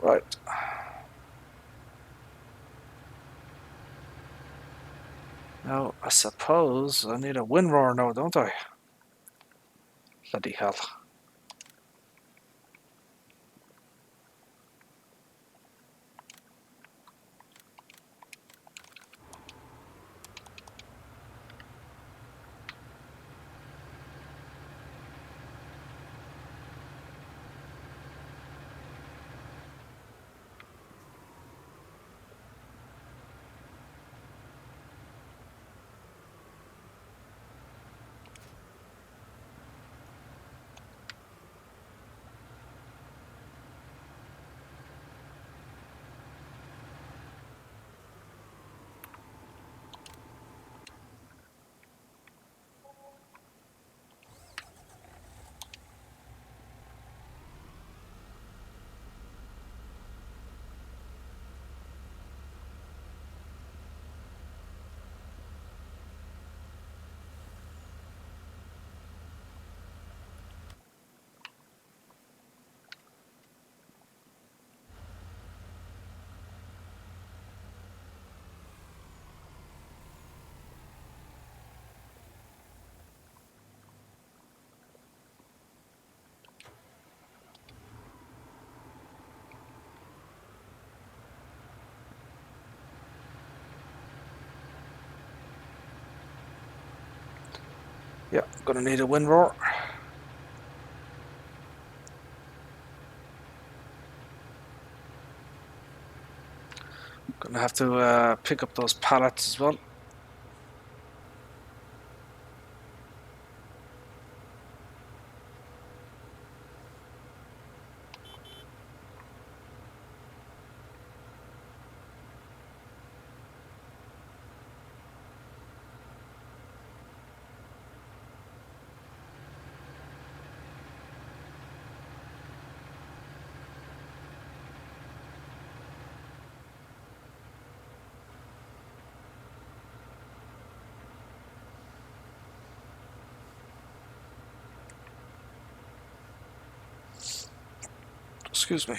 Right. Now, I suppose I need a wind roar now, don't I? Bloody hell. Yeah, gonna need a wind roar. Gonna have to pick up those pallets as well. Excuse me.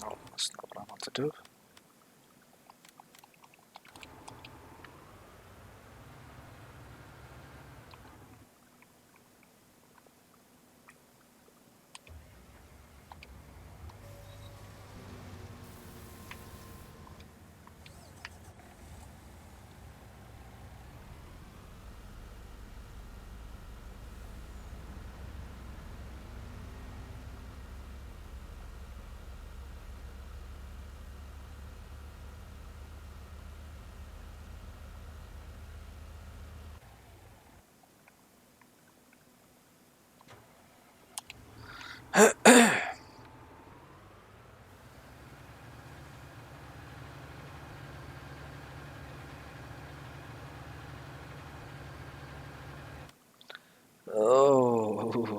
No, that's not what I want to do. Oh,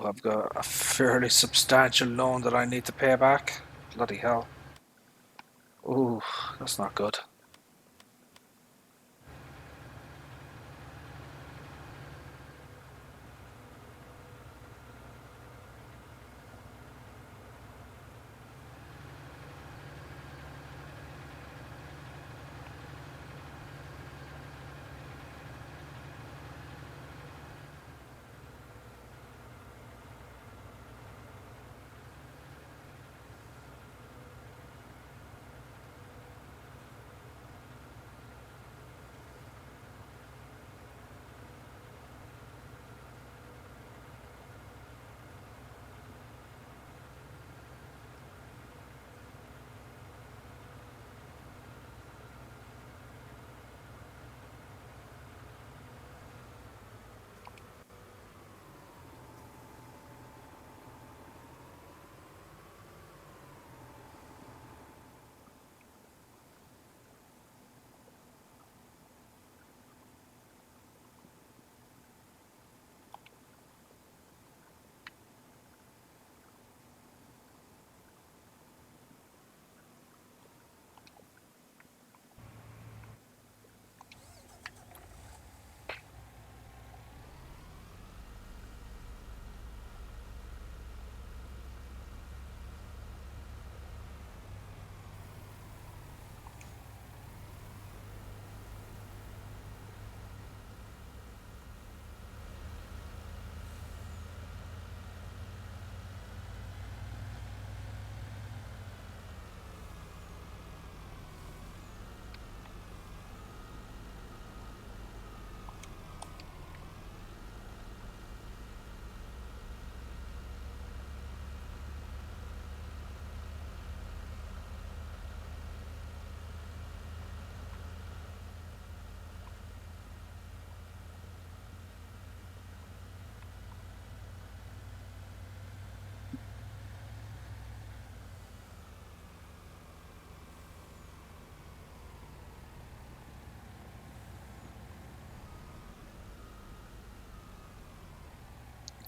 I've got a fairly substantial loan that I need to pay back. Bloody hell. Oh, that's not good.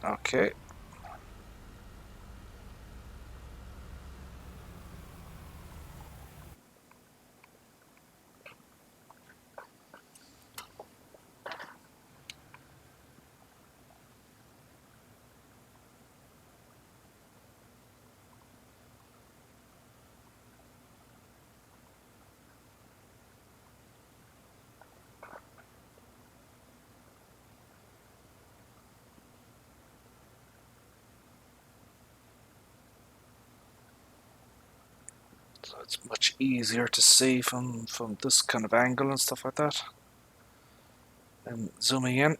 Okay. So it's much easier to see from this kind of angle and stuff like that. And zooming in.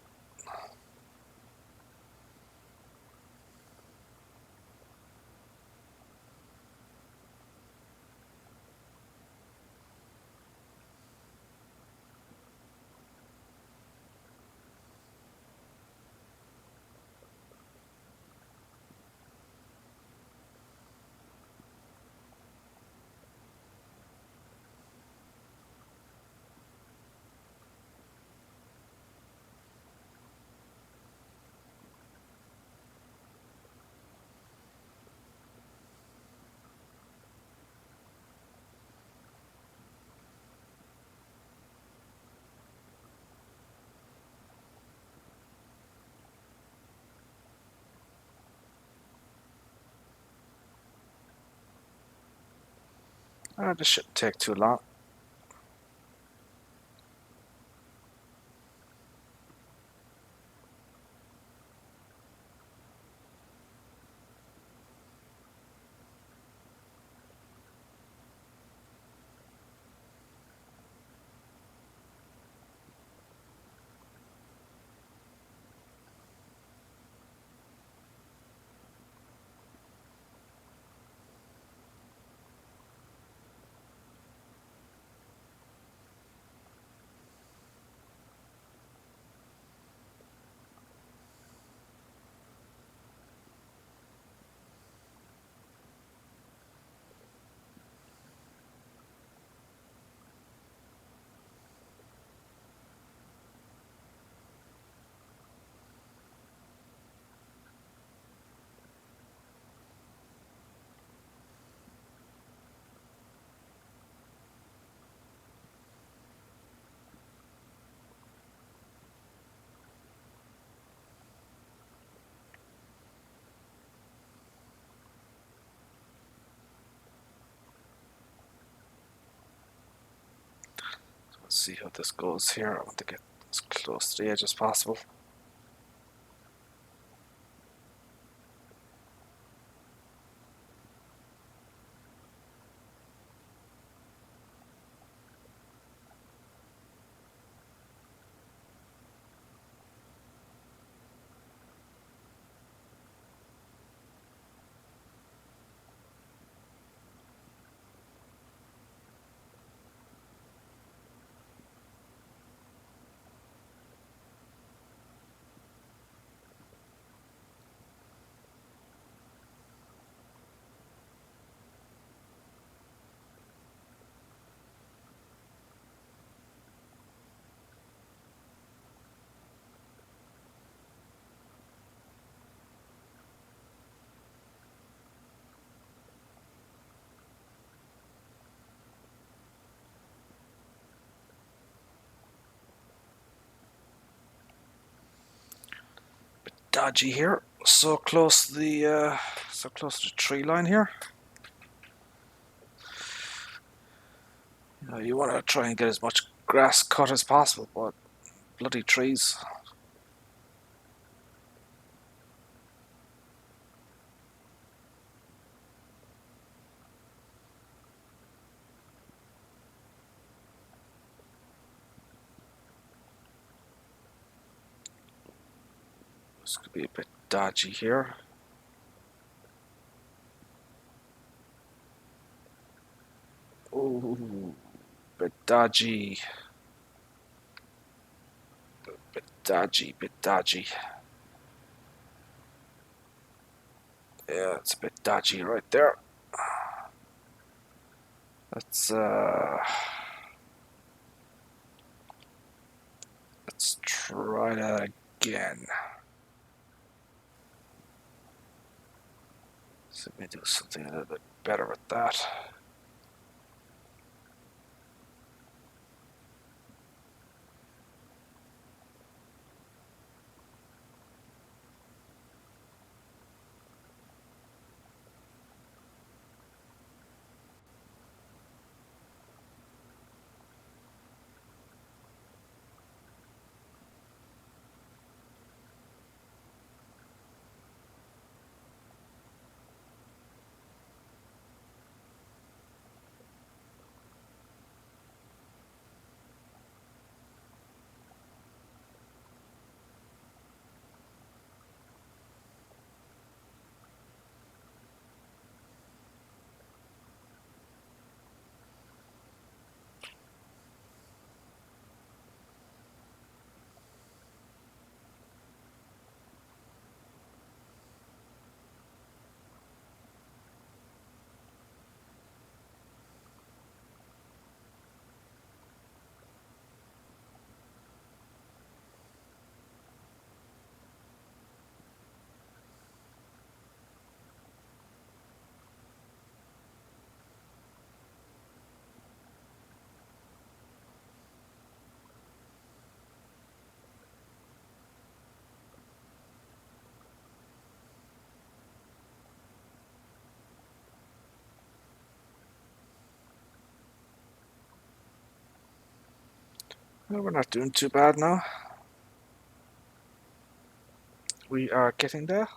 This shouldn't take too long. see how this goes here. I want to get as close to the edge as possible. Dodgy here, so close to the tree line here. You want to try and get as much grass cut as possible, but bloody trees. This could be a bit dodgy here. Ooh, bit dodgy. Bit dodgy, bit dodgy. Yeah, it's a bit dodgy right there. Let's try that again. So let me do something a little bit better with that. Well, we're not doing too bad now. We are getting there.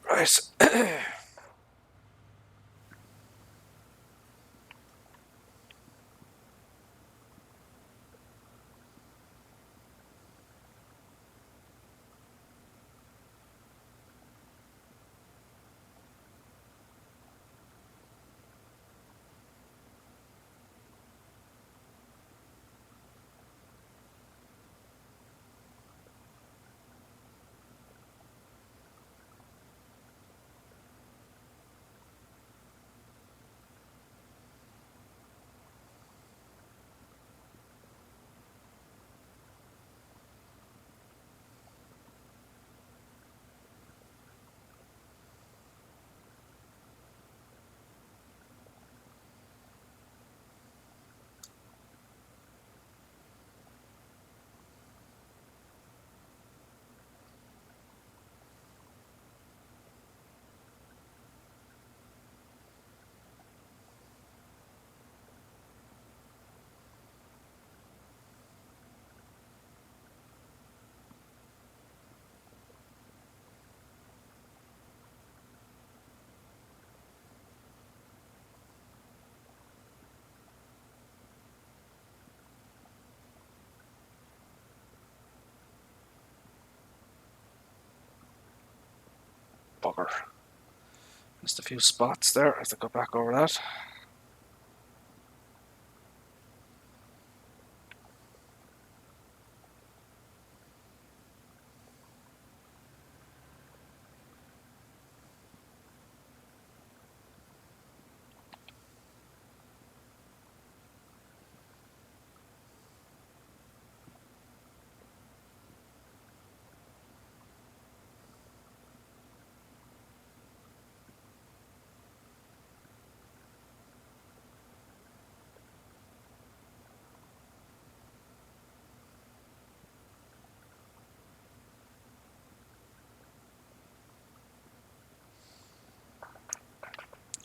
Right. cover. Just a few spots there. I have to go back over that.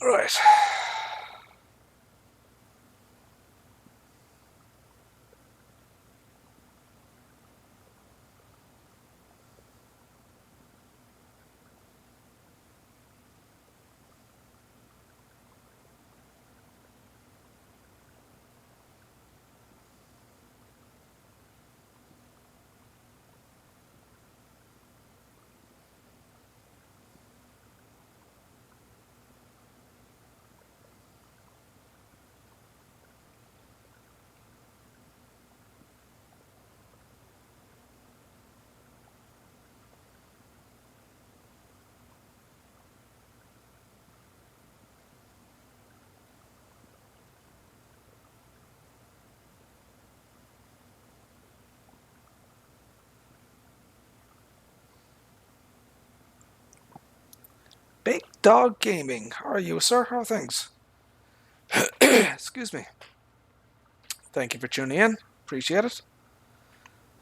Right. Big Dog Gaming. How are you, sir? How are things? Excuse me. Thank you for tuning in. Appreciate it.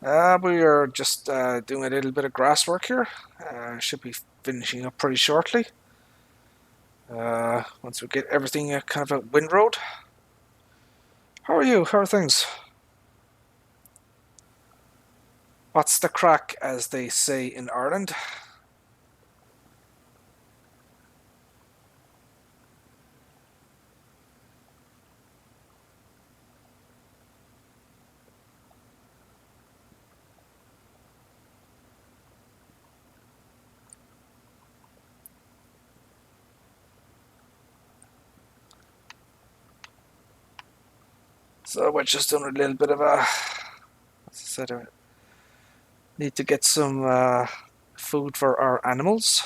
We are just doing a little bit of grass work here. Should be finishing up pretty shortly. Once we get everything kind of a windrowed. How are you? How are things? What's the crack, as they say in Ireland? So we're just doing a little bit of a, as I said, need to get some food for our animals.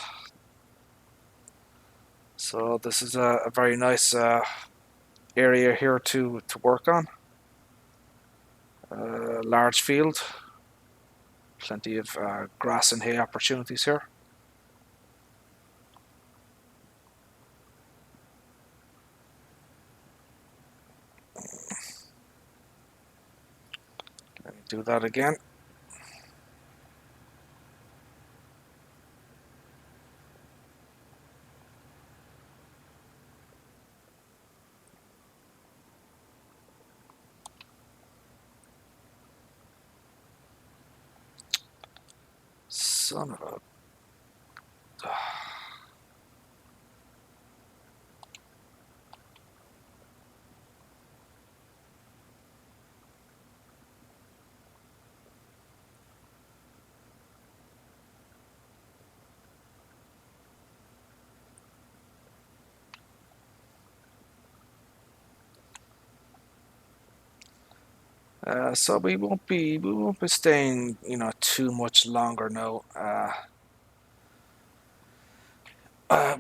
So this is a very nice area here to work on. Large field, plenty of grass and hay opportunities here. Let me do that again. Son of a... So we won't be staying, too much longer now.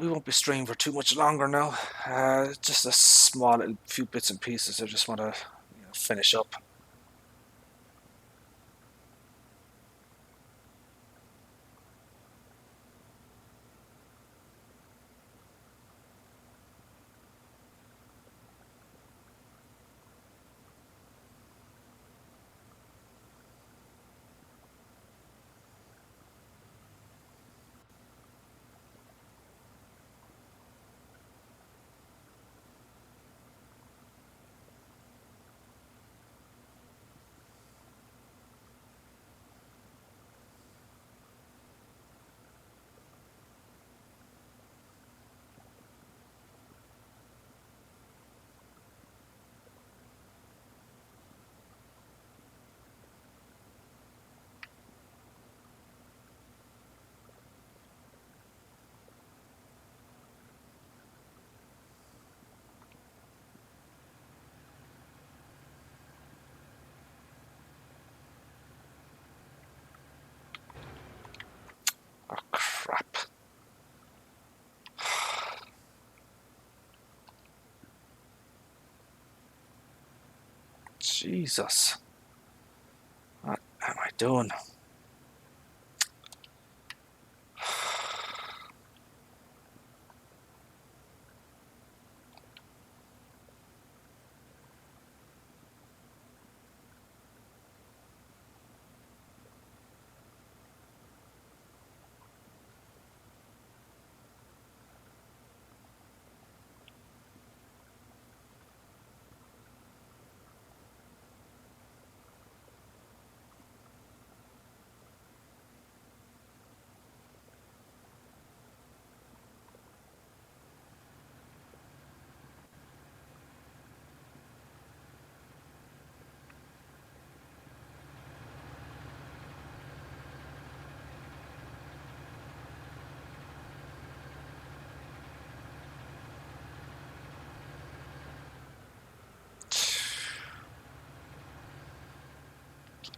We won't be streaming for too much longer now. Just a small little few bits and pieces. I just want to finish up. Jesus. What am I doing?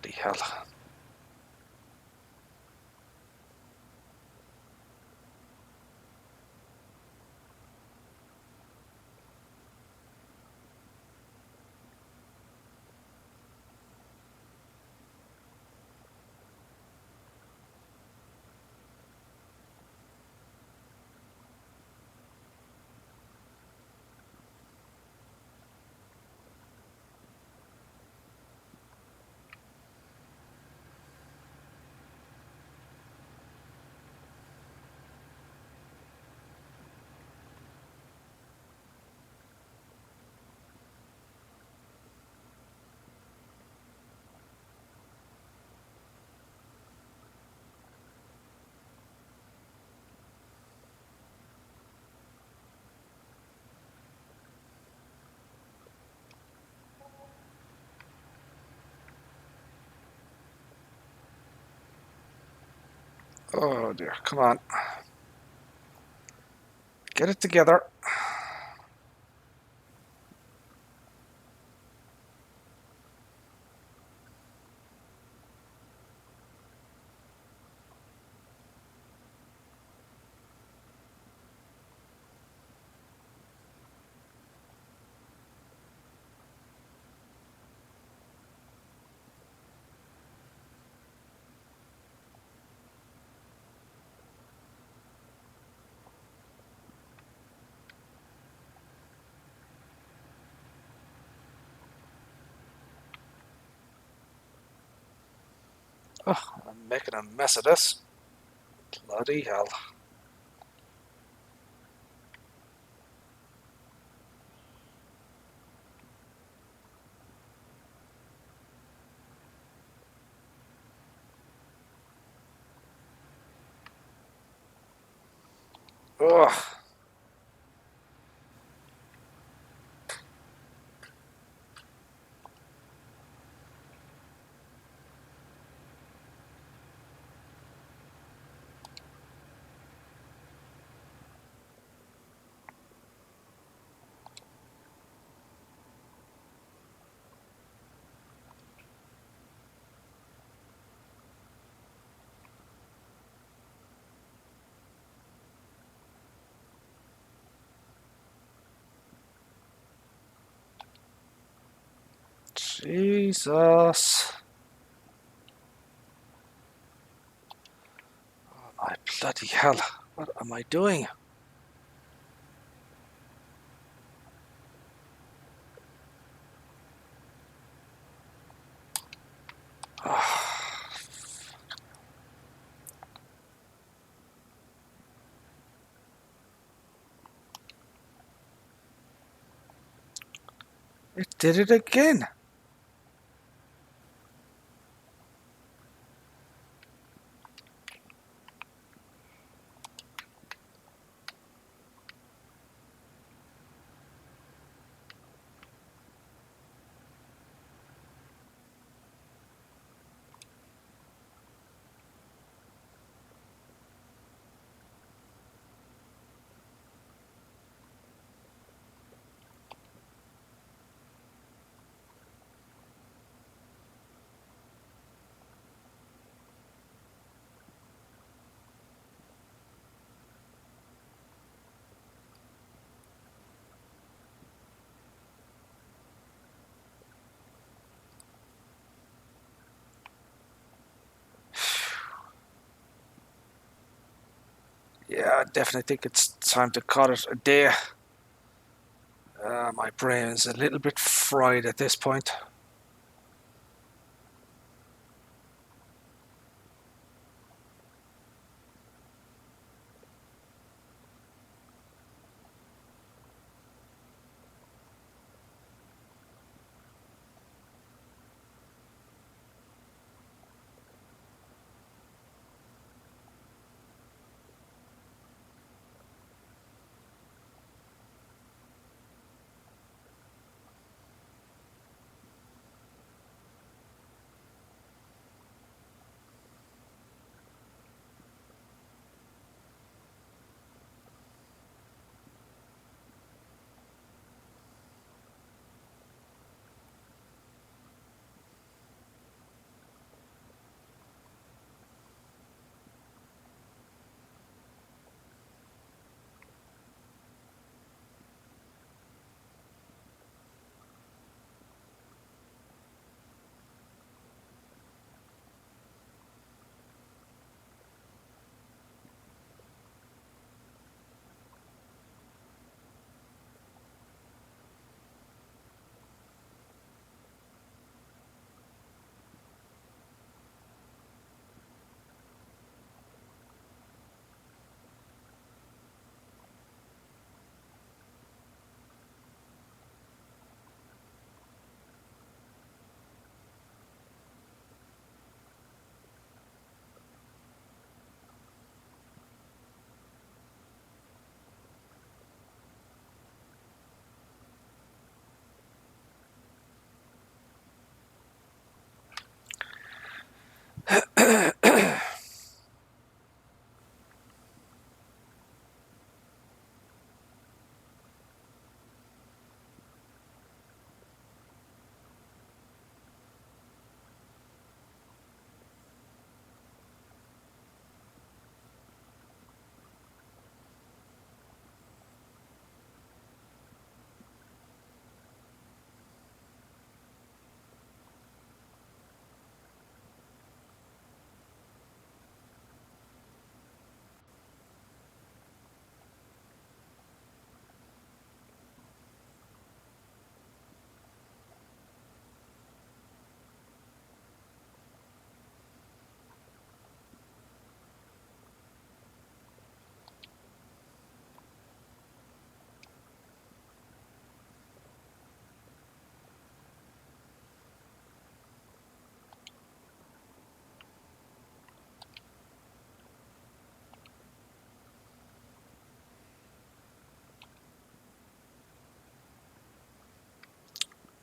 Bloody hell. Oh dear, come on. Get it together. Oh, I'm making a mess of this. Bloody hell. Ugh. Jesus. Oh my bloody hell. What am I doing? Oh, it did it again. I definitely think it's time to call it a day. My brain is a little bit fried at this point.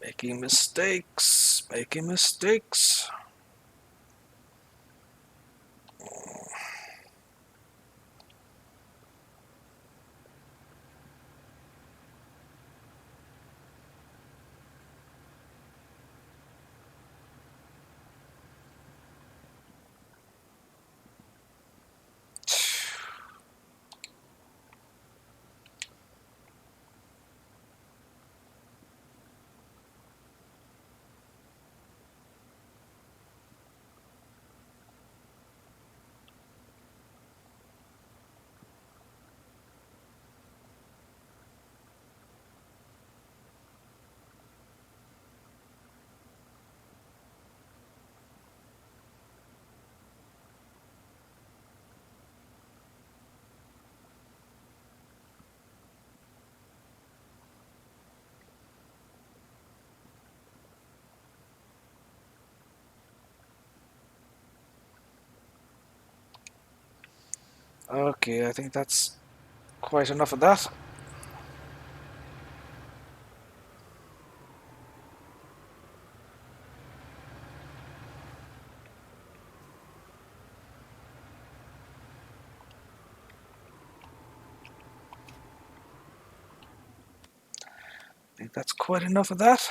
Making mistakes, making mistakes. Okay, I think that's quite enough of that. I think that's quite enough of that.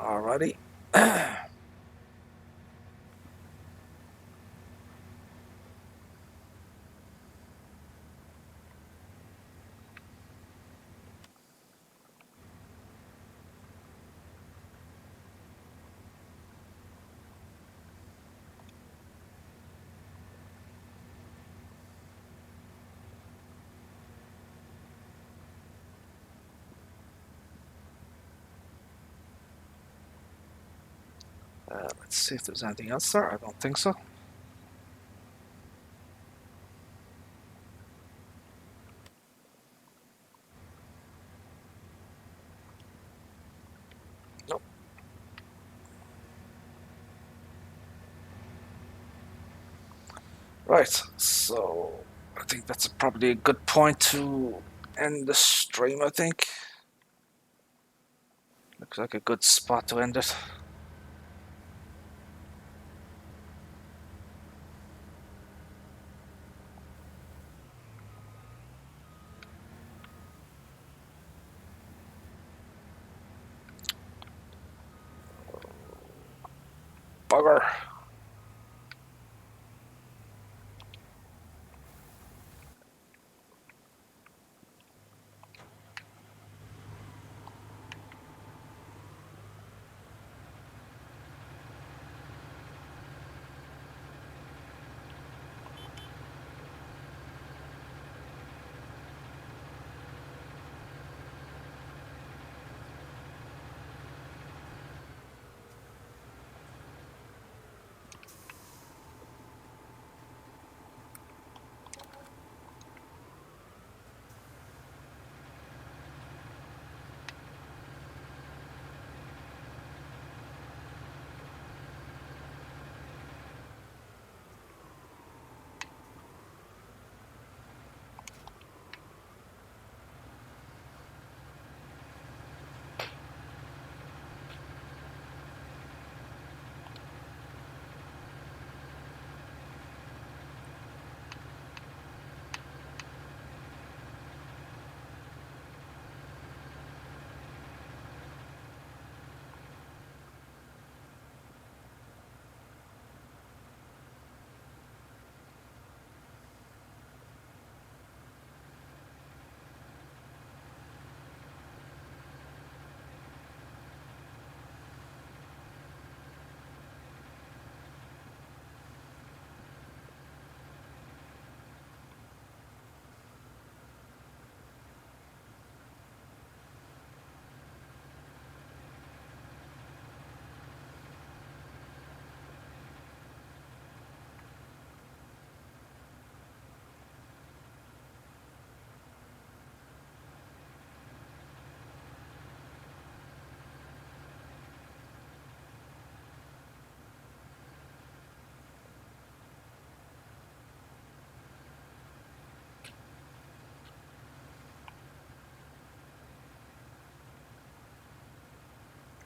Alrighty. Let's see if there's anything else there. I don't think so. Nope. Right, so I think that's probably a good point to end the stream, I think. Looks like a good spot to end it. Bugger.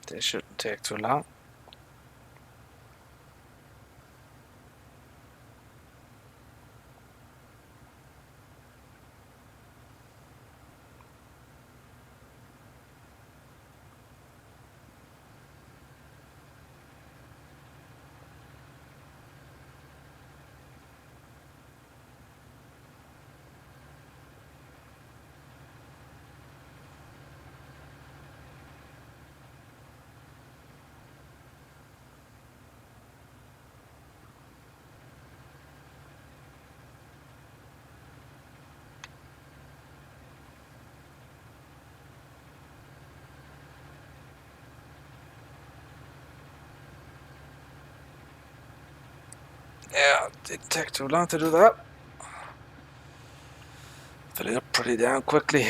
This shouldn't take too long. Yeah, it didn't take too long to do that. Filling up pretty damn quickly.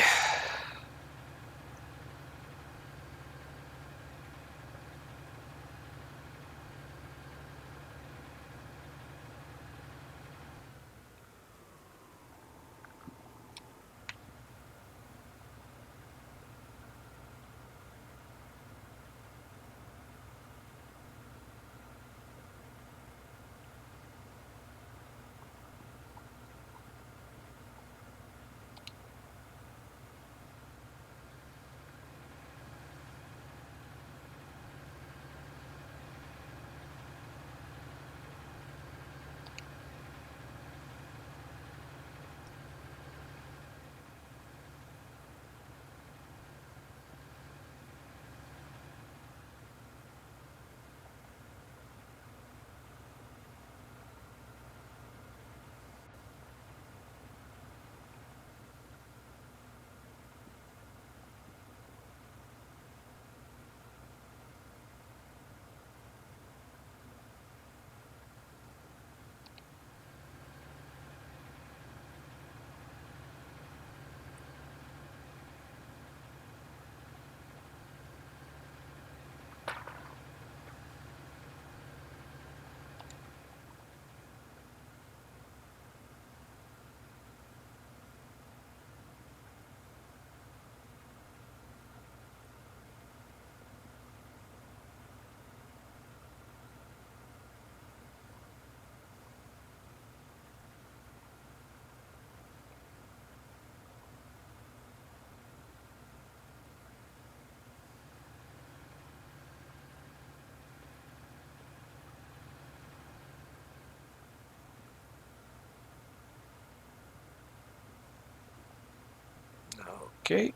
Okay.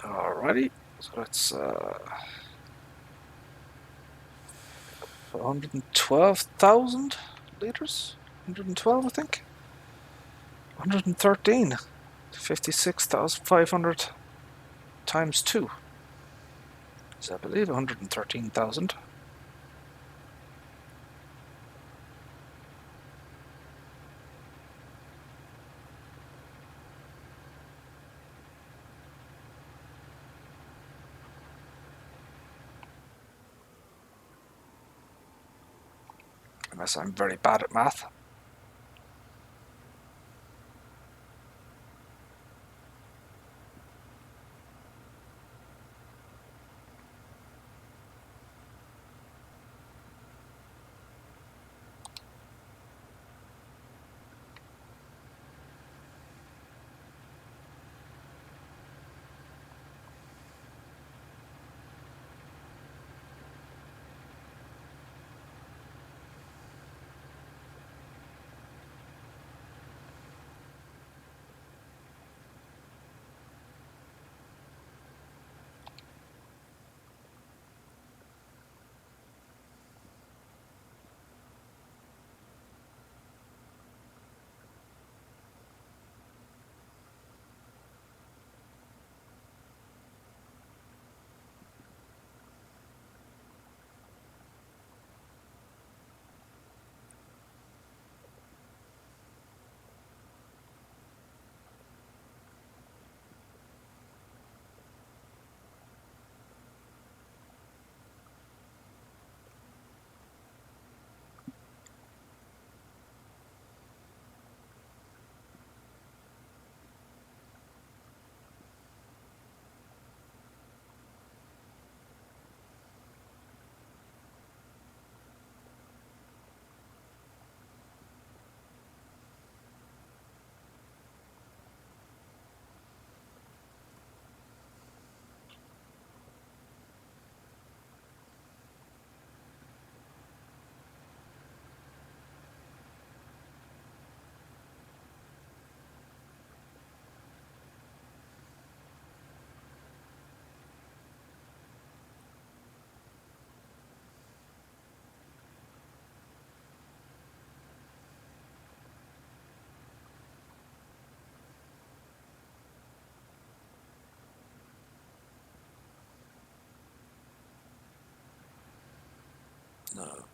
Alrighty. So that's 112,000 liters. 112, I think. 113. 56,500 times 2 is, I believe, 113,000. Unless I'm very bad at math.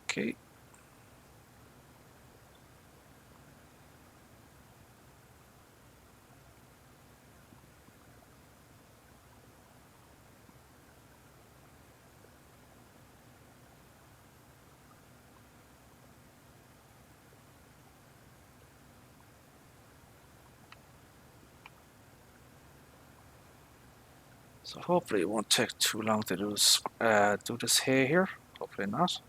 Okay. So hopefully it won't take too long to do this hay here. Hopefully not.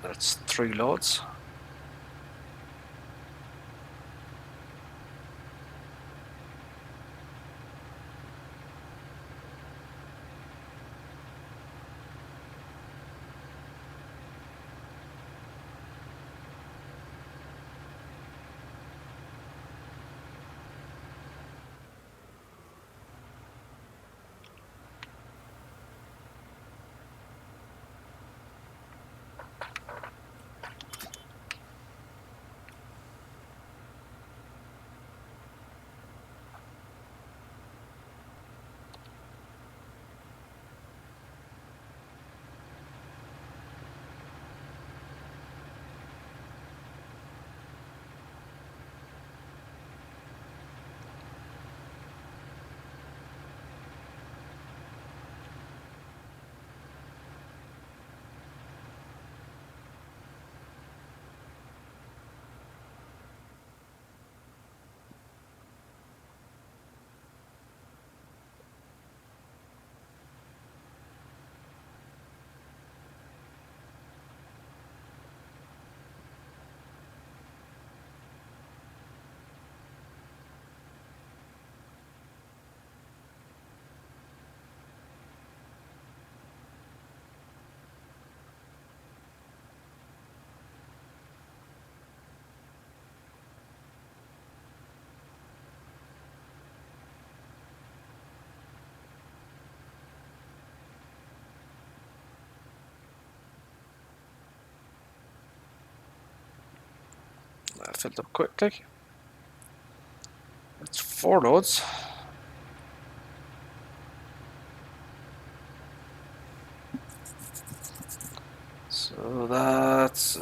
That's 3 loads. That filled up quickly. That's 4 loads. So that's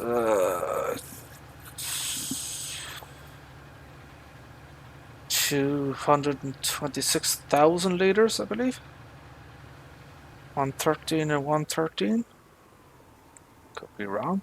226,000 liters, I believe. 113 and 113. Could be wrong.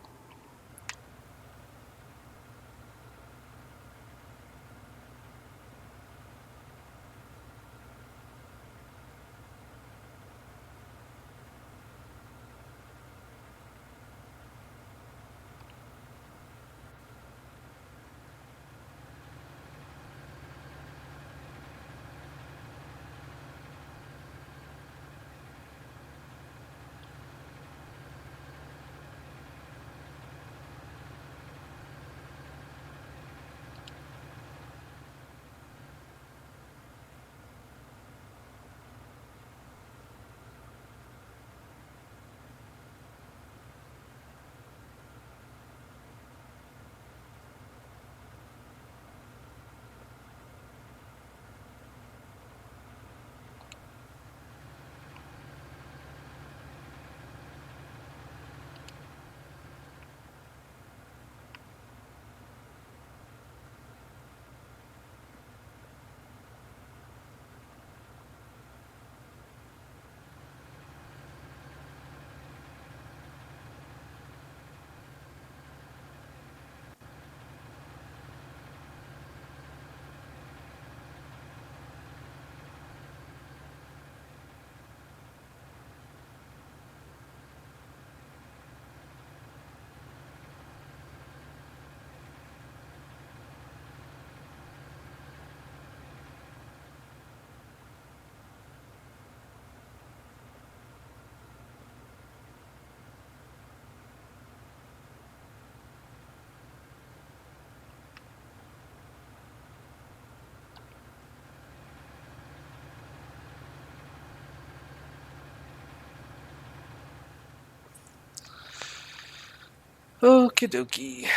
Okie dokie.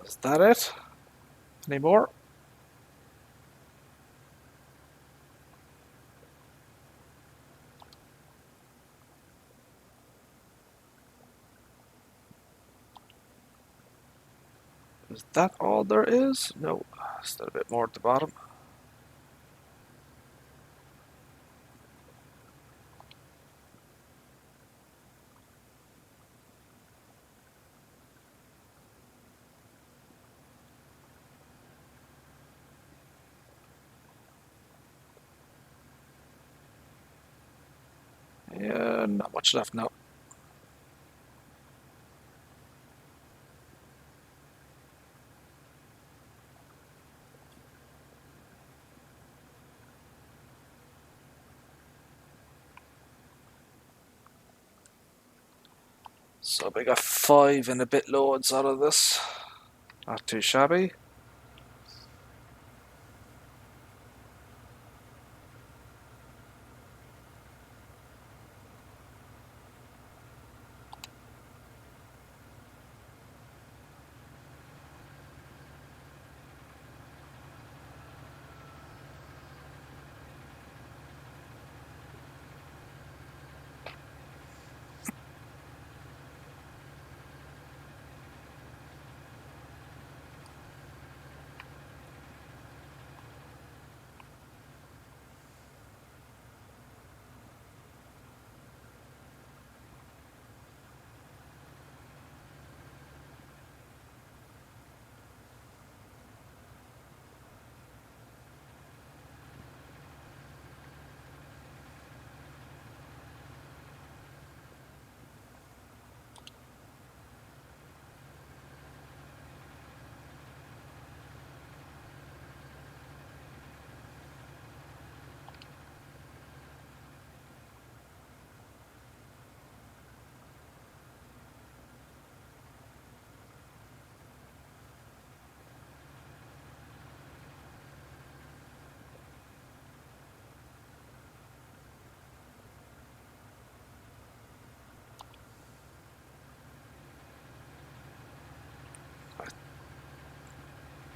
Is that it? Any more? Is that all there is? No, still a bit more at the bottom. Yeah, not much left now. So we got 5 and a bit loads out of this. Not too shabby.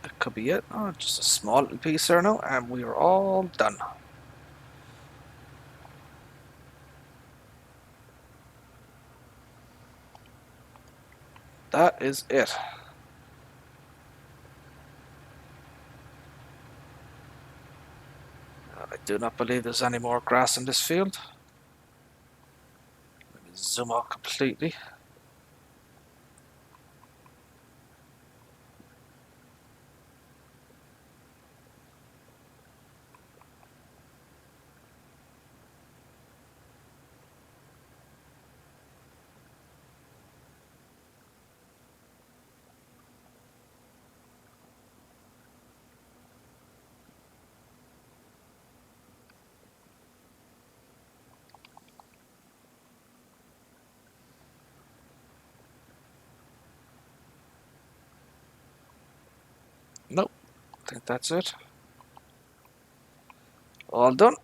That could be it. Oh, just a small little piece there now, and we are all done. That is it. I do not believe there's any more grass in this field. Let me zoom out completely. Nope, I think that's it. All done.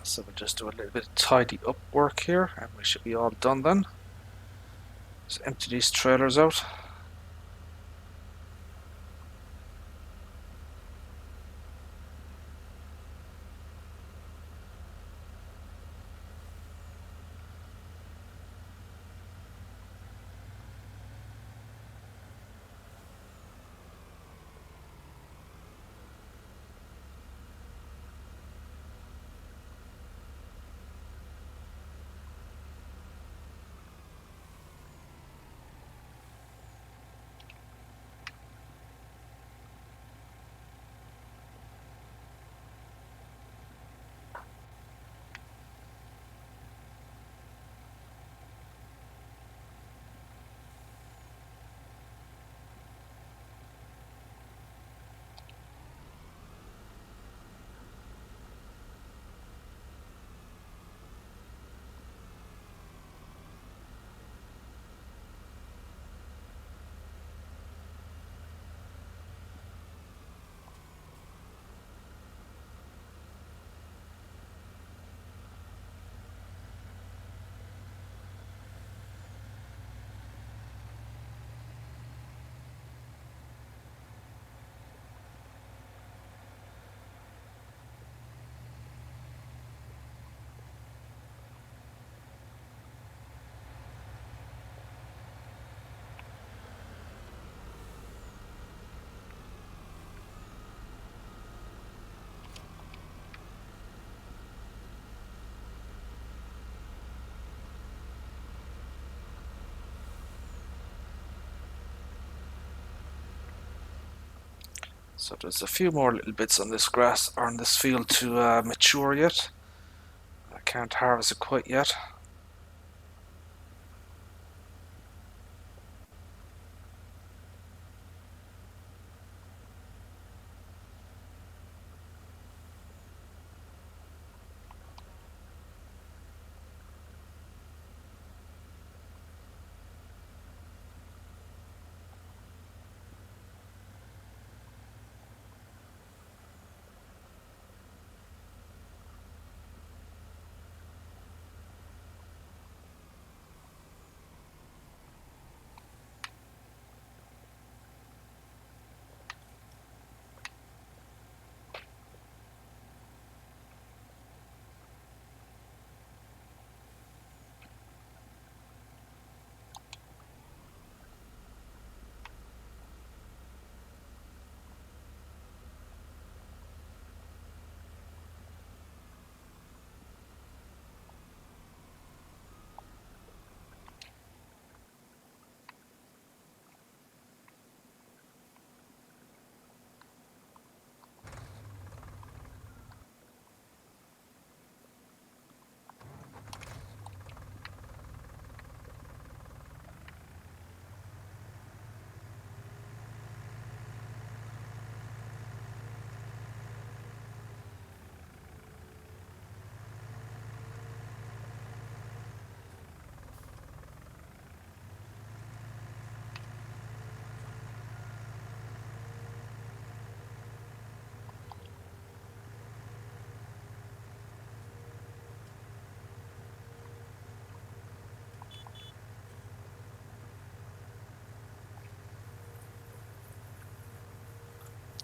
So we'll just do a little bit of tidy up work here, and we should be all done then. Just empty these trailers out. So there's a few more little bits on this grass or on this field to mature yet. I can't harvest it quite yet.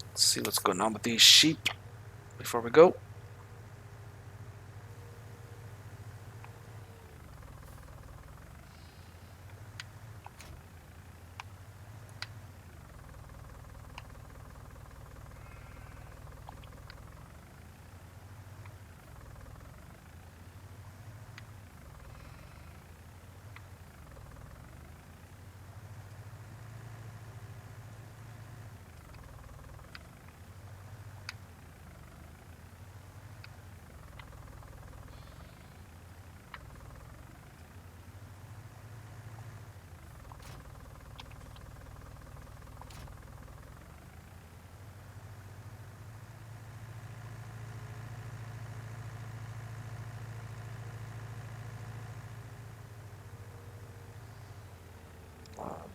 Let's see what's going on with these sheep before we go.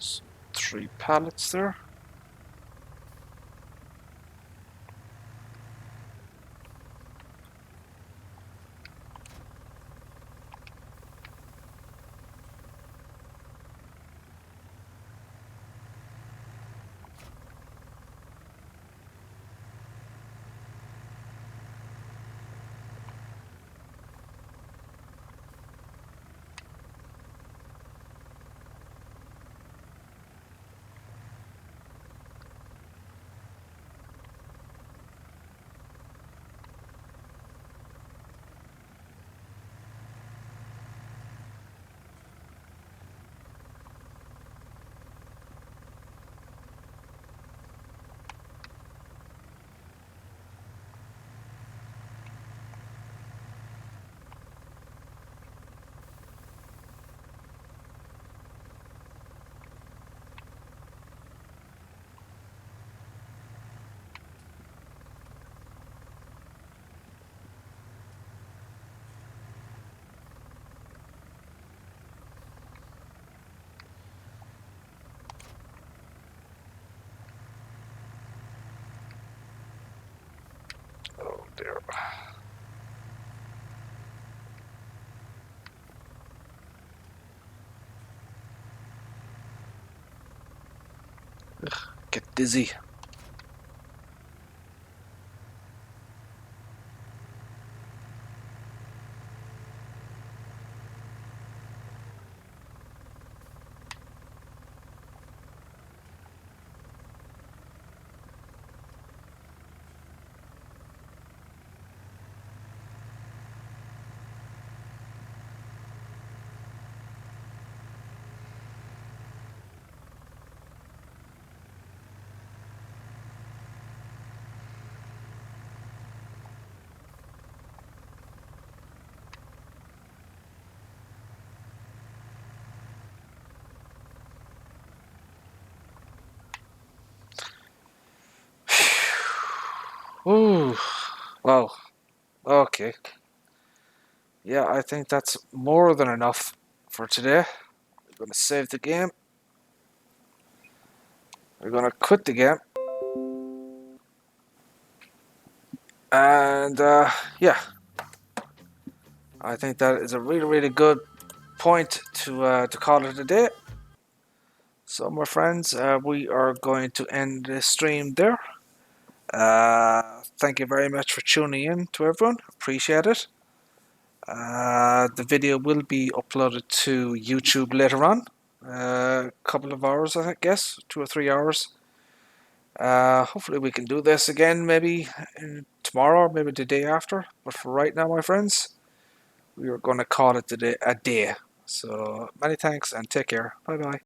There's 3 pallets there. Oh dear. Get dizzy. Ooh, wow. Okay. Yeah, I think that's more than enough for today. We're gonna save the game. We're gonna quit the game. And yeah, I think that is a really, really good point to call it a day. So, my friends, we are going to end this stream there. Thank you very much for tuning in to everyone. Appreciate it. The video will be uploaded to YouTube later on. A couple of hours, I guess, 2 or 3 hours. Hopefully, we can do this again maybe tomorrow, or maybe the day after. But for right now, my friends, we are going to call it a day. So, many thanks and take care. Bye bye.